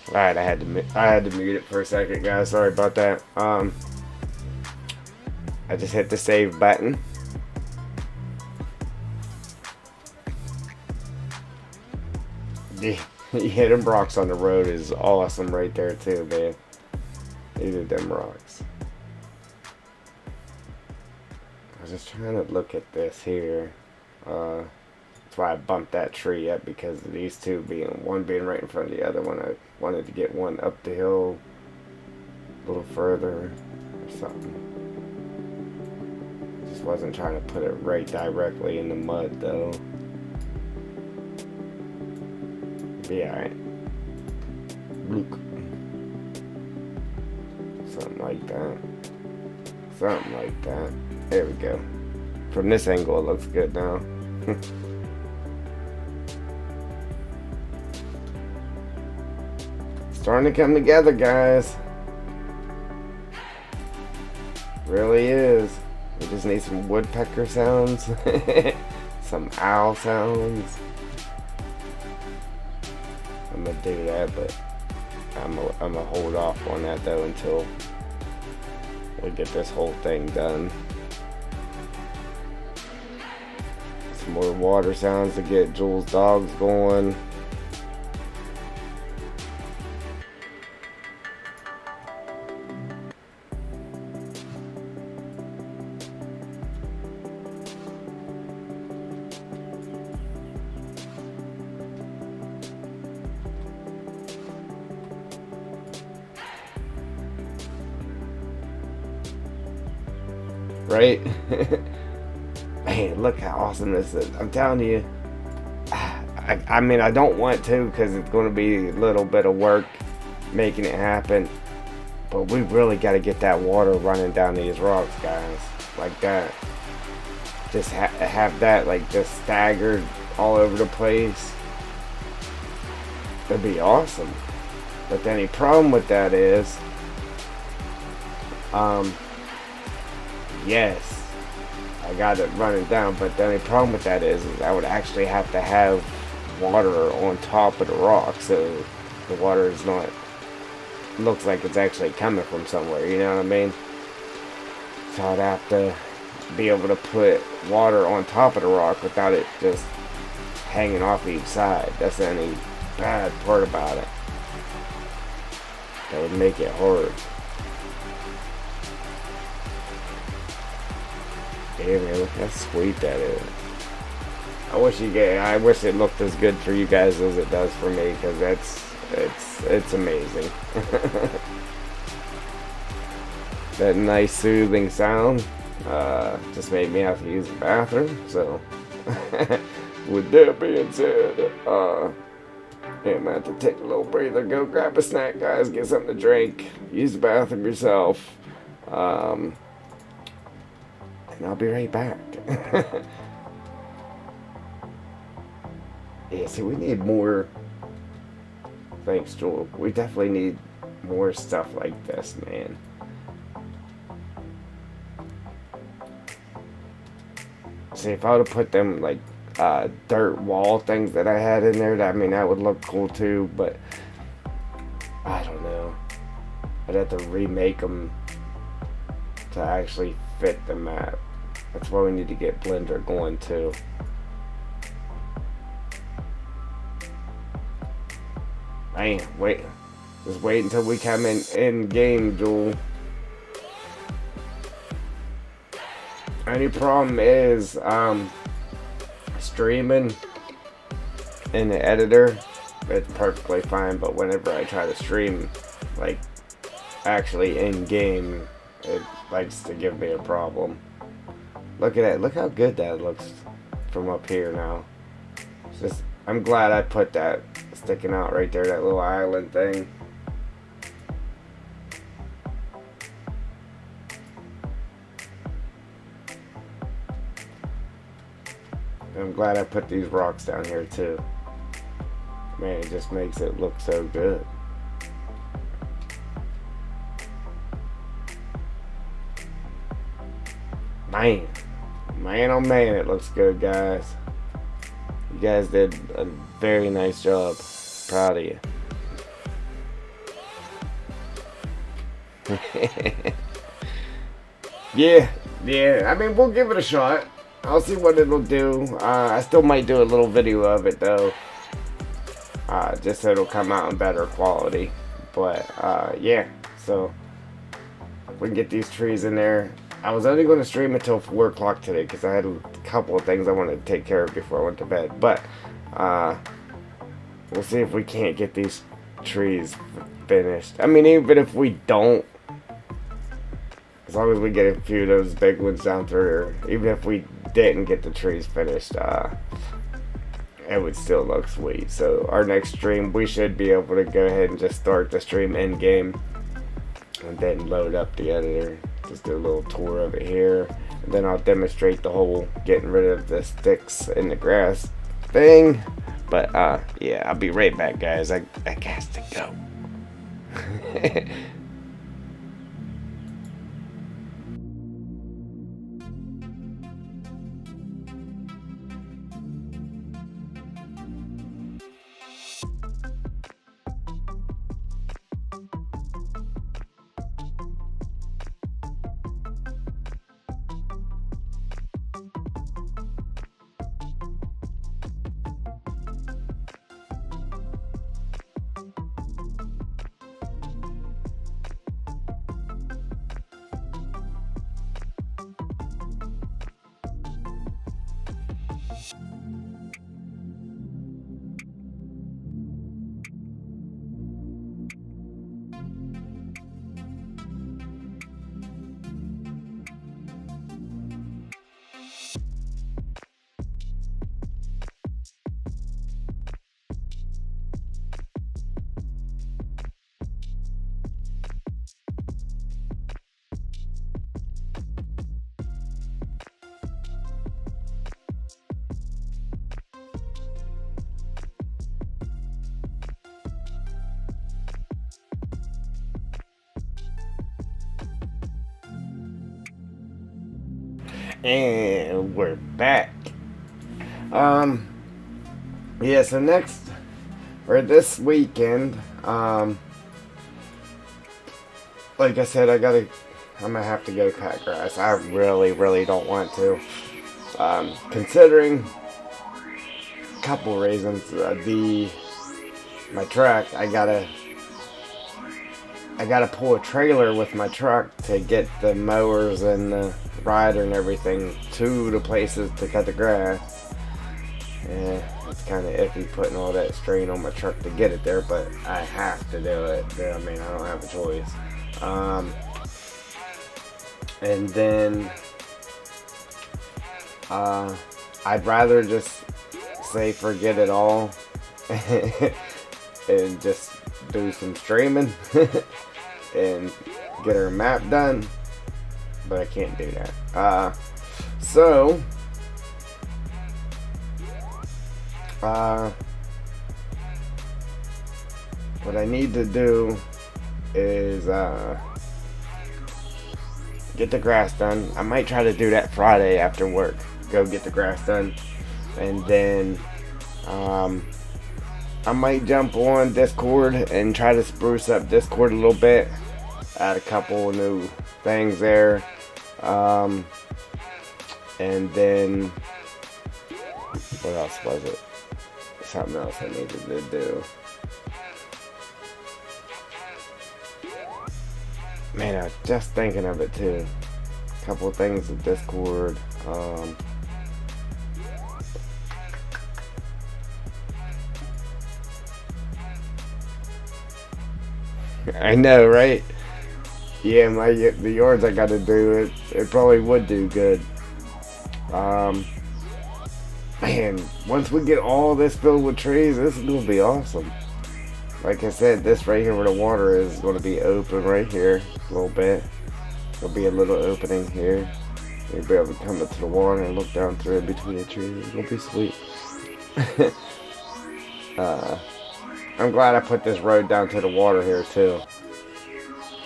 S1: All right, I had to mute it for a second, guys. Sorry about that. I just hit the save button. Yeah, them rocks on the road is awesome right there too, man. These are them rocks. I was just trying to look at this here. That's why I bumped that tree up, because of these two being, one being right in front of the other one. I wanted to get one up the hill a little further or something. Just wasn't trying to put it right directly in the mud though. Be alright. Bloop. Something like that. Something like that. There we go. From this angle it looks good now. Starting to come together, guys. Really is. We just need some woodpecker sounds. Some owl sounds. I'm gonna do that, but I'm gonna hold off on that though until we get this whole thing done. Some more water sounds to get Jules' dogs going. Right? Man, look how awesome this is. I'm telling you. I mean, I don't want to, because it's going to be a little bit of work making it happen. But we really got to get that water running down these rocks, guys. Like that. Just have that, like, just staggered all over the place. That'd be awesome. But the only problem with that is, yes, I got it running down, but the only problem with that is I would actually have to have water on top of the rock, so the water is not, looks like it's actually coming from somewhere, you know what I mean? So I'd have to be able to put water on top of the rock without it just hanging off each side. That's the only bad part about it. That would make it hard. Yeah, man, look how sweet that is. I wish it looked as good for you guys as it does for me, because it's amazing. That nice soothing sound just made me have to use the bathroom. So, with that being said, yeah, I'm gonna have to take a little breather, go grab a snack, guys, get something to drink, use the bathroom yourself. And I'll be right back. Yeah, see, we need more. Thanks, Joel. We definitely need more stuff like this, man. See, if I would have put them, like, dirt wall things that I had in there, I mean, that would look cool too, but I don't know. I'd have to remake them to actually fit the map. That's why we need to get Blender going too. Man, just wait until we come in game, Joel. Only problem is streaming in the editor, it's perfectly fine, but whenever I try to stream, like, actually in game, it likes to give me a problem. Look at that. Look how good that looks from up here now. It's just, I'm glad I put that sticking out right there, that little island thing. I'm glad I put these rocks down here too. Man, it just makes it look so good. Man, oh man, it looks good, guys. You guys did a very nice job. Proud of you. Yeah, yeah. I mean, we'll give it a shot. I'll see what it'll do. I still might do a little video of it though, just so it'll come out in better quality. But yeah, so we can get these trees in there. I was only going to stream until 4 o'clock today because I had a couple of things I wanted to take care of before I went to bed. But we'll see if we can't get these trees finished. I mean, even if we don't, as long as we get a few of those big ones down through here, even if we didn't get the trees finished, it would still look sweet. So our next stream, we should be able to go ahead and just start the stream in game and then load up the editor. Just do a little tour of it here, and then I'll demonstrate the whole getting rid of the sticks in the grass thing. But yeah, I'll be right back, guys. I got to go. And we're back. Yeah, so next, or this weekend, like I said, I'm gonna have to go cut grass. I really don't want to. Considering a couple reasons. My truck, I gotta pull a trailer with my truck to get the mowers and the rider and everything to the places to cut the grass. Yeah, it's kind of iffy putting all that strain on my truck to get it there, but I have to do it. I mean, I don't have a choice. And then I'd rather just say forget it all and just do some streaming and get our map done, but I can't do that. So what I need to do is get the grass done. I might try to do that Friday after work. Go get the grass done, and then I might jump on Discord and try to spruce up Discord a little bit. Add a couple of new things there. And then what else was it? Something else I needed to do. Man, I was just thinking of it too. A couple of things with Discord. I know, right? Yeah, the yards I gotta do, it probably would do good. Man, once we get all this filled with trees, this is gonna be awesome. Like I said, this right here where the water is gonna be open right here a little bit. There'll be a little opening here. You'll be able to come into the water and look down through it between the trees. It'll be sweet. I'm glad I put this road down to the water here too,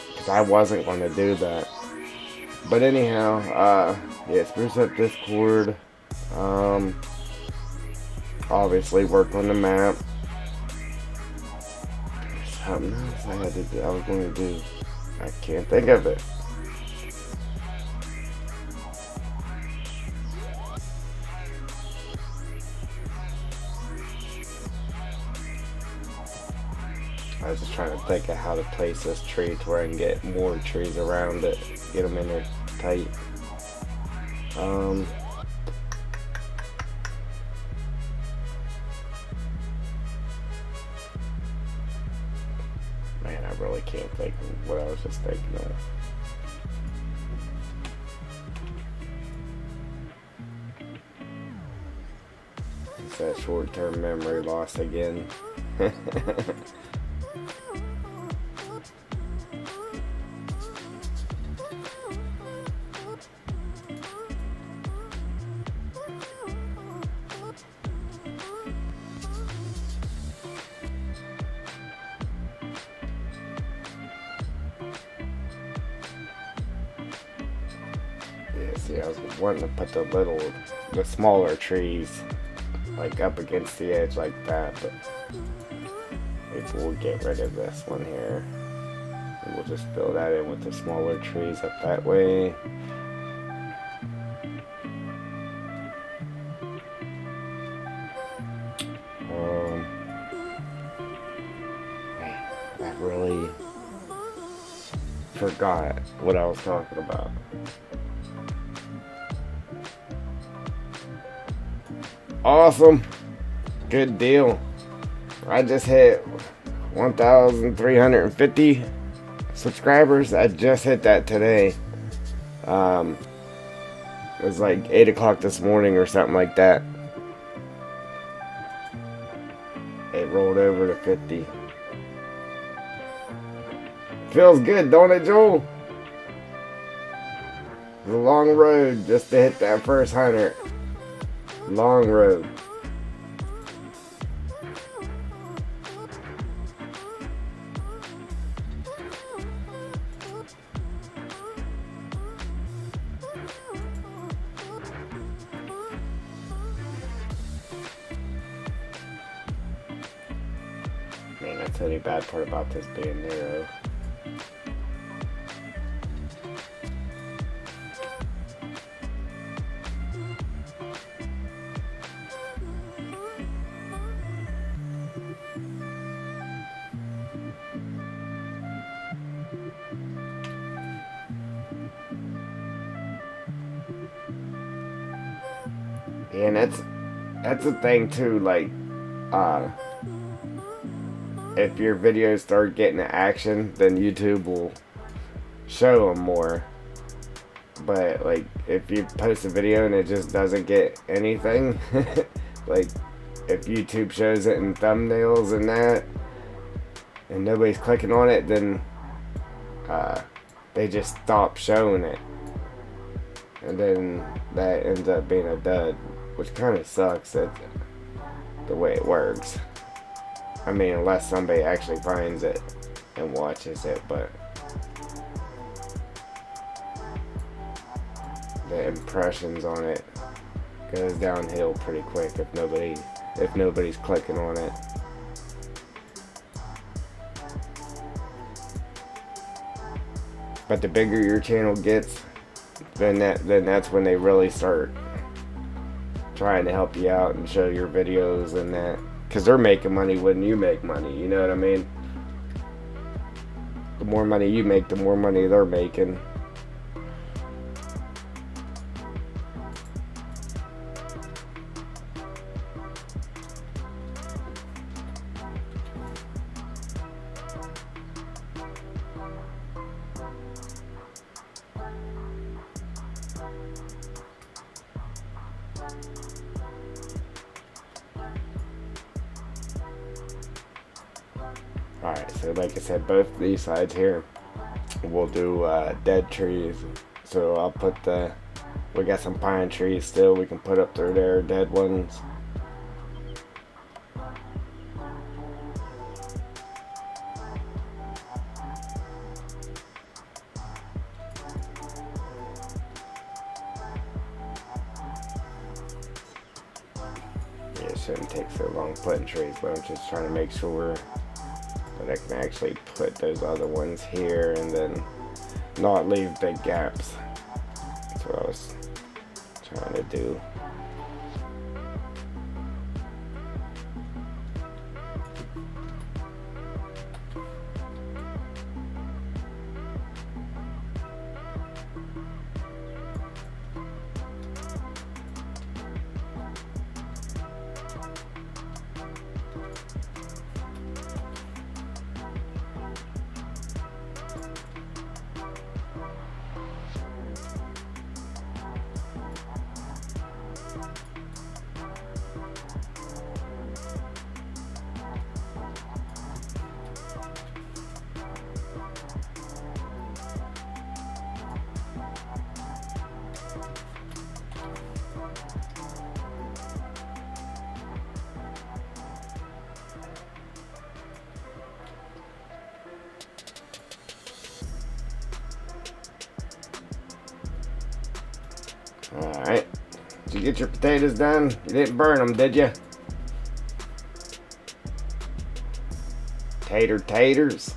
S1: because I wasn't going to do that. But anyhow, yeah, spruce up Discord. Obviously work on the map. There's something else I was going to do. I can't think of it. I was just trying to think of how to place this tree to where I can get more trees around it, get them in there tight. Man, I really can't think of what I was just thinking of. It's that short-term memory loss again. See, I was wanting to put the smaller trees like up against the edge like that, but maybe we'll get rid of this one here. And we'll just fill that in with the smaller trees up that way. I really forgot what I was talking about. Awesome. Good deal. I just hit 1,350 subscribers. I just hit that today. It was like 8 o'clock this morning or something like that. It rolled over to 50. Feels good, don't it, Joel? It's a long road just to hit that first 100. Long road. Man, that's the only bad part about this being narrow. And that's the thing too, like if your videos start getting action, then YouTube will show them more. But like if you post a video and it just doesn't get anything, like if YouTube shows it in thumbnails and that and nobody's clicking on it, then they just stop showing it, and then that ends up being a dud, which kind of sucks. That the way it works. I mean, unless somebody actually finds it and watches it, but the impressions on it goes downhill pretty quick if nobody's clicking on it. But the bigger your channel gets, then that's when they really start trying to help you out and show your videos and that, because they're making money when you make money, you know what I mean? The more money you make, the more money they're making. Alright, so like I said, both these sides here we'll do dead trees. So I'll put we got some pine trees still we can put up through there, dead ones. It shouldn't take so long putting trees, but I'm just trying to make sure that But I can actually put those other ones here and then not leave big gaps. That's what I was trying to do. Alright. Did you get your potatoes done? You didn't burn them, did you? Taters.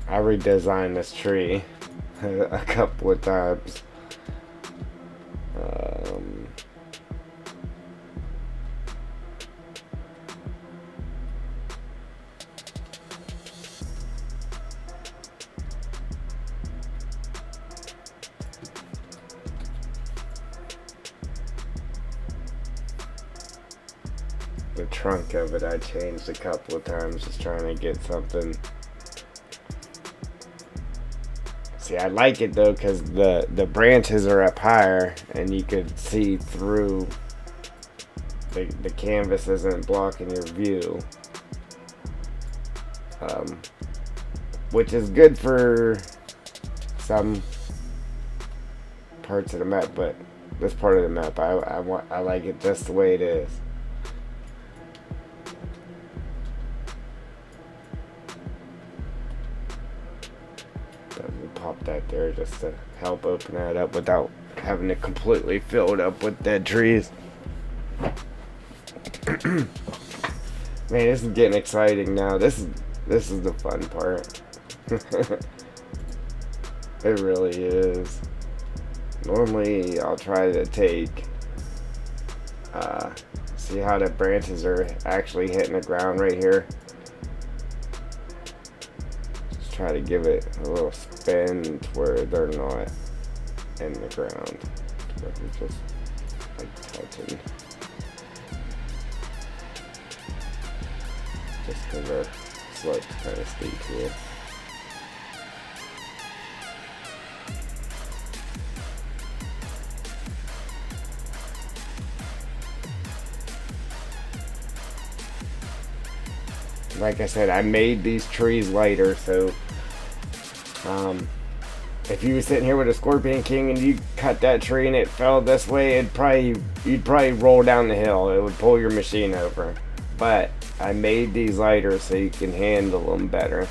S1: I redesigned this tree a couple of times. The trunk of it I changed a couple of times, just trying to get something. See, I like it though because the branches are up higher and you could see through. The canvas isn't blocking your view, which is good for some parts of the map, but this part of the map I like it just the way it is. Pop that there just to help open that up without having it completely filled up with dead trees. Man, this is getting exciting now. This is the fun part. It really is. Normally I'll try to take see how the branches are actually hitting the ground right here. Try to give it a little spin to where they're not in the ground. But it's just like touching. Just because our slope's kind of steep here. Like I said, I made these trees lighter, so if you were sitting here with a Scorpion King and you cut that tree and it fell this way, you'd probably roll down the hill. It would pull your machine over. But I made these lighter so you can handle them better,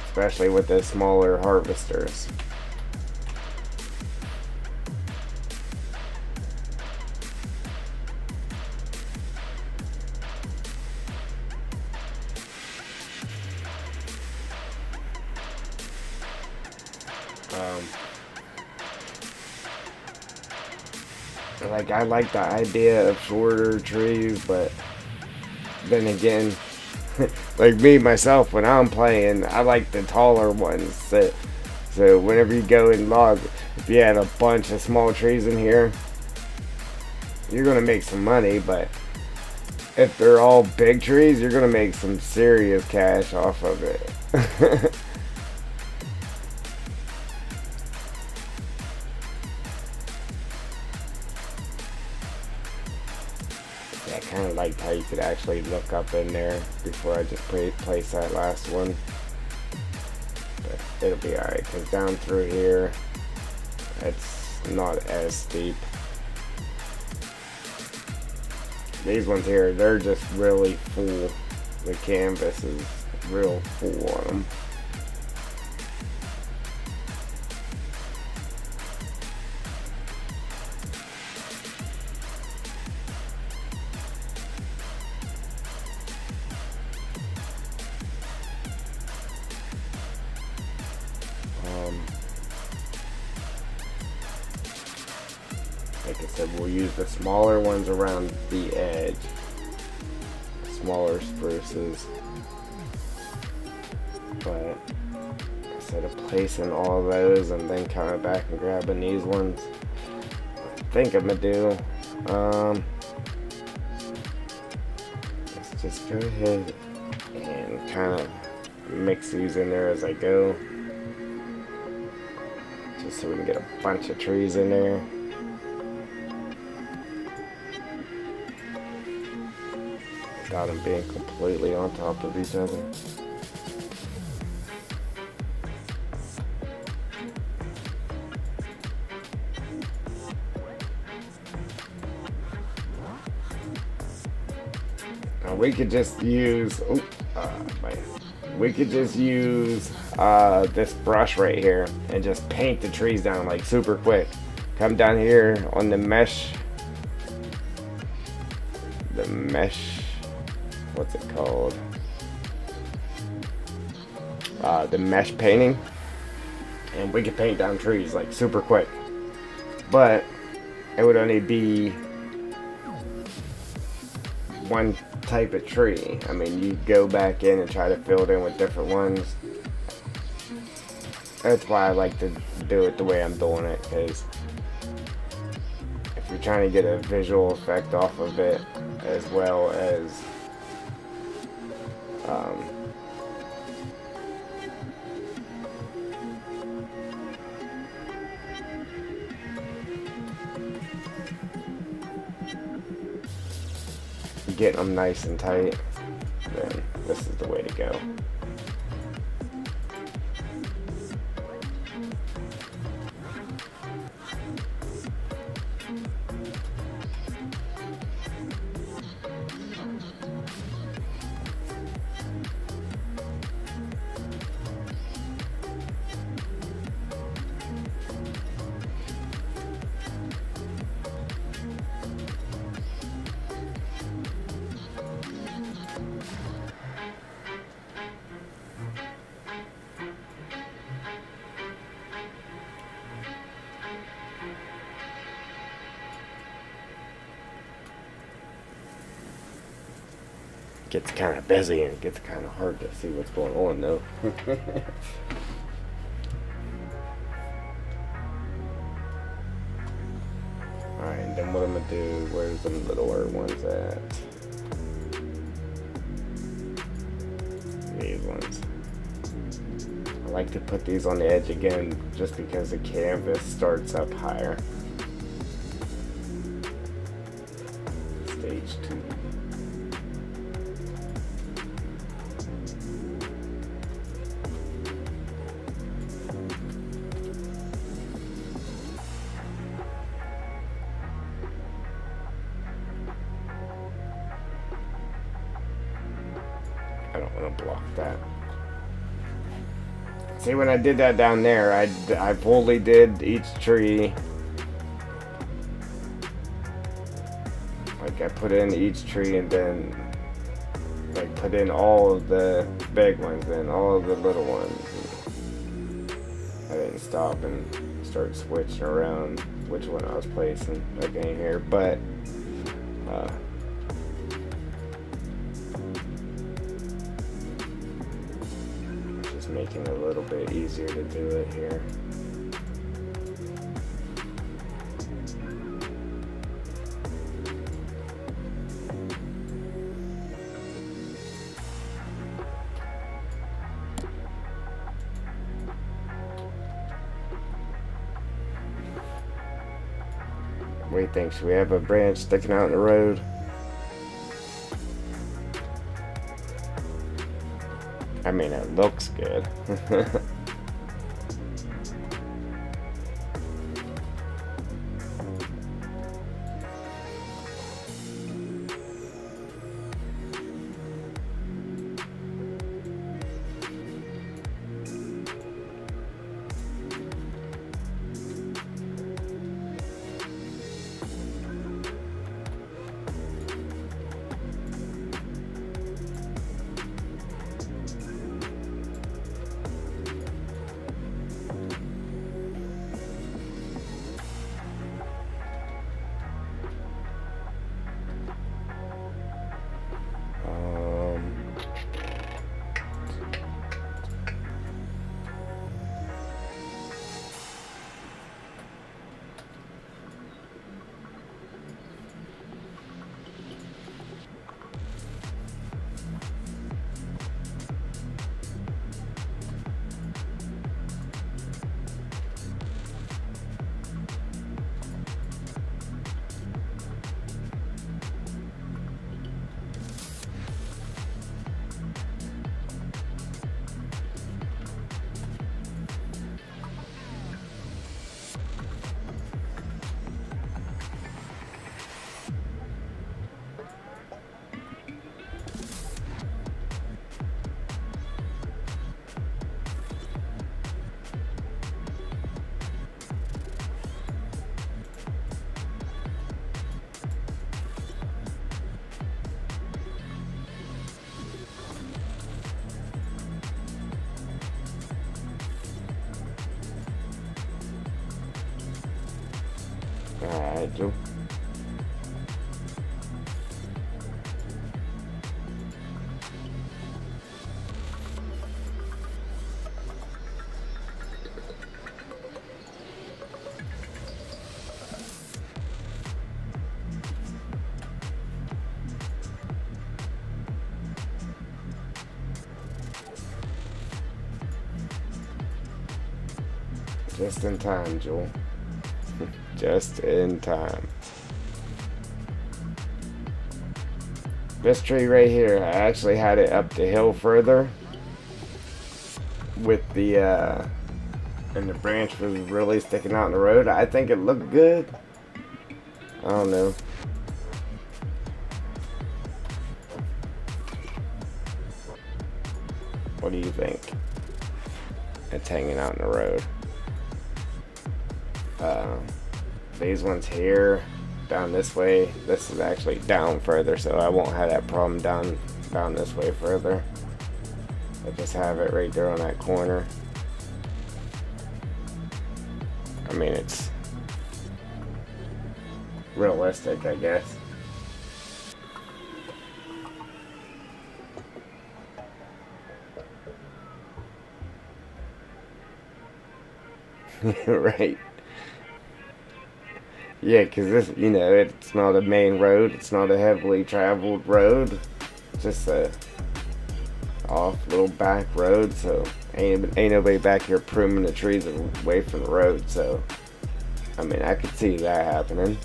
S1: especially with the smaller harvesters. Like, I like the idea of shorter trees, but then again, like me myself, when I'm playing, I like the taller ones. So whenever you go and log, if you had a bunch of small trees in here, you're gonna make some money. But if they're all big trees, you're gonna make some serious cash off of it. I kind of liked how you could actually look up in there before I just place that last one. But it'll be alright, because down through here, it's not as steep. These ones here, they're just really full. The canvas is real full on them. Like I said, we'll use the smaller ones around the edge. Smaller spruces. But instead of placing all those and then coming back and grabbing these ones, I think I'm gonna do, let's just go ahead and kind of mix these in there as I go. Just so we can get a bunch of trees in there. Without them being completely on top of each other. Now we could just use, we could just use this brush right here and just paint the trees down like super quick. Come down here on the mesh, what's it called? The mesh painting, and we could paint down trees like super quick, but it would only be one type of tree. I mean, you go back in and try to fill it in with different ones. That's why I like to do it the way I'm doing it, because if you're trying to get a visual effect off of it, as well as getting them nice and tight, then this is the way to go. Gets kind of busy and it gets kind of hard to see what's going on though. Alright, and then what I'm gonna do, where's the littler ones at? These ones. I like to put these on the edge again just because the canvas starts up higher. Stage 2. I don't want to block that. See, when I did that down there, I fully did each tree. Like I put in each tree and then like put in all of the big ones and all of the little ones. I didn't stop and start switching around which one I was placing again here, but making it a little bit easier to do it here. What do you think? Should we have a branch sticking out in the road? I mean, it looks good. Alright, Joe. Just in time, Joel. Just in time. This tree right here, I actually had it up the hill further with the and the branch was really sticking out in the road. I think it looked good. I don't know. What do you think? It's hanging out in the road. These ones here, down this way. This is actually down further, so I won't have that problem down this way further. I just have it right there on that corner. I mean, it's realistic, I guess. Right. Yeah, because this, you know, it's not a main road. It's not a heavily traveled road. It's just a off little back road. So ain't nobody back here pruning the trees away from the road. So, I mean, I could see that happening.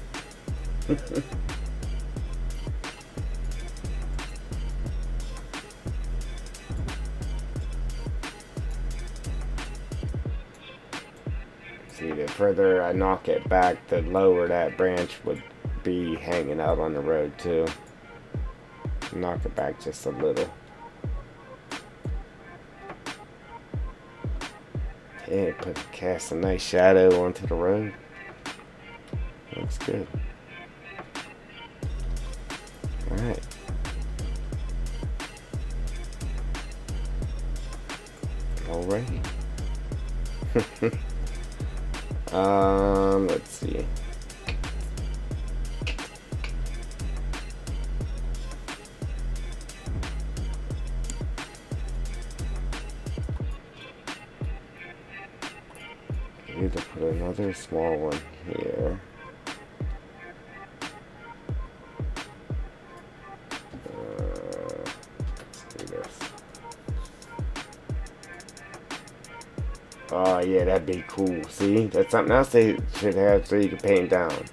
S1: See, the further I knock it back, the lower that branch would be hanging out on the road too. Knock it back just a little. Yeah, cast a nice shadow onto the road. Looks good. Alright. Alrighty. Let's see. I need to put another small one here. Let's do this. Oh yeah, that'd be cool. See, that's something else they should have so you can paint down.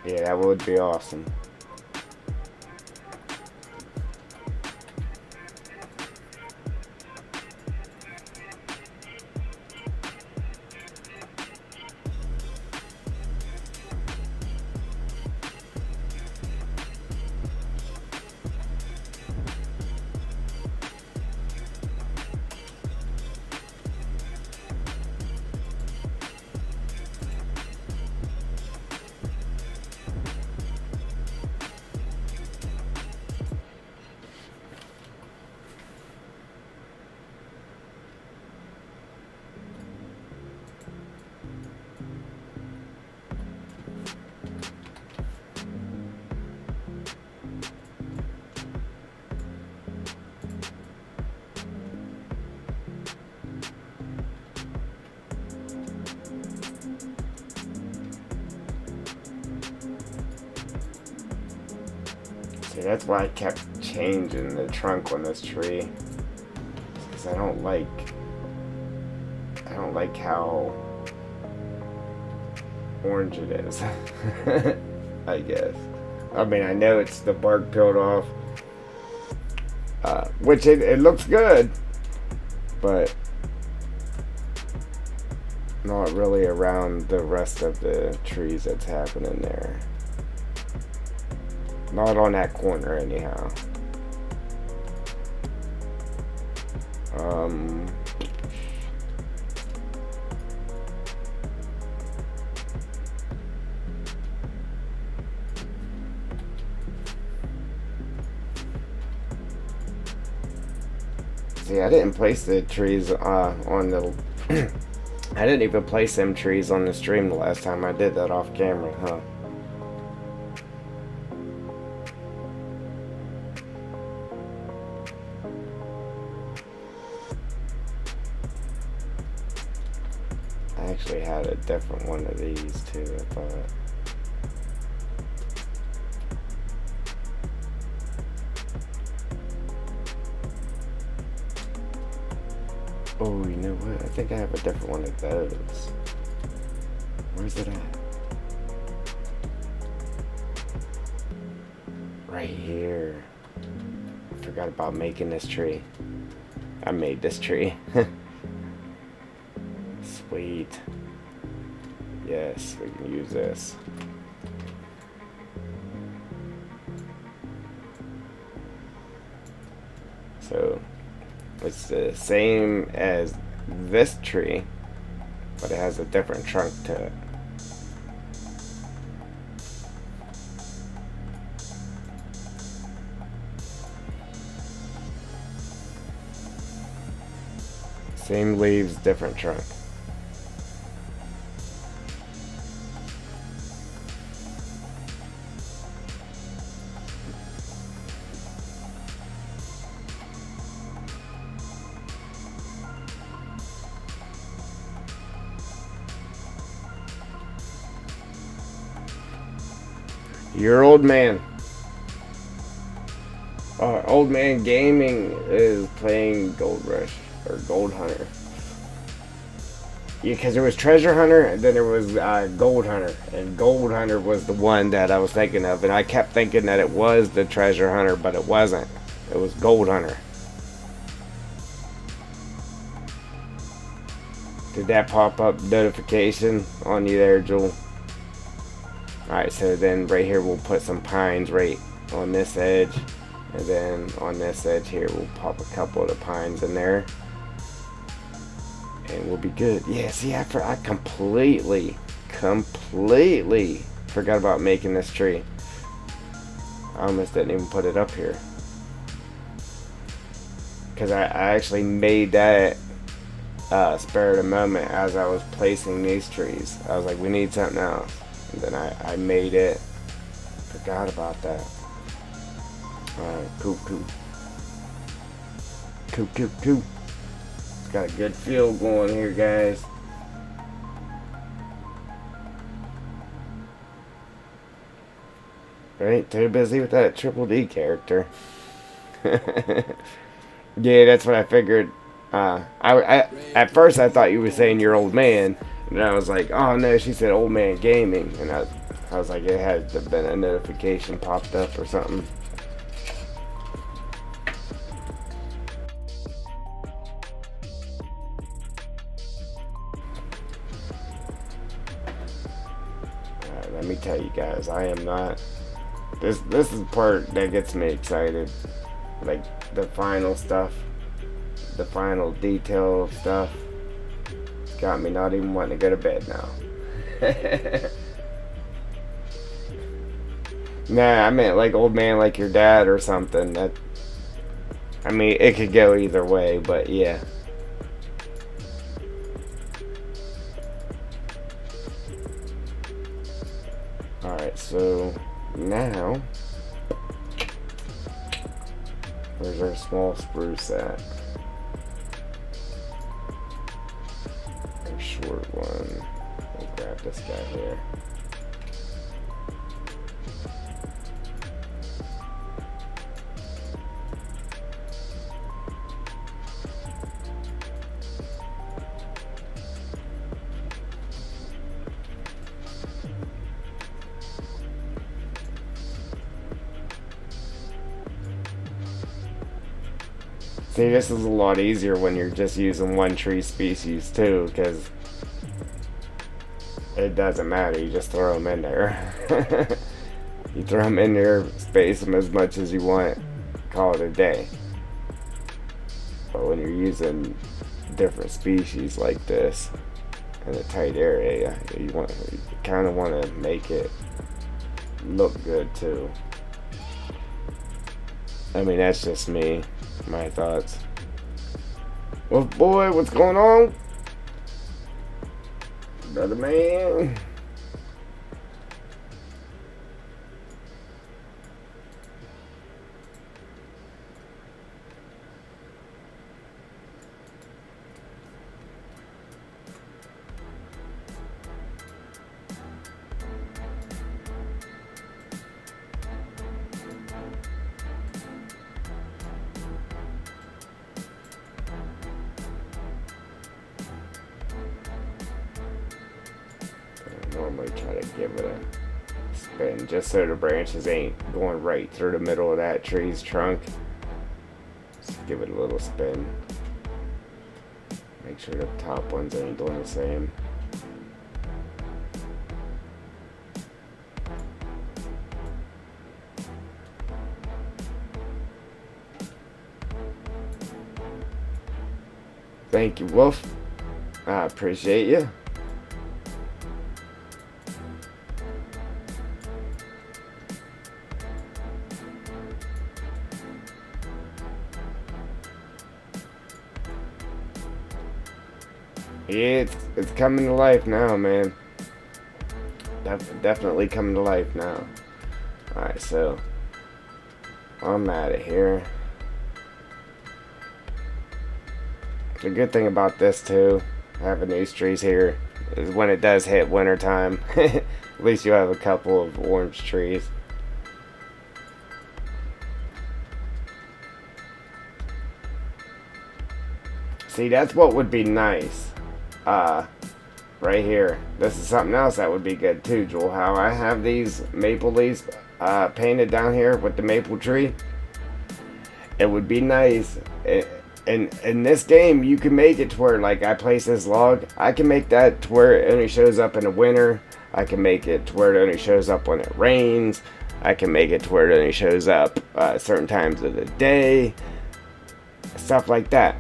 S1: Yeah, that would be awesome. See, that's why I kept changing the trunk on this tree. Because I don't like how orange it is. I guess. I mean, I know it's the bark peeled off. Which it looks good. But not really around the rest of the trees that's happening there. Not on that corner, anyhow. See, I didn't place the trees on the. I didn't even place them trees on the stream the last time I did that off camera, huh? I actually had a different one of these too, I thought. Oh, you know what? I think I have a different one of those. Where's it at? Right here. I forgot about making this tree. I made this tree. Sweet. Yes, we can use this. So it's the same as this tree, but it has a different trunk to it. Same leaves, different trunk. Your old man. Old man gaming is playing Gold Rush or Gold Hunter. Yeah, because there was Treasure Hunter and then there was Gold Hunter, and Gold Hunter was the one that I was thinking of, and I kept thinking that it was the Treasure Hunter, but it wasn't. It was Gold Hunter. Did that pop up notification on you there, Jewel? Alright, so then right here we'll put some pines right on this edge, and then on this edge here we'll pop a couple of the pines in there, and we'll be good. Yeah, see, I completely forgot about making this tree. I almost didn't even put it up here, because I actually made that spur of the moment as I was placing these trees. I was like, we need something else. And then I made it. Forgot about that. Alright, cool. Cool. It's got a good feel going here, guys. Right? Too busy with that Triple D character. Yeah, that's what I figured. I at first I thought you were saying your old man. And I was like, oh no, she said old man gaming. And I was like, it had to have been a notification popped up or something. Alright, let me tell you guys, I am not... This is the part that gets me excited. Like, the final stuff. The final detail stuff. Got me not even wanting to go to bed now. Nah, I meant like old man like your dad or something. That, I mean, it could go either way, but yeah. Alright, so now where's our small spruce at? Short one. We'll grab this guy here. See, this is a lot easier when you're just using one tree species too, because it doesn't matter, you just throw them in there. You throw them in there, space them as much as you want, call it a day. But when you're using different species like this in a tight area, you kind of want to make it look good too. I mean, that's just me, my thoughts. Oh boy, what's going on? Brother man. I normally try to give it a spin just so the branches ain't going right through the middle of that tree's trunk. Just give it a little spin. Make sure the top ones ain't doing the same. Thank you, Wolf. I appreciate you. Yeah, it's coming to life now, man. Definitely coming to life now. Alright, so I'm out of here. The good thing about this too, having these trees here, is when it does hit winter time, at least you have a couple of orange trees. See, that's what would be nice. Right here. This is something else that would be good too, Joel. How I have these maple leaves painted down here with the maple tree. It would be nice. In this game, you can make it to where, like, I place this log. I can make that to where it only shows up in the winter. I can make it to where it only shows up when it rains. I can make it to where it only shows up certain times of the day. Stuff like that.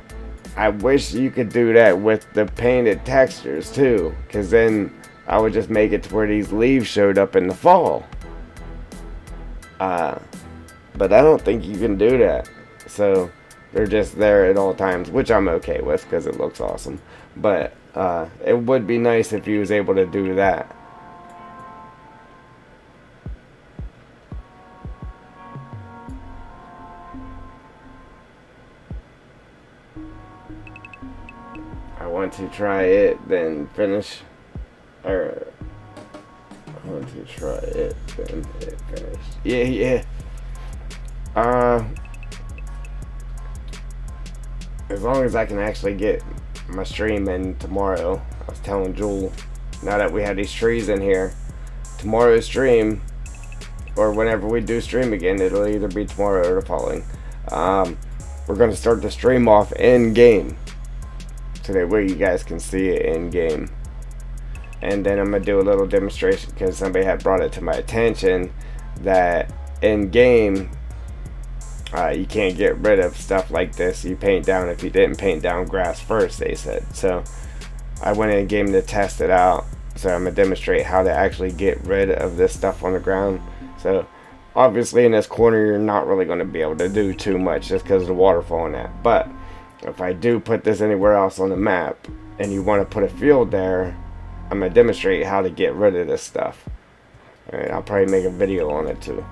S1: I wish you could do that with the painted textures too, because then I would just make it to where these leaves showed up in the fall. But I don't think you can do that. So they're just there at all times, which I'm okay with because it looks awesome. But it would be nice if you was able to do that. I want to try it, then finish. Or I want to try it, then hit finish. Yeah. As long as I can actually get my stream in tomorrow. I was telling Jewel, now that we have these trees in here, tomorrow's stream, or whenever we do stream again, it'll either be tomorrow or the following. We're going to start the stream off in game, so that way you guys can see it in game. And then I'm going to do a little demonstration, because somebody had brought it to my attention that in game, you can't get rid of stuff like this. You paint down if you didn't paint down grass first, they said. So I went in game to test it out. So I'm going to demonstrate how to actually get rid of this stuff on the ground. So obviously in this corner you're not really going to be able to do too much just because of the waterfall and that. But if I do put this anywhere else on the map and you want to put a field there, I'm going to demonstrate how to get rid of this stuff. And I'll probably make a video on it too.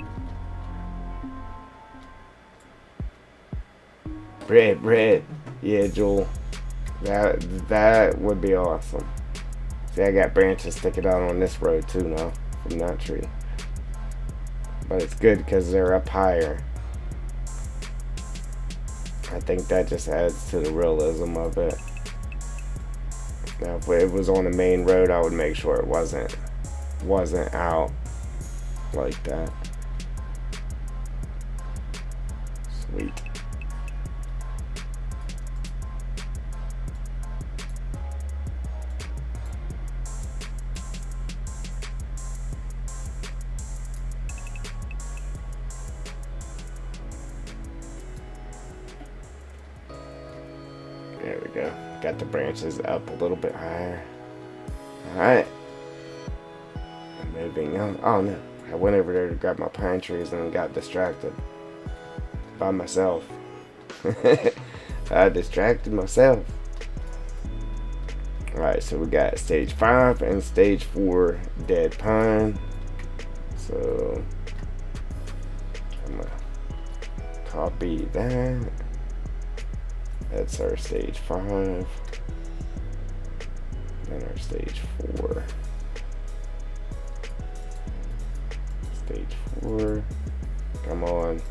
S1: Bread. Yeah, Joel. That would be awesome. See, I got branches sticking out on this road too now from that tree. But it's good because they're up higher. I think that just adds to the realism of it. Now, if it was on the main road, I would make sure it wasn't out like that. Sweet. There we go. Got the branches up a little bit higher. Alright. Moving on. Oh no. I went over there to grab my pine trees and got distracted by myself. I distracted myself. Alright, so we got stage 5 and stage 4 dead pine. So I'm gonna copy that. That's our stage 5. And our stage 4. Stage 4. Come on.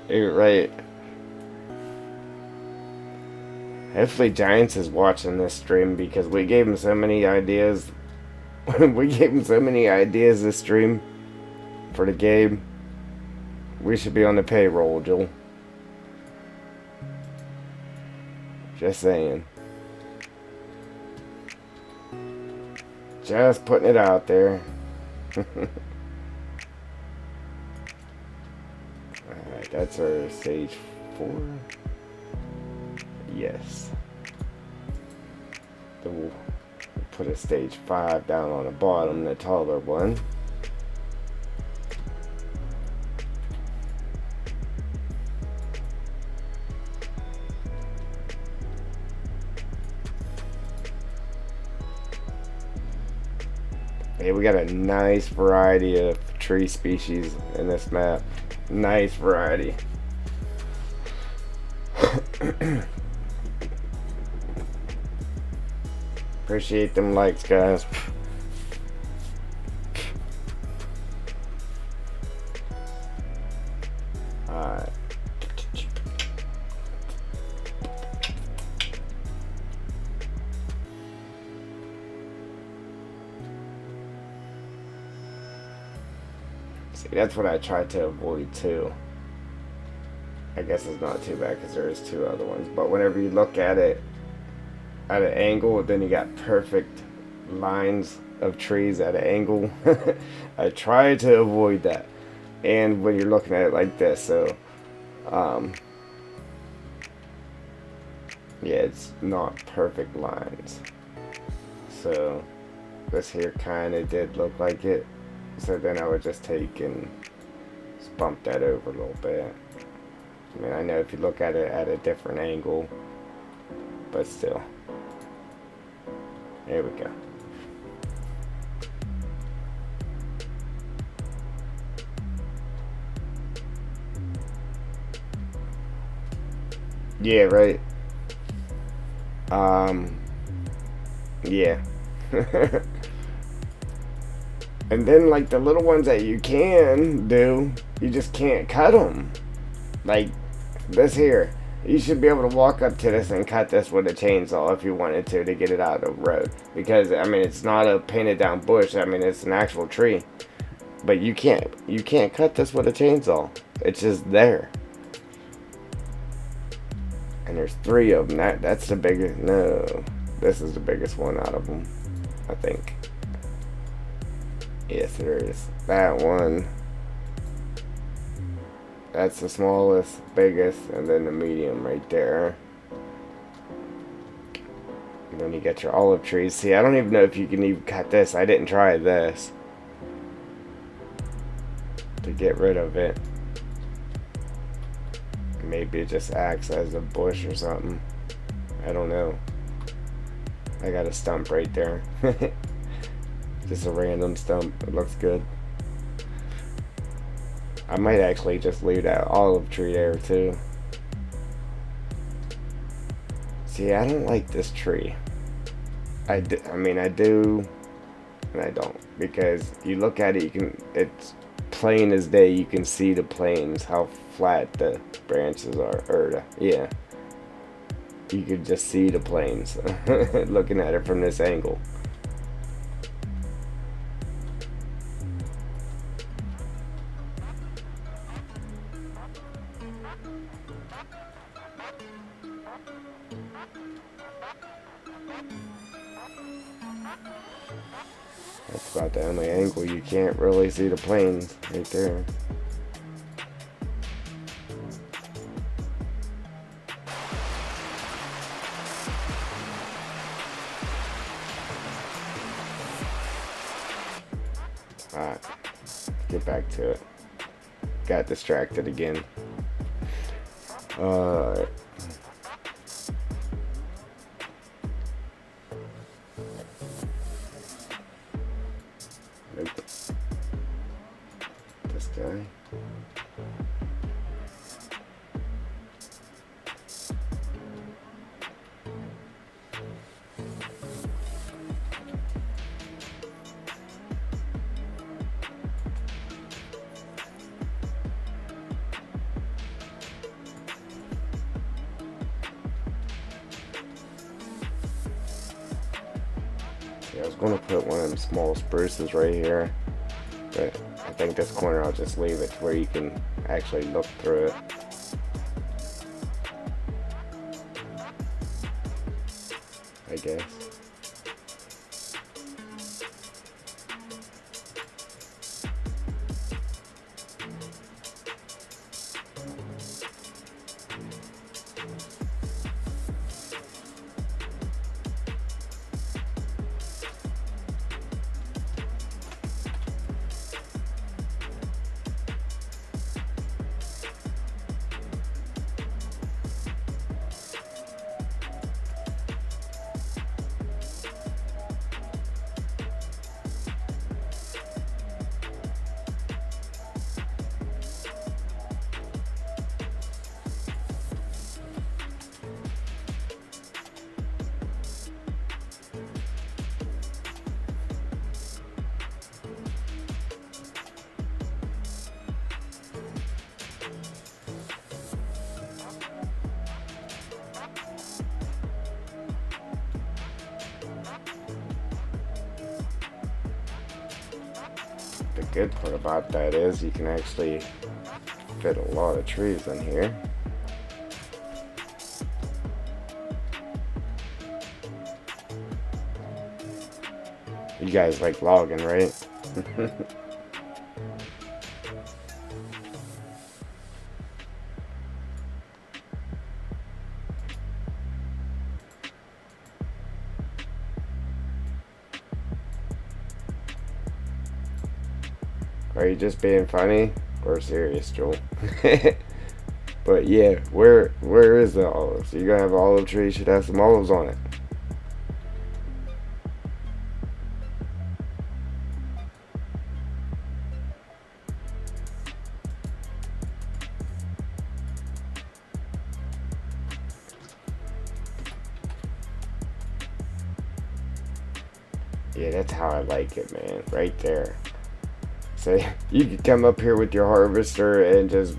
S1: You're right. Hopefully Giants is watching this stream because we gave him so many ideas. We gave him so many ideas this stream for the game. We should be on the payroll, Joel. Just saying. Just putting it out there. Alright, that's our stage 4. Yes. Then we'll put a stage 5 down on the bottom, the taller one. Hey, we got a nice variety of tree species in this map. Nice variety. Appreciate them likes, guys. Alright. See, that's what I try to avoid too. I guess it's not too bad because there is 2 other ones. But whenever you look at it at an angle, then you got perfect lines of trees at an angle. I try to avoid that. And when you're looking at it like this, so yeah, it's not perfect lines. So this here kind of did look like it. So then I would just take and just bump that over a little bit. I mean, I know if you look at it at a different angle, but still. There we go. Yeah, right. Yeah. And then, like, the little ones that you can do, you just can't cut them. Like, this here. You should be able to walk up to this and cut this with a chainsaw if you wanted to get it out of the road. Because, I mean, it's not a painted down bush. I mean, it's an actual tree. But you can't cut this with a chainsaw. It's just there. And there's 3 of them. That's the biggest. No, this is the biggest one out of them, I think. Yes, there is. That one. That's the smallest, biggest, and then the medium right there. And then you get your olive trees. See, I don't even know if you can even cut this. I didn't try this to get rid of it. Maybe it just acts as a bush or something. I don't know. I got a stump right there. Just a random stump. It looks good. I might actually just leave that olive tree there too. See, I don't like this tree. I mean, I do, and I don't. Because you look at it, it's plain as day. You can see the planes, how flat the branches are. Yeah. You could just see the planes looking at it from this angle. That's about the only angle you can't really see the planes right there. Alright, get back to it. Got distracted again. Alright. Nope. This guy. Yeah, I was going to put one of them small spruces right here, but I think this corner I'll just leave it to where you can actually look through it. I guess. The good part about that is you can actually fit a lot of trees in here. You guys like logging, right? Are you just being funny or serious, Joel? But yeah, where is the olives? You're gonna have an olive tree, should have some olives on it. Yeah, that's how I like it, man. Right there. So you could come up here with your harvester and just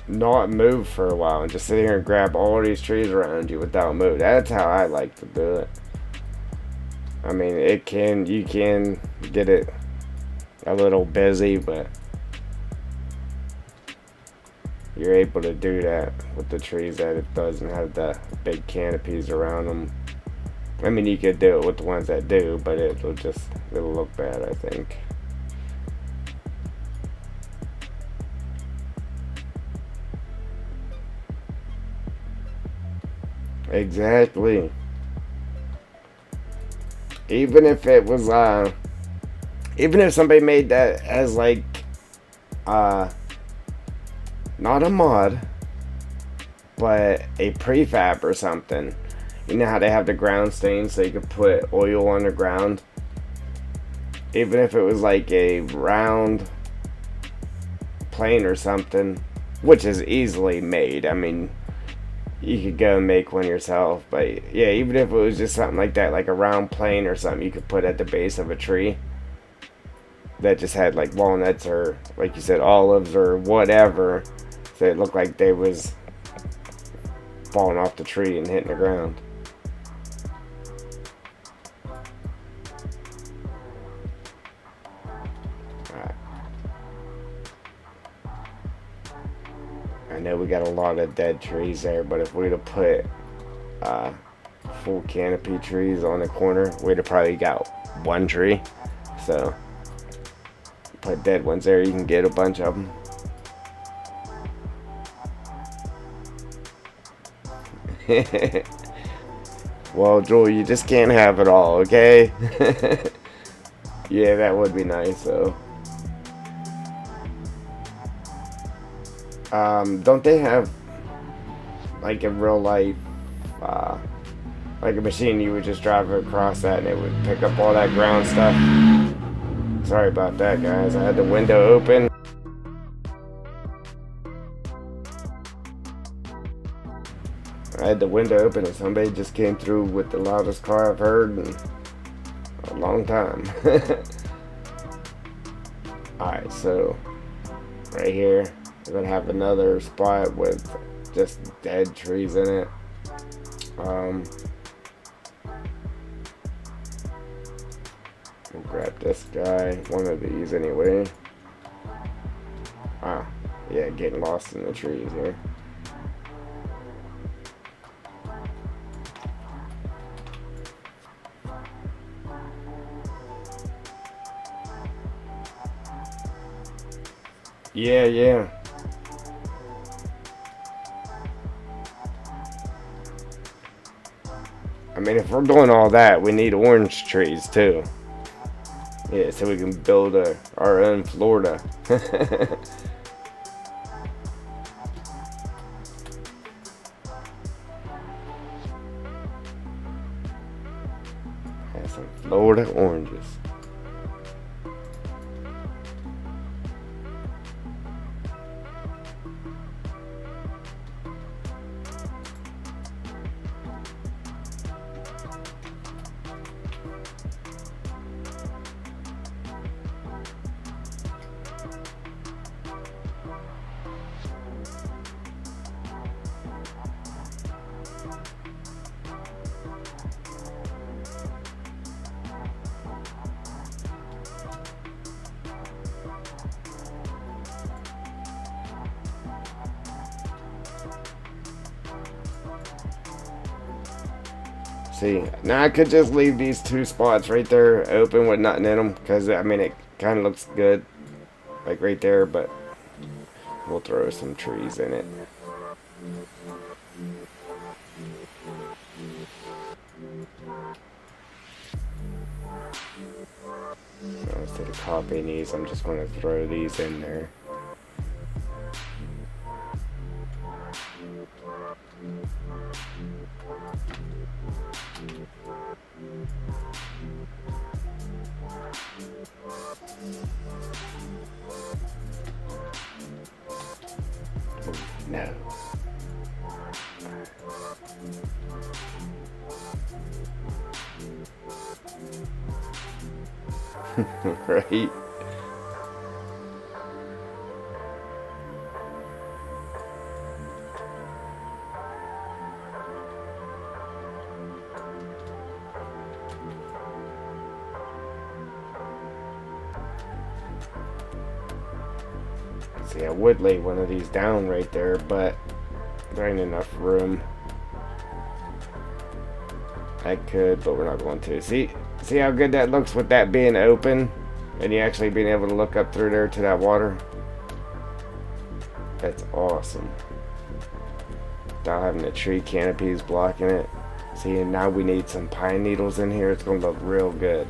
S1: not move for a while and just sit here and grab all these trees around you without moving. That's how I like to do it. I mean, you can get it a little busy, but you're able to do that with the trees that it doesn't have the big canopies around them. I mean, you could do it with the ones that do, but it'll look bad, I think. Exactly. Even if it was, even if somebody made that as like, not a mod, but a prefab or something. You know how they have the ground stains so you could put oil on the ground? Even if it was like a round plane or something, which is easily made. I mean, you could go and make one yourself. But yeah, even if it was just something like that, like a round plane or something you could put at the base of a tree that just had like walnuts or, like you said, olives or whatever, so it looked like they was falling off the tree and hitting the ground. I know we got a lot of dead trees there, but if we'd have put full canopy trees on the corner, we'd have probably got one tree. So put dead ones there, you can get a bunch of them. Well, Joel, you just can't have it all, okay? Yeah, that would be nice though. Don't they have like in real life, uh, like a machine you would just drive across that and it would pick up all that ground stuff? Sorry about that, guys. I had the window open. I had the window open and somebody just came through with the loudest car I've heard in a long time. Alright, so right here, we're gonna have another spot with just dead trees in it. We'll grab this guy, one of these anyway. Ah, yeah, getting lost in the trees here. Yeah, yeah. I mean, if we're doing all that, we need orange trees too. Yeah, so we can build our own Florida. Have some Florida oranges. See, now I could just leave these two spots right there open with nothing in them, because I mean it kind of looks good, like right there, but we'll throw some trees in it. Instead of copying these, I'm just going to throw these in there. No. Right? See, I would lay one of these down right there, but there ain't enough room. I could, but we're not going to. See how good that looks with that being open and you actually being able to look up through there to that water? That's awesome. Without having the tree canopies blocking it. See, and now we need some pine needles in here. It's going to look real good.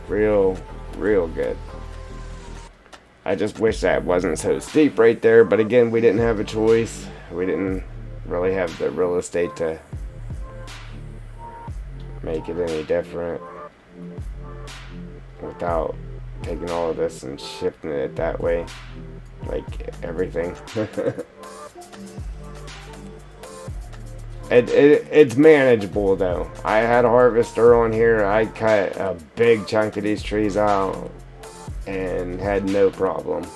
S1: Real good. I just wish that wasn't so steep right there, but again, we didn't have a choice. We didn't really have the real estate to make it any different without taking all of this and shifting it that way, like everything. It's manageable though. I had a harvester on here. I cut a big chunk of these trees out and had no problem.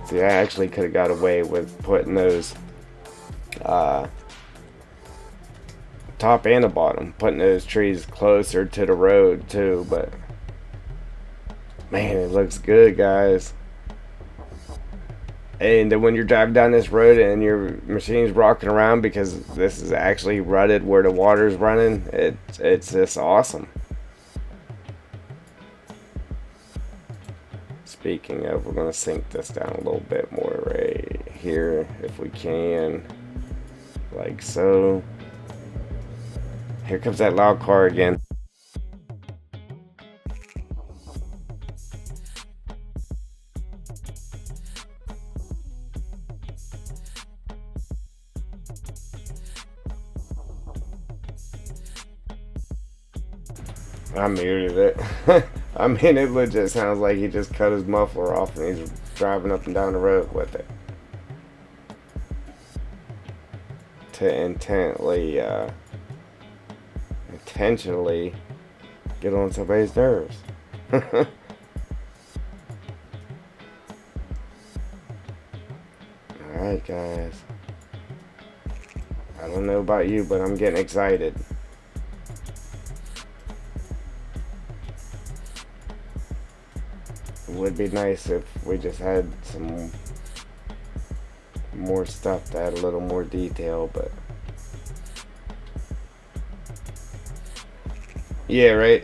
S1: See, I actually could have got away with putting those top and the bottom, putting those trees closer to the road too, but man, it looks good, guys. And then when you're driving down this road and your machine's rocking around because this is actually rutted where the water's running, it's just awesome. Speaking of, we're going to sink this down a little bit more right here if we can, like so. Here comes that loud car again. I muted it. I mean, it legit sounds like he just cut his muffler off and he's driving up and down the road with it. To intentionally get on somebody's nerves. Alright, guys. I don't know about you, but I'm getting excited. It would be nice if we just had some more stuff to add a little more detail, but yeah, right.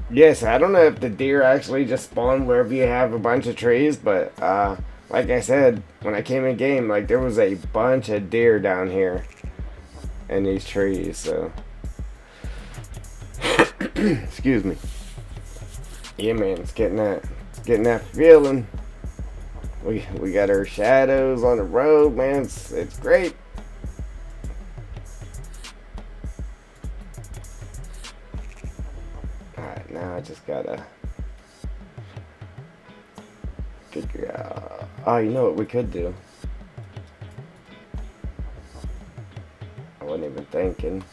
S1: Yes, I don't know if the deer actually just spawn wherever you have a bunch of trees, but like I said, when I came in game, like there was a bunch of deer down here in these trees, so excuse me. Yeah, man, it's getting that feeling. We got our shadows on the road, man. It's great. Alright, now I just gotta figure out. Oh, you know what we could do? I wasn't even thinking.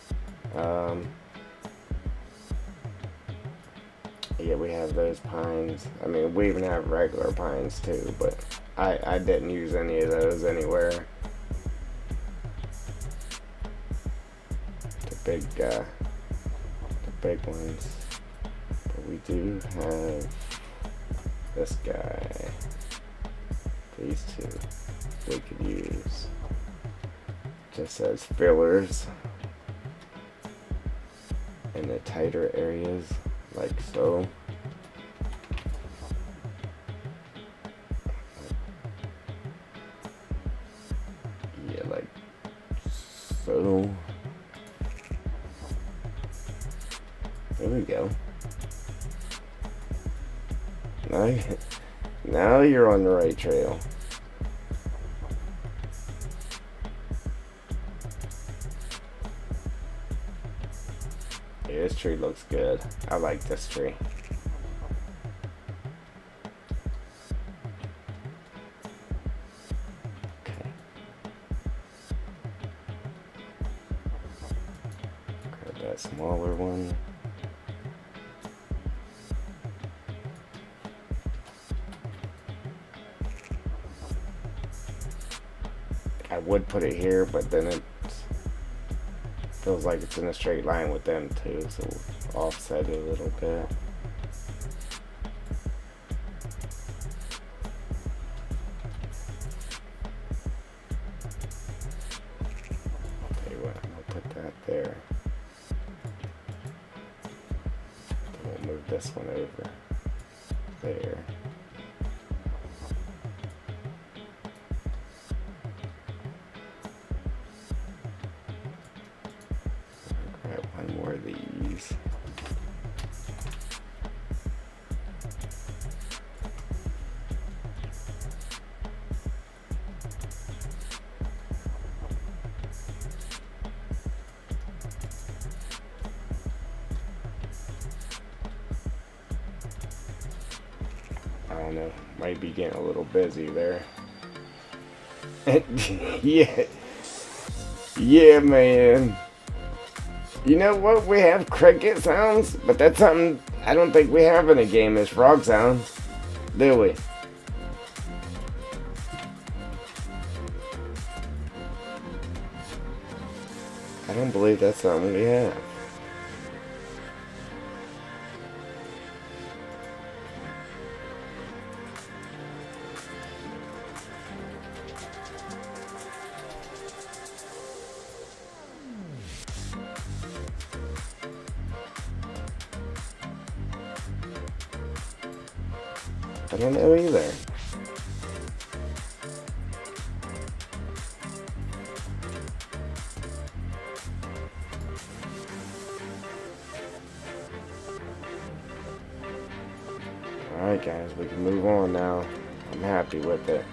S1: Yeah, we have those pines. I mean, we even have regular pines too, but I didn't use any of those anywhere. The big ones. But we do have this guy. These two we could use just as fillers in the tighter areas, like so. Yeah, like so. There we go. Now you're on the right trail. Yeah, this tree looks good. I like this tree. Okay. Grab that smaller one. I would put it here, but then it feels like it's in a straight line with them too, so we'll offset it a little bit. I'll tell you what, I'm gonna put that there. Then we'll move this one over there. Grab one more of these. I don't know, might be getting a little busy there. Yeah. Yeah, man. You know what? We have cricket sounds, but that's something I don't think we have in a game is frog sounds. Do we? I don't believe that's something we have. I don't know either. Alright guys, we can move on now. I'm happy with it.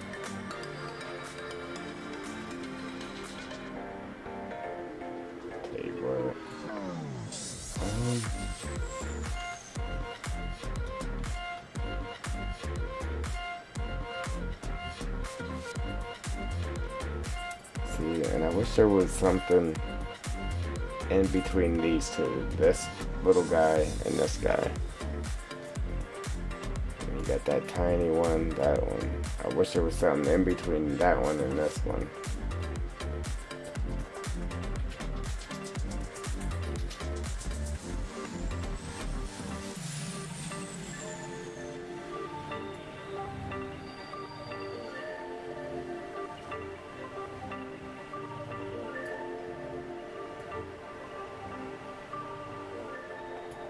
S1: Tell you what. See, and I wish there was something in between these two. This little guy and this guy. And you got that tiny one, that one. I wish there was something in between that one and this one.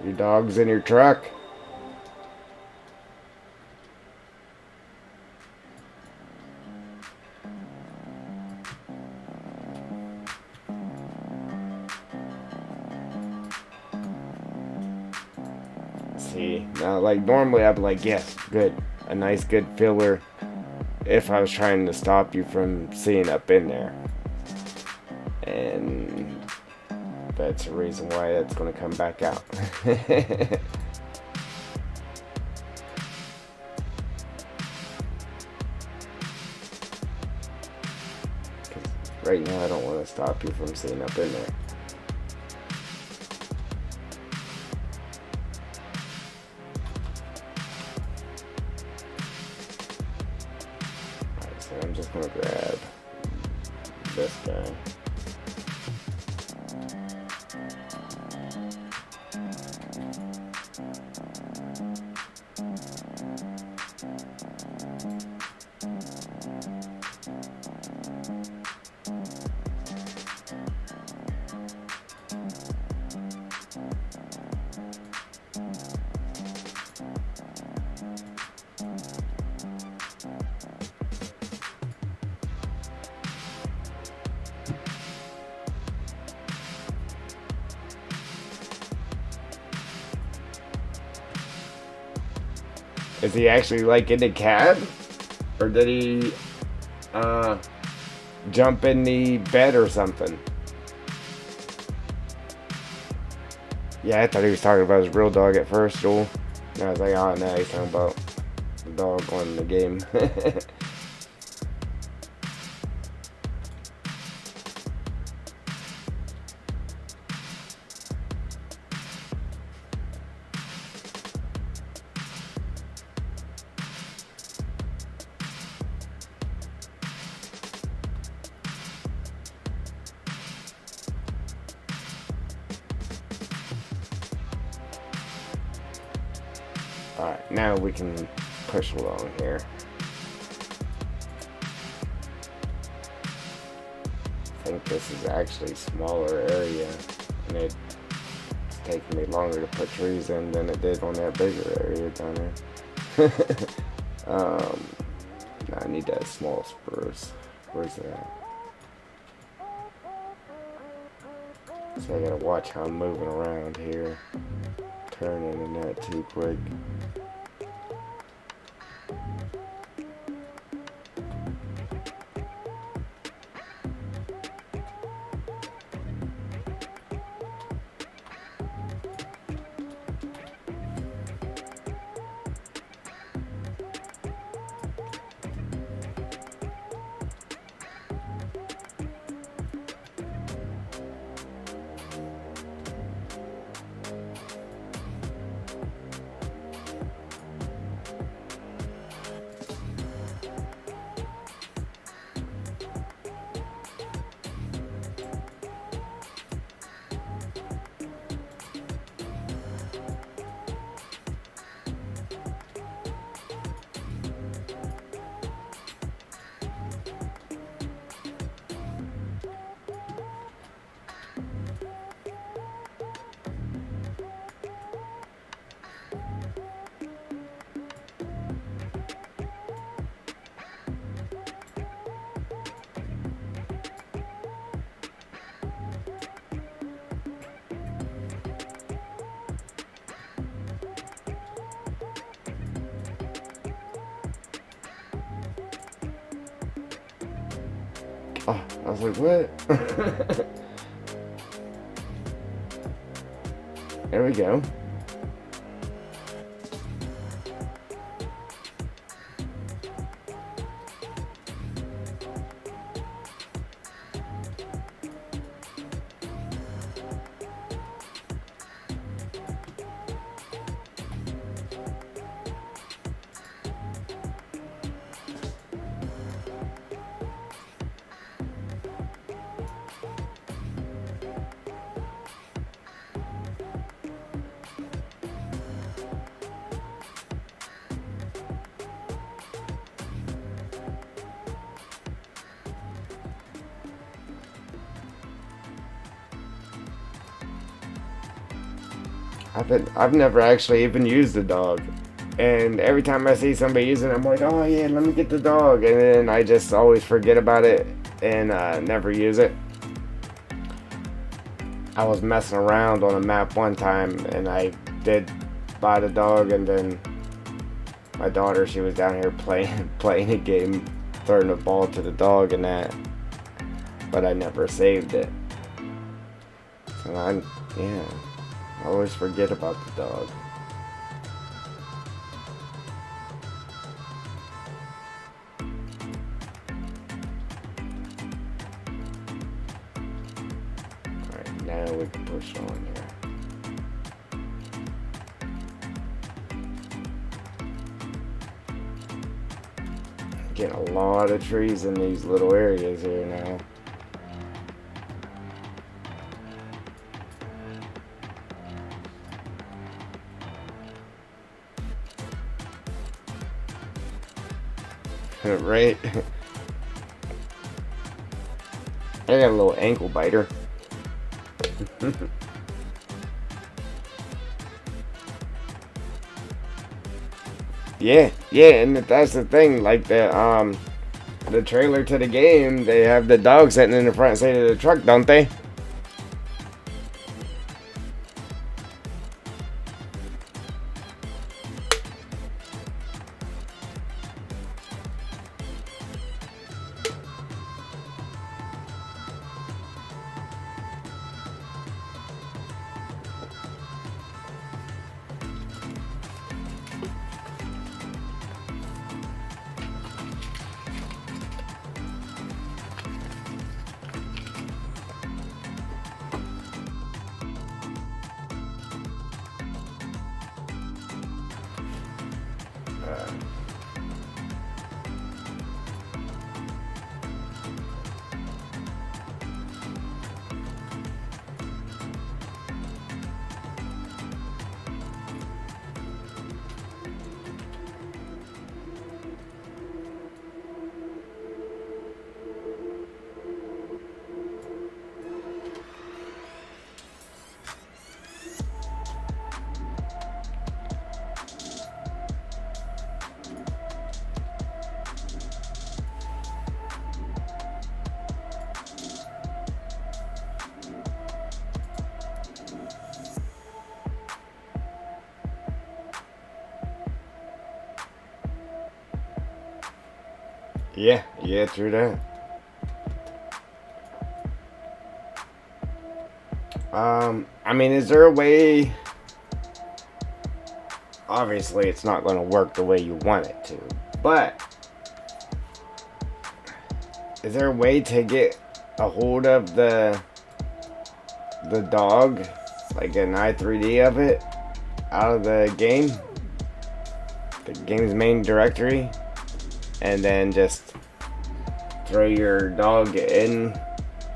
S1: Your dog's in your truck. See, now like normally I'd be like, yes, good. A nice good filler if I was trying to stop you from seeing up in there. And that's the reason why it's going to come back out. Right now I don't want to stop you from seeing up in there. Alright, so I'm just going to grab this guy. Is he actually like in the cab? Or did he jump in the bed or something? Yeah, I thought he was talking about his real dog at first, Joel. And I was like, oh no, he's talking about the dog on the game. Alright, now we can push along here. I think this is actually a smaller area, and it's taking me longer to put trees in than it did on that bigger area down there. I need that small spruce. Where's that? So I gotta watch how I'm moving around here. Turning in that too quick. was like, what? There we go. I've never actually even used the dog. And every time I see somebody using it, I'm like, oh yeah, let me get the dog. And then I just always forget about it and never use it. I was messing around on a map one time and I did buy the dog, and then my daughter, she was down here playing a game, throwing the ball to the dog and that. But I never saved it. So I always forget about the dog. Alright, now we can push on here. Getting a lot of trees in these little areas here now. Right? I got a little ankle biter. Yeah, and that's the thing. Like the trailer to the game, they have the dog sitting in the front seat of the truck, don't they? Yeah, true that. I mean, is there a way? Obviously, it's not going to work the way you want it to, but is there a way to get a hold of the dog, like an i3D of it, out of the game's main directory, and then just throw your dog in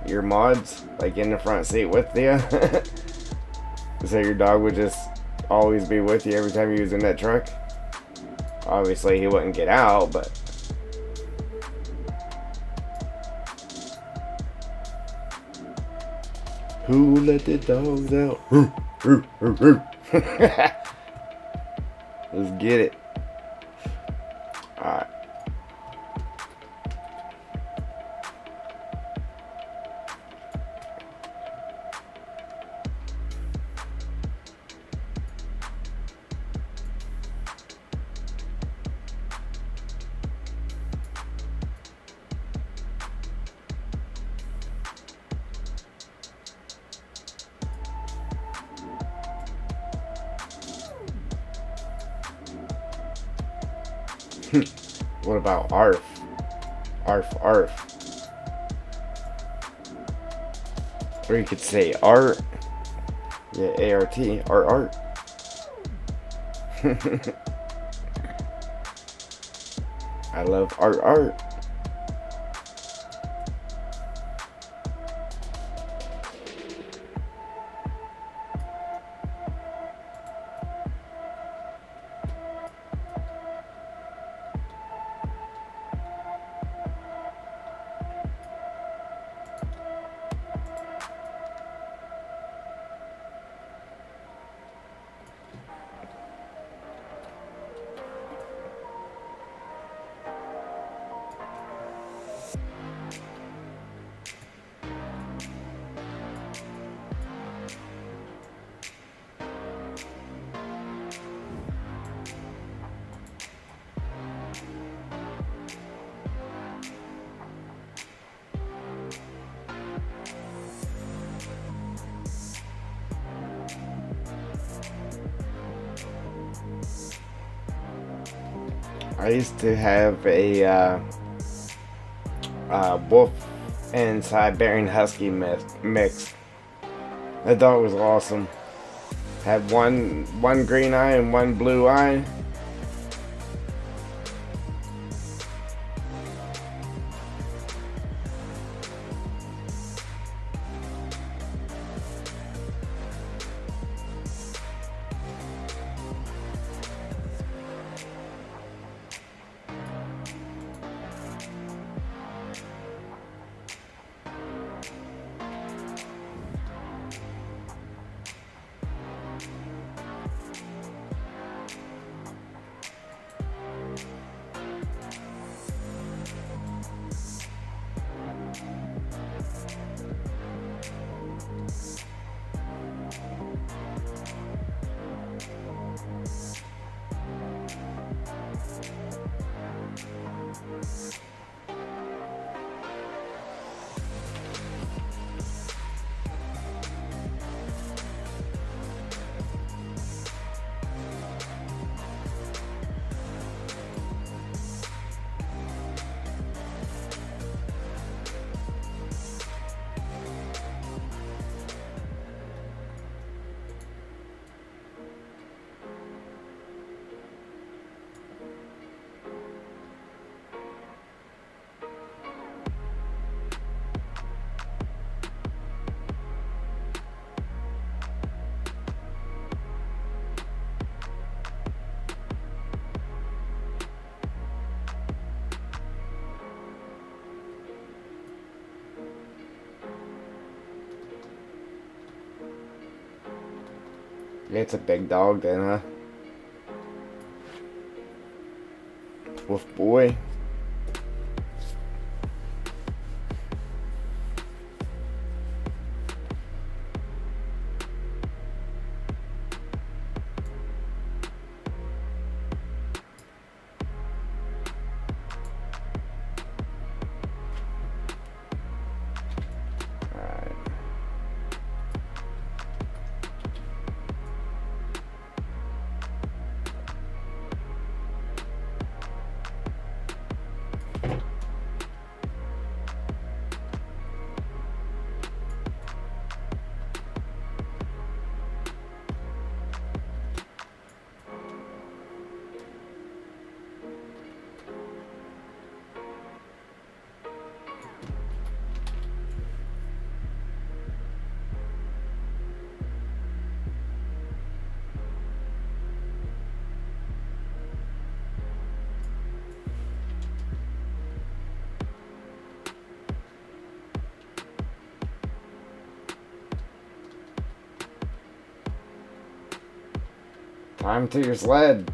S1: your mods, like in the front seat with you? So your dog would just always be with you every time you was in that truck. Obviously he wouldn't get out, but who let the dogs out? Let's get it. Alright. What about ARF? ARF, ARF. Or you could say art. Yeah, A-R-T, art, art. I love art, art. I used to have a wolf and Siberian Husky mix. That dog was awesome. Had one green eye and one blue eye. Yeah, it's a big dog then, huh? Wolf boy. Alright. Time to your sled.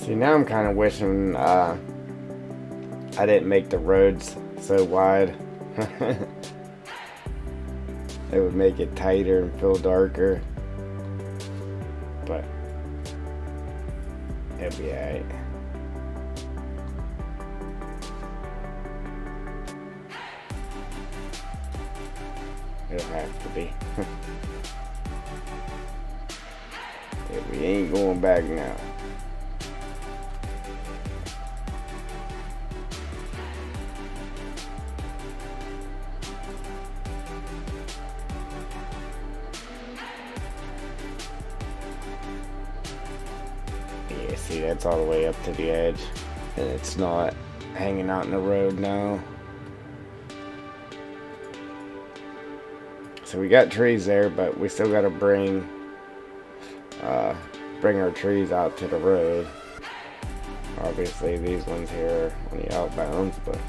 S1: See, now I'm kind of wishing I didn't make the roads so wide. It would make it tighter and feel darker. But it'll be alright. It'll have to be. Yeah, we ain't going back now. Yeah, see, that's all the way up to the edge. And it's not hanging out in the road now. So we got trees there, but we still got to bring our trees out to the road. Obviously, these ones here are on the outbounds, but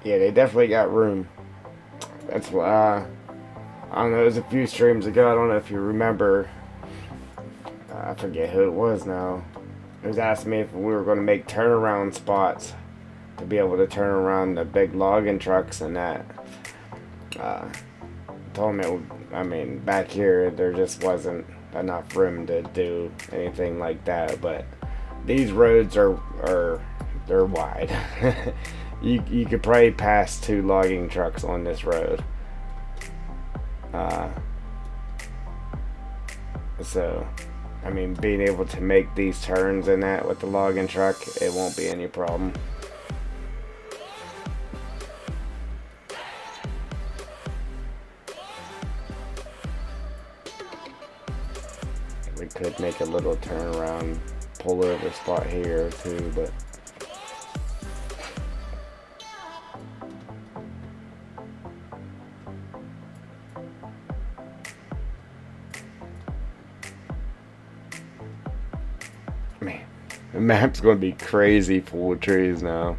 S1: yeah, they definitely got room. That's why I don't know. It was a few streams ago. I don't know if you remember. I forget who it was now. It was asking me if we were going to make turnaround spots to be able to turn around the big logging trucks and that. Told him I mean, back here there just wasn't enough room to do anything like that. But these roads they're wide. You could probably pass 2 logging trucks on this road. So, I mean, being able to make these turns and that with the logging truck, it won't be any problem. We could make a little turnaround, pull over spot here too, but man, the map's gonna be crazy full of trees now.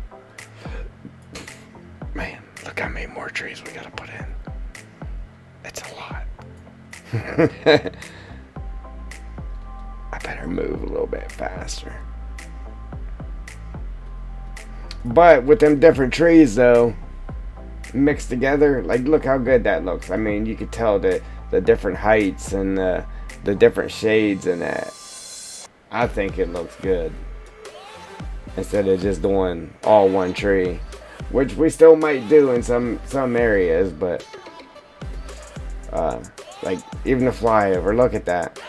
S1: Man, look how many more trees we gotta put in. It's a lot. I better move a little bit faster. But with them different trees though, mixed together, like look how good that looks. I mean, you could tell the different heights and the different shades in that. I think it looks good. Instead of just doing all one tree, which we still might do in some areas, but like even the flyover, look at that.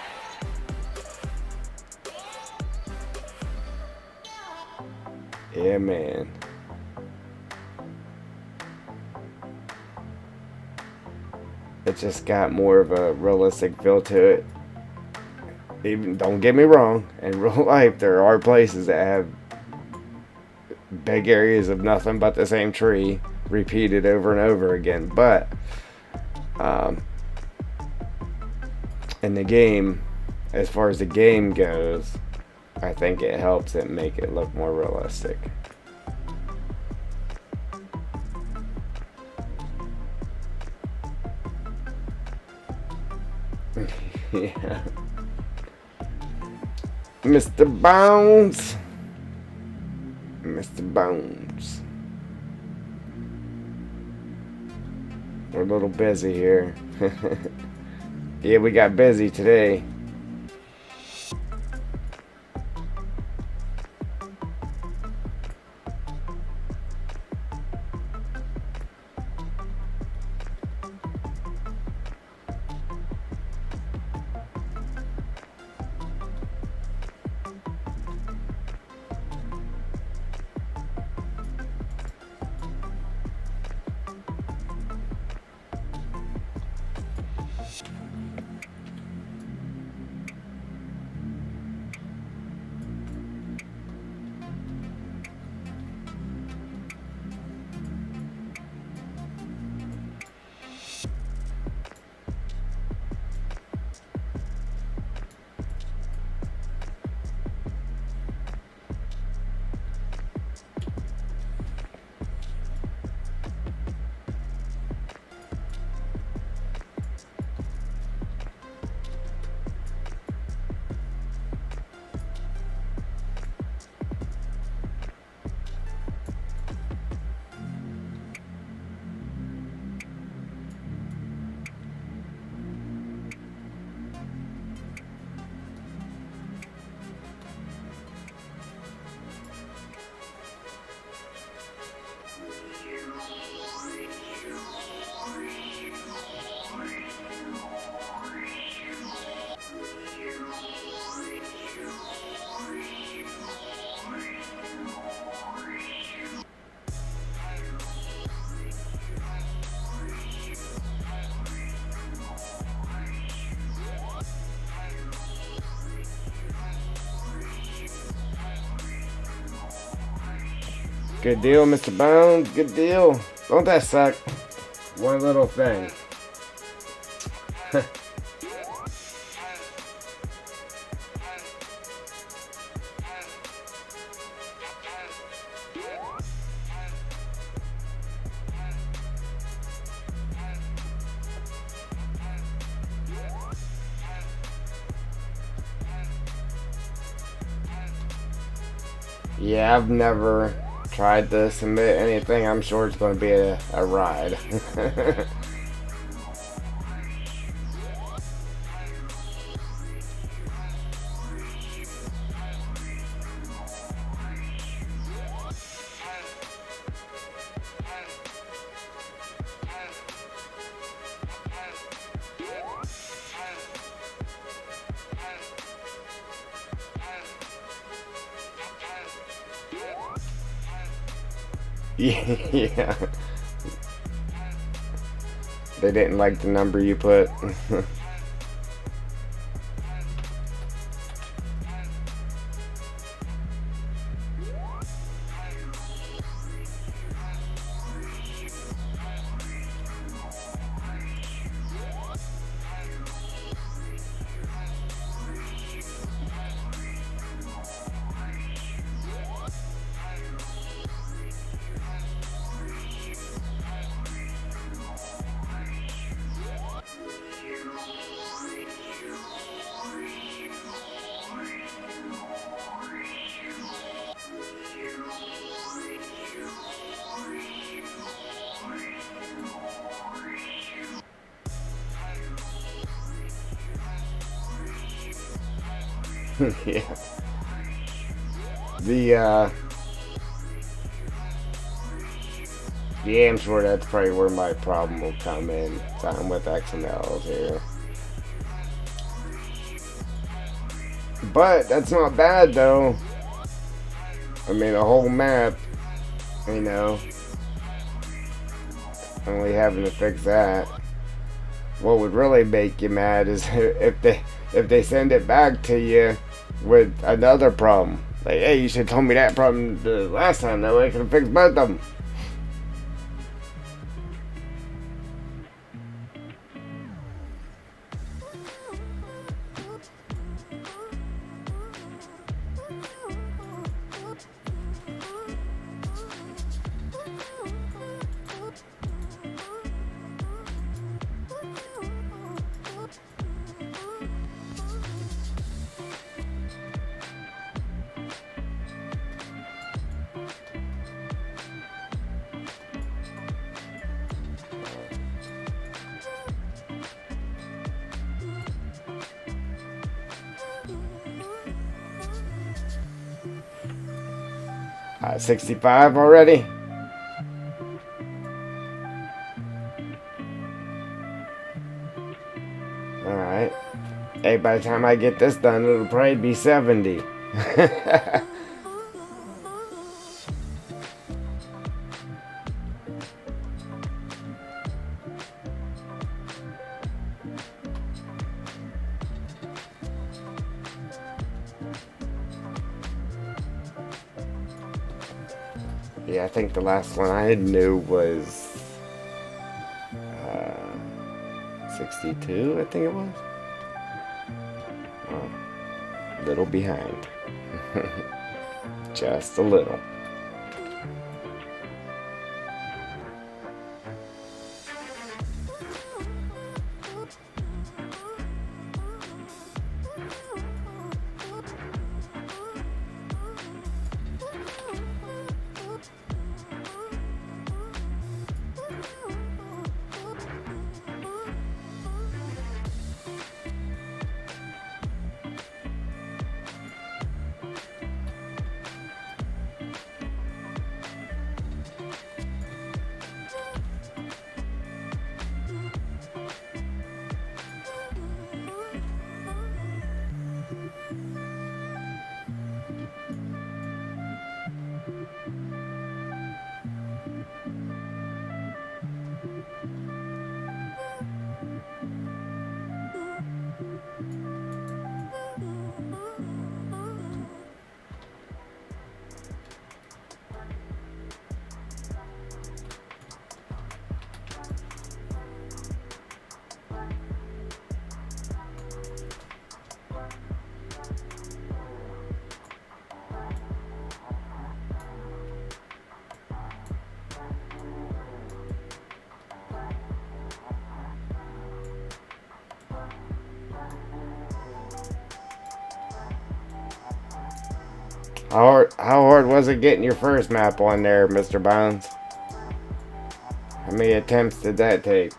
S1: Yeah, man. It just got more of a realistic feel to it. Even, don't get me wrong, in real life there are places that have big areas of nothing but the same tree repeated over and over again, but in the game, as far as the game goes, I think it helps it make it look more realistic. Yeah. Mr. Bones. Mr. Bones. We're a little busy here. Yeah, we got busy today. Good deal, Mr. Bones. Good deal. Don't that suck? One little thing. Yeah, I've never tried to submit anything. I'm sure it's going to be a ride. Yeah. They didn't like the number you put. Yeah. Yeah, I'm sure that's probably where my problem will come in. Time with XMLs here. But that's not bad though. I mean, a whole map, you know, only having to fix that. What would really make you mad is if they send it back to you with another problem. Like, hey, you should have told me that problem the last time. That way I could have fixed both of them. Alright, 65 already? Alright. Hey, by the time I get this done, it'll probably be 70. Yeah, I think the last one I knew was 62, I think it was. Oh, little behind. Just a little. How hard was it getting your first map on there, Mr. Bones? How many attempts did that take?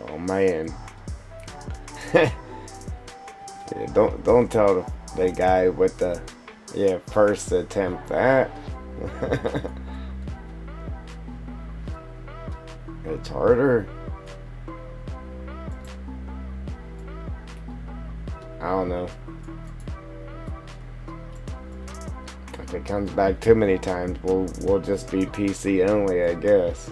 S1: Oh man. Yeah, don't tell the guy with the first attempt that. It's harder. I don't know. If it comes back too many times, we'll just be PC only, I guess.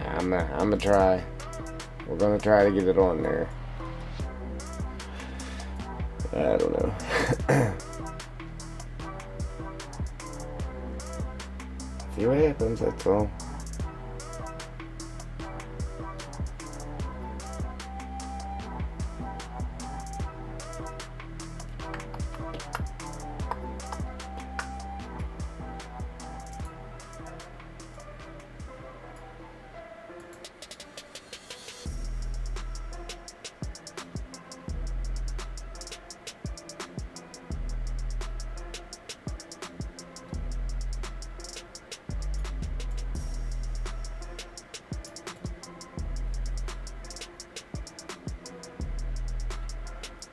S1: I'm gonna try. We're gonna try to get it on there. I don't know. See what happens, that's all.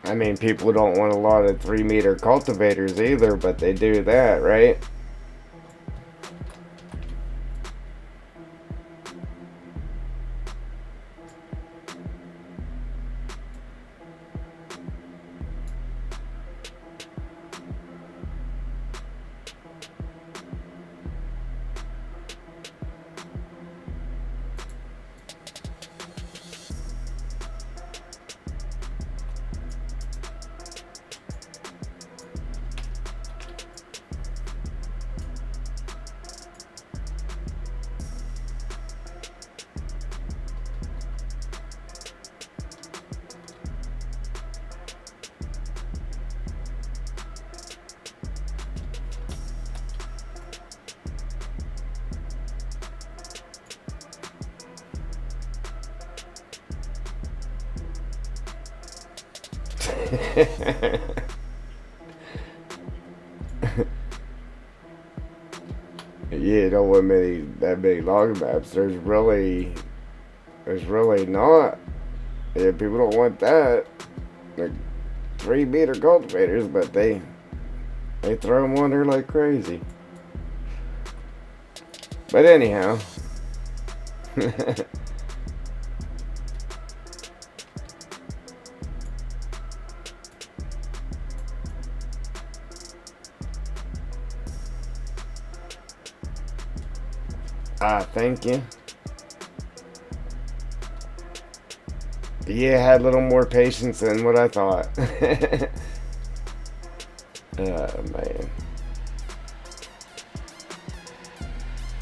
S1: I mean, people don't want a lot of 3-meter cultivators either, but they do that, right? Yeah, don't want that many log maps. There's really not. Yeah, people don't want that. Like 3-meter cultivators, but they throw them on there like crazy. But anyhow. Thank you. Yeah, I had a little more patience than what I thought. Man.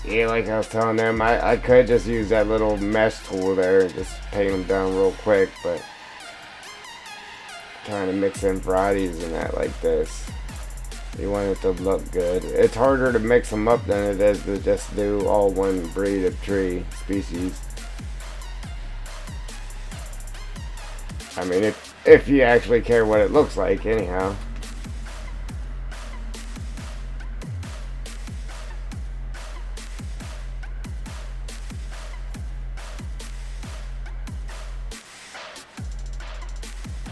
S1: Yeah, like I was telling them, I could just use that little mesh tool there and just paint them down real quick, but trying to mix in varieties and that like this. You want it to look good. It's harder to mix them up than it is to just do all one breed of tree species. I mean, if you actually care what it looks like, anyhow.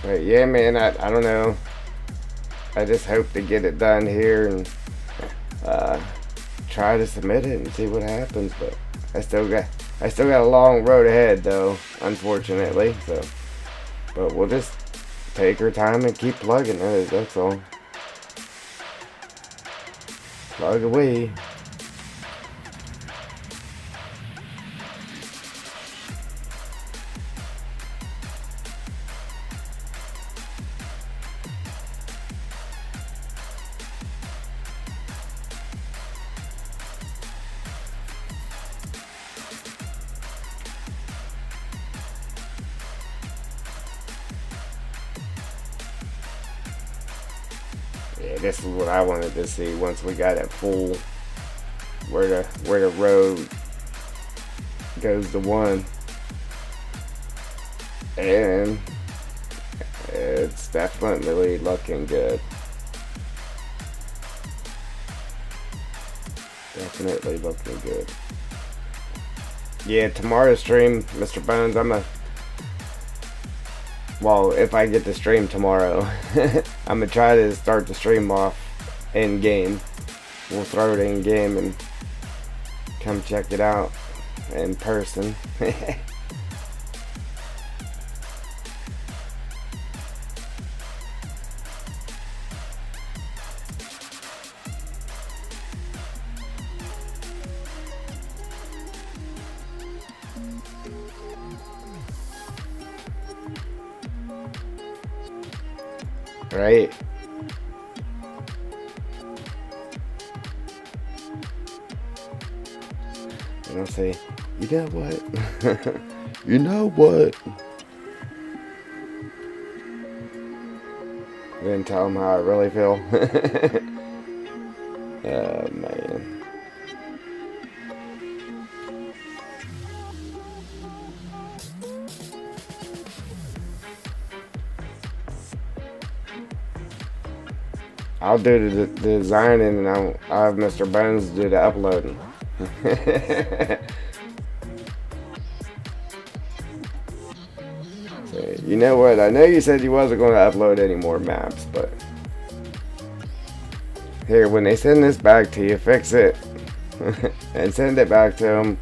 S1: But yeah, man, I don't know. I just hope to get it done here and try to submit it and see what happens. But I still got a long road ahead, though, unfortunately. So, but we'll just take our time and keep plugging it. That's all. Plug away. Yeah, this is what I wanted to see once we got it full. Where the road goes to one, and it's definitely looking good. Definitely looking good. Yeah, tomorrow's stream, Mr. Bones, well, if I get to stream tomorrow, I'm gonna try to start the stream off in game. We'll throw it in game and come check it out in person. Right? And I'll say, you know what? You know what? Then tell them how I really feel. Oh, man. I'll do the designing and I'll have Mr. Bones do the uploading. So, you know what? I know you said you wasn't going to upload any more maps, but here, when they send this back to you, fix it and send it back to them.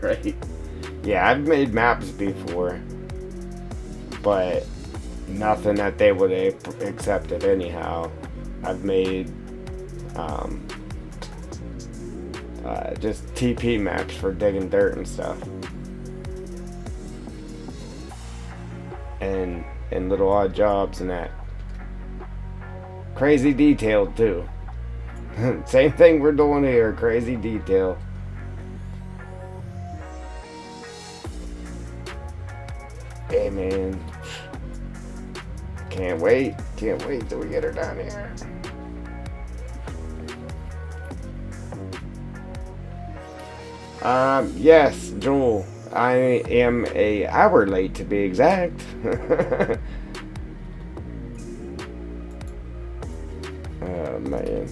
S1: Right? Yeah, I've made maps before, but nothing that they would have accepted anyhow. I've made just TP maps for digging dirt and stuff. And little odd jobs and that. Crazy detailed too. Same thing we're doing here, crazy detail. Hey man, can't wait till we get her down here. Yes, Joel, I am a hour late to be exact. Oh man.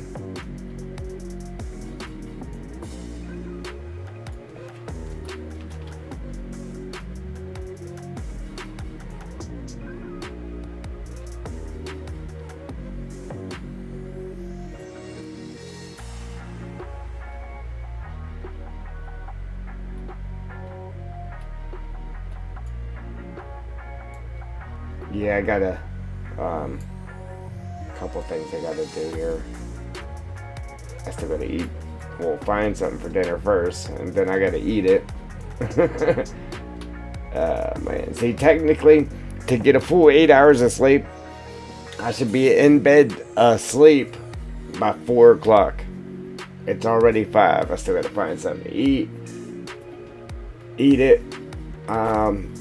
S1: Yeah, I got a couple things I gotta do here. I still gotta eat. Well, find something for dinner first, and then I gotta eat it. Man, see, technically, to get a full 8 hours of sleep, I should be in bed asleep by 4 o'clock. It's already 5. I still gotta find something to eat. Eat it.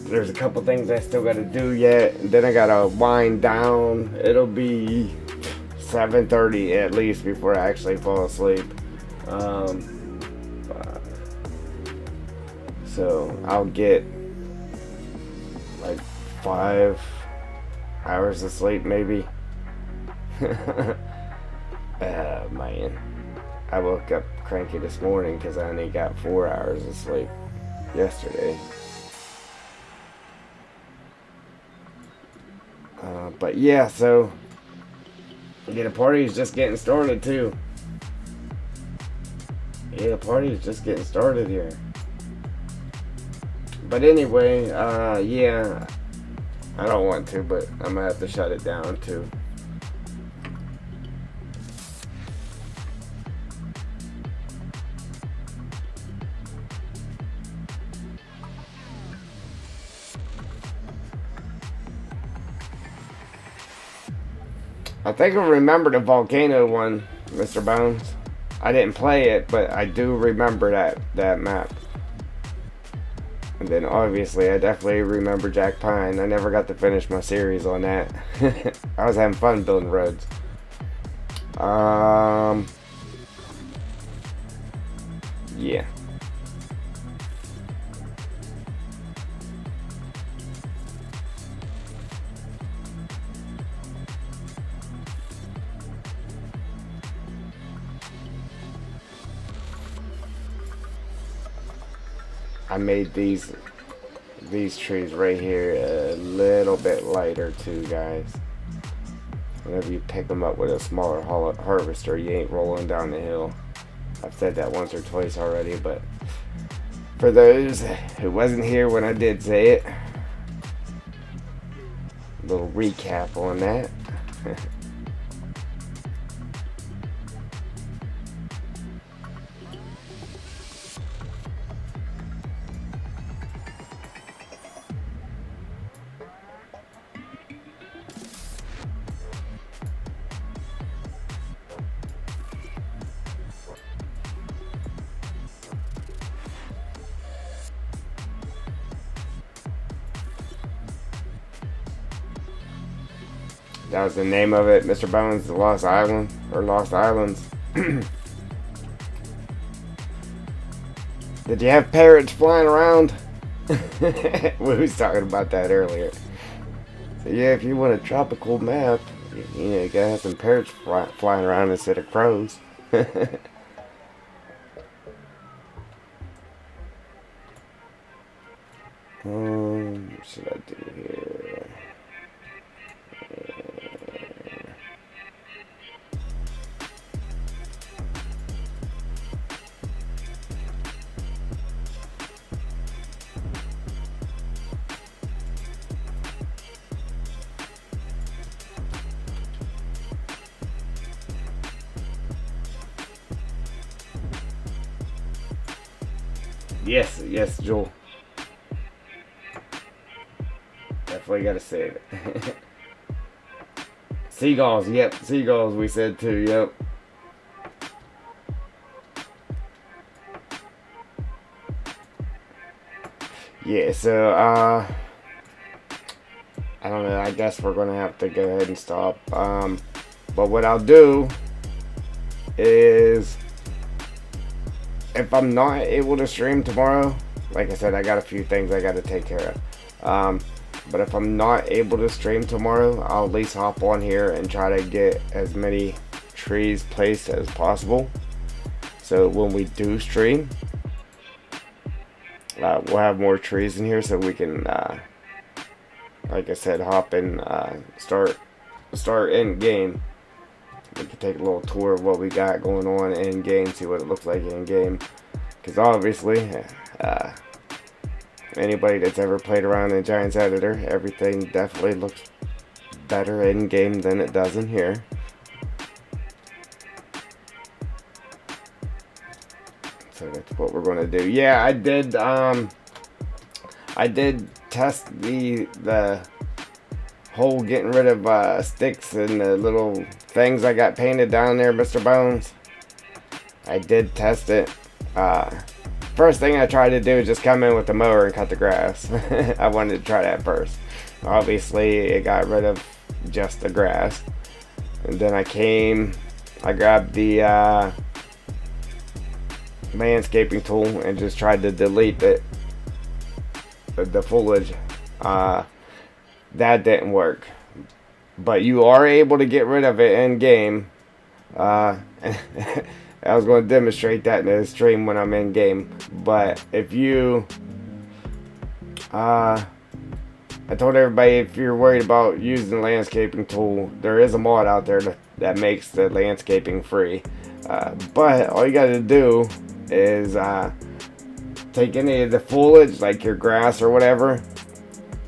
S1: There's a couple things I still gotta do yet. And then I gotta wind down. It'll be 7:30 at least before I actually fall asleep. So I'll get like 5 hours of sleep maybe. Man, I woke up cranky this morning because I only got 4 hours of sleep yesterday. But yeah, so yeah, the party's just getting started too. Yeah, the party's just getting started here. But anyway, yeah, I don't want to, but I'm gonna have to shut it down too. I think I remember the volcano one, Mr. Bones. I didn't play it, but I do remember that map. And then obviously I definitely remember Jack Pine. I never got to finish my series on that. I was having fun building roads. Yeah. I made these trees right here a little bit lighter too, guys. Whenever you pick them up with a smaller harvester, you ain't rolling down the hill. I've said that once or twice already, but for those who wasn't here when I did say it, a little recap on that. That was the name of it, Mr. Bones, the Lost Island, or Lost Islands. Did you have parrots flying around? We was talking about that earlier. So yeah, if you want a tropical map, you gotta have some parrots flying around instead of crows. What should I do here? Yes, yes, Joel. Definitely gotta save it. Seagulls, yep, seagulls we said too, yep. Yeah, so, I don't know, I guess we're gonna have to go ahead and stop. But what I'll do is, if I'm not able to stream tomorrow, like I said, I got a few things I gotta take care of. But if I'm not able to stream tomorrow, I'll at least hop on here and try to get as many trees placed as possible. So when we do stream, we'll have more trees in here so we can, like I said, hop and start in game. We can take a little tour of what we got going on in game, see what it looks like in game. Because obviously, anybody that's ever played around in Giants Editor, everything definitely looks better in game than it does in here. So that's what we're going to do. Yeah, I did test the whole getting rid of sticks and the little things I got painted down there, Mr. Bones. I did test it. First thing I tried to do is just come in with the mower and cut the grass. I wanted to try that first. Obviously, it got rid of just the grass. And then I grabbed the landscaping tool and just tried to delete the foliage. That didn't work. But you are able to get rid of it in game. I was going to demonstrate that in the stream when I'm in game. But if you, I told everybody, if you're worried about using the landscaping tool, there is a mod out there that makes the landscaping free. But all you got to do is take any of the foliage, like your grass or whatever,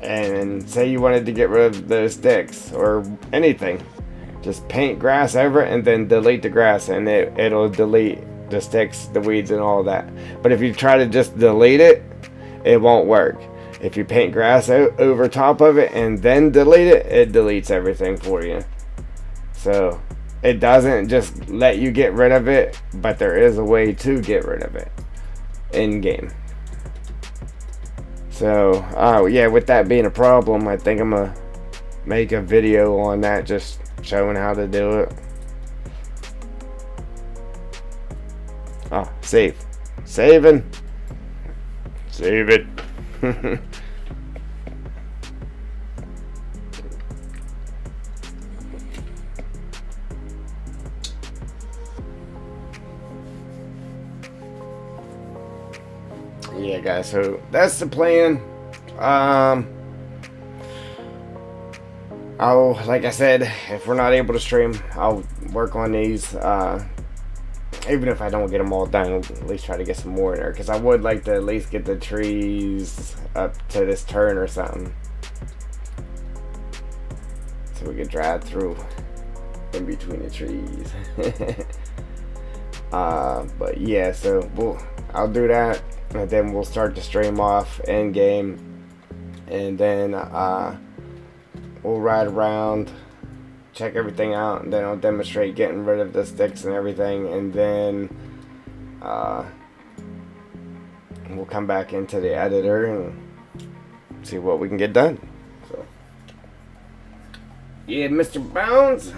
S1: and say you wanted to get rid of those sticks or anything. Just paint grass over it and then delete the grass, and it'll delete the sticks, the weeds, and all that. But if you try to just delete it, it won't work. If you paint grass over top of it and then delete it, it deletes everything for you. So it doesn't just let you get rid of it, but there is a way to get rid of it in game. So yeah, with that being a problem, I think I'm gonna make a video on that, just showing how to do it. Oh, save. Saving. Save it. Yeah, guys, so that's the plan. Like I said, if we're not able to stream, I'll work on these. Even if I don't get them all done, I'll at least try to get some more in there. Because I would like to at least get the trees up to this turn or something. So we could drive through in between the trees. But yeah, so I'll do that. And then we'll start the stream off in game. And then we'll ride around, check everything out, and then I'll demonstrate getting rid of the sticks and everything, and then we'll come back into the editor and see what we can get done. So yeah, Mr. Bounds,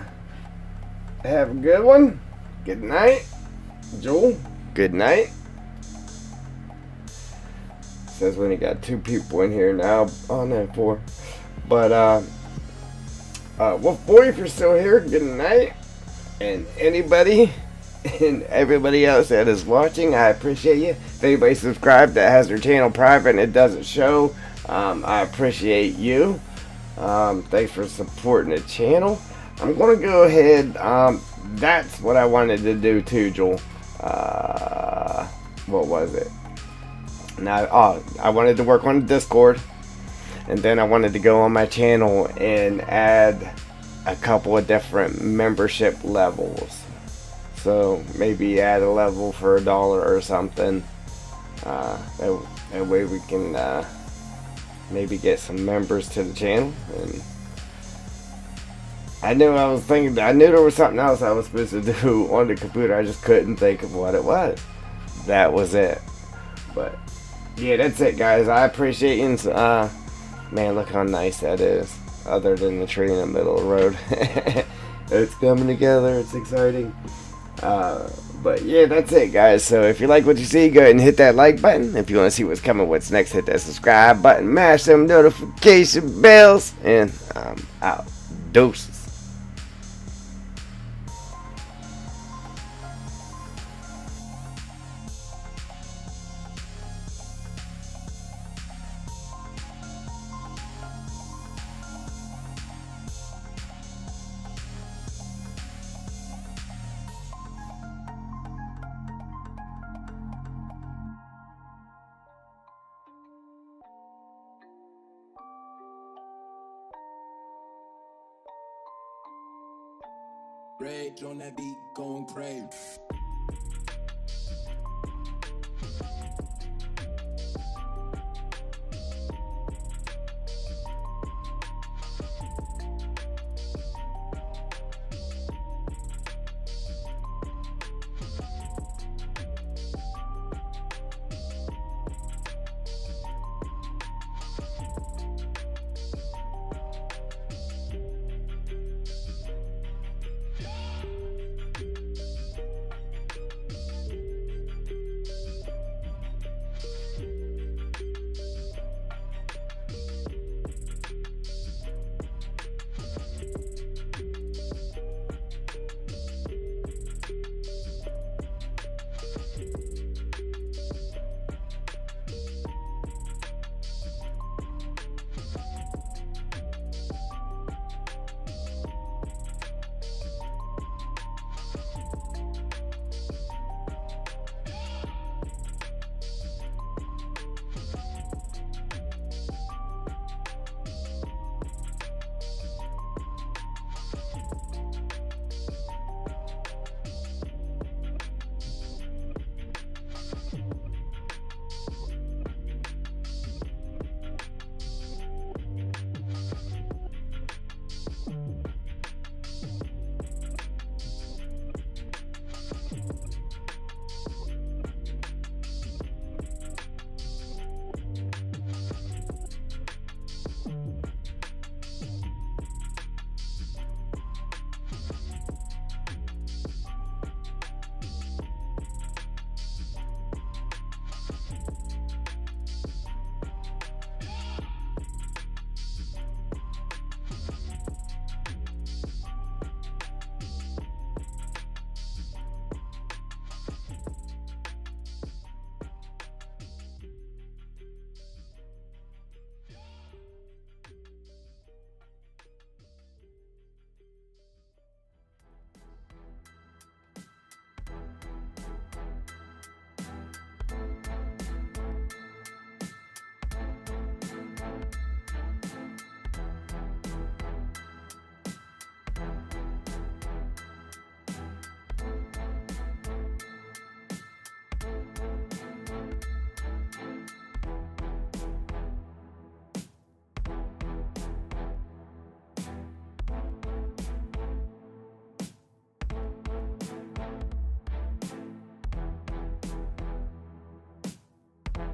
S1: have a good one. Good night. Joel, good night. Says we only got 2 people in here now. Oh no, 4. But Wolf Boy, if you're still here, good night. And anybody and everybody else that is watching, I appreciate you. If anybody subscribed that has their channel private and it doesn't show, I appreciate you. Thanks for supporting the channel. I'm gonna go ahead. That's what I wanted to do too, Joel. What was it? Now, I wanted to work on Discord, and then I wanted to go on my channel and add a couple of different membership levels. So maybe add a level for $1 or something, That way we can maybe get some members to the channel. And I knew there was something else I was supposed to do on the computer. I just couldn't think of what it was. That was it. But yeah, that's it, guys. I appreciate you. Man, look how nice that is. Other than the tree in the middle of the road. It's coming together. It's exciting. But yeah, that's it, guys. So if you like what you see, go ahead and hit that like button. If you want to see what's coming, what's next, hit that subscribe button. Mash them notification bells. And I'm out. Deuces.
S2: Rage on that beat, going crazy.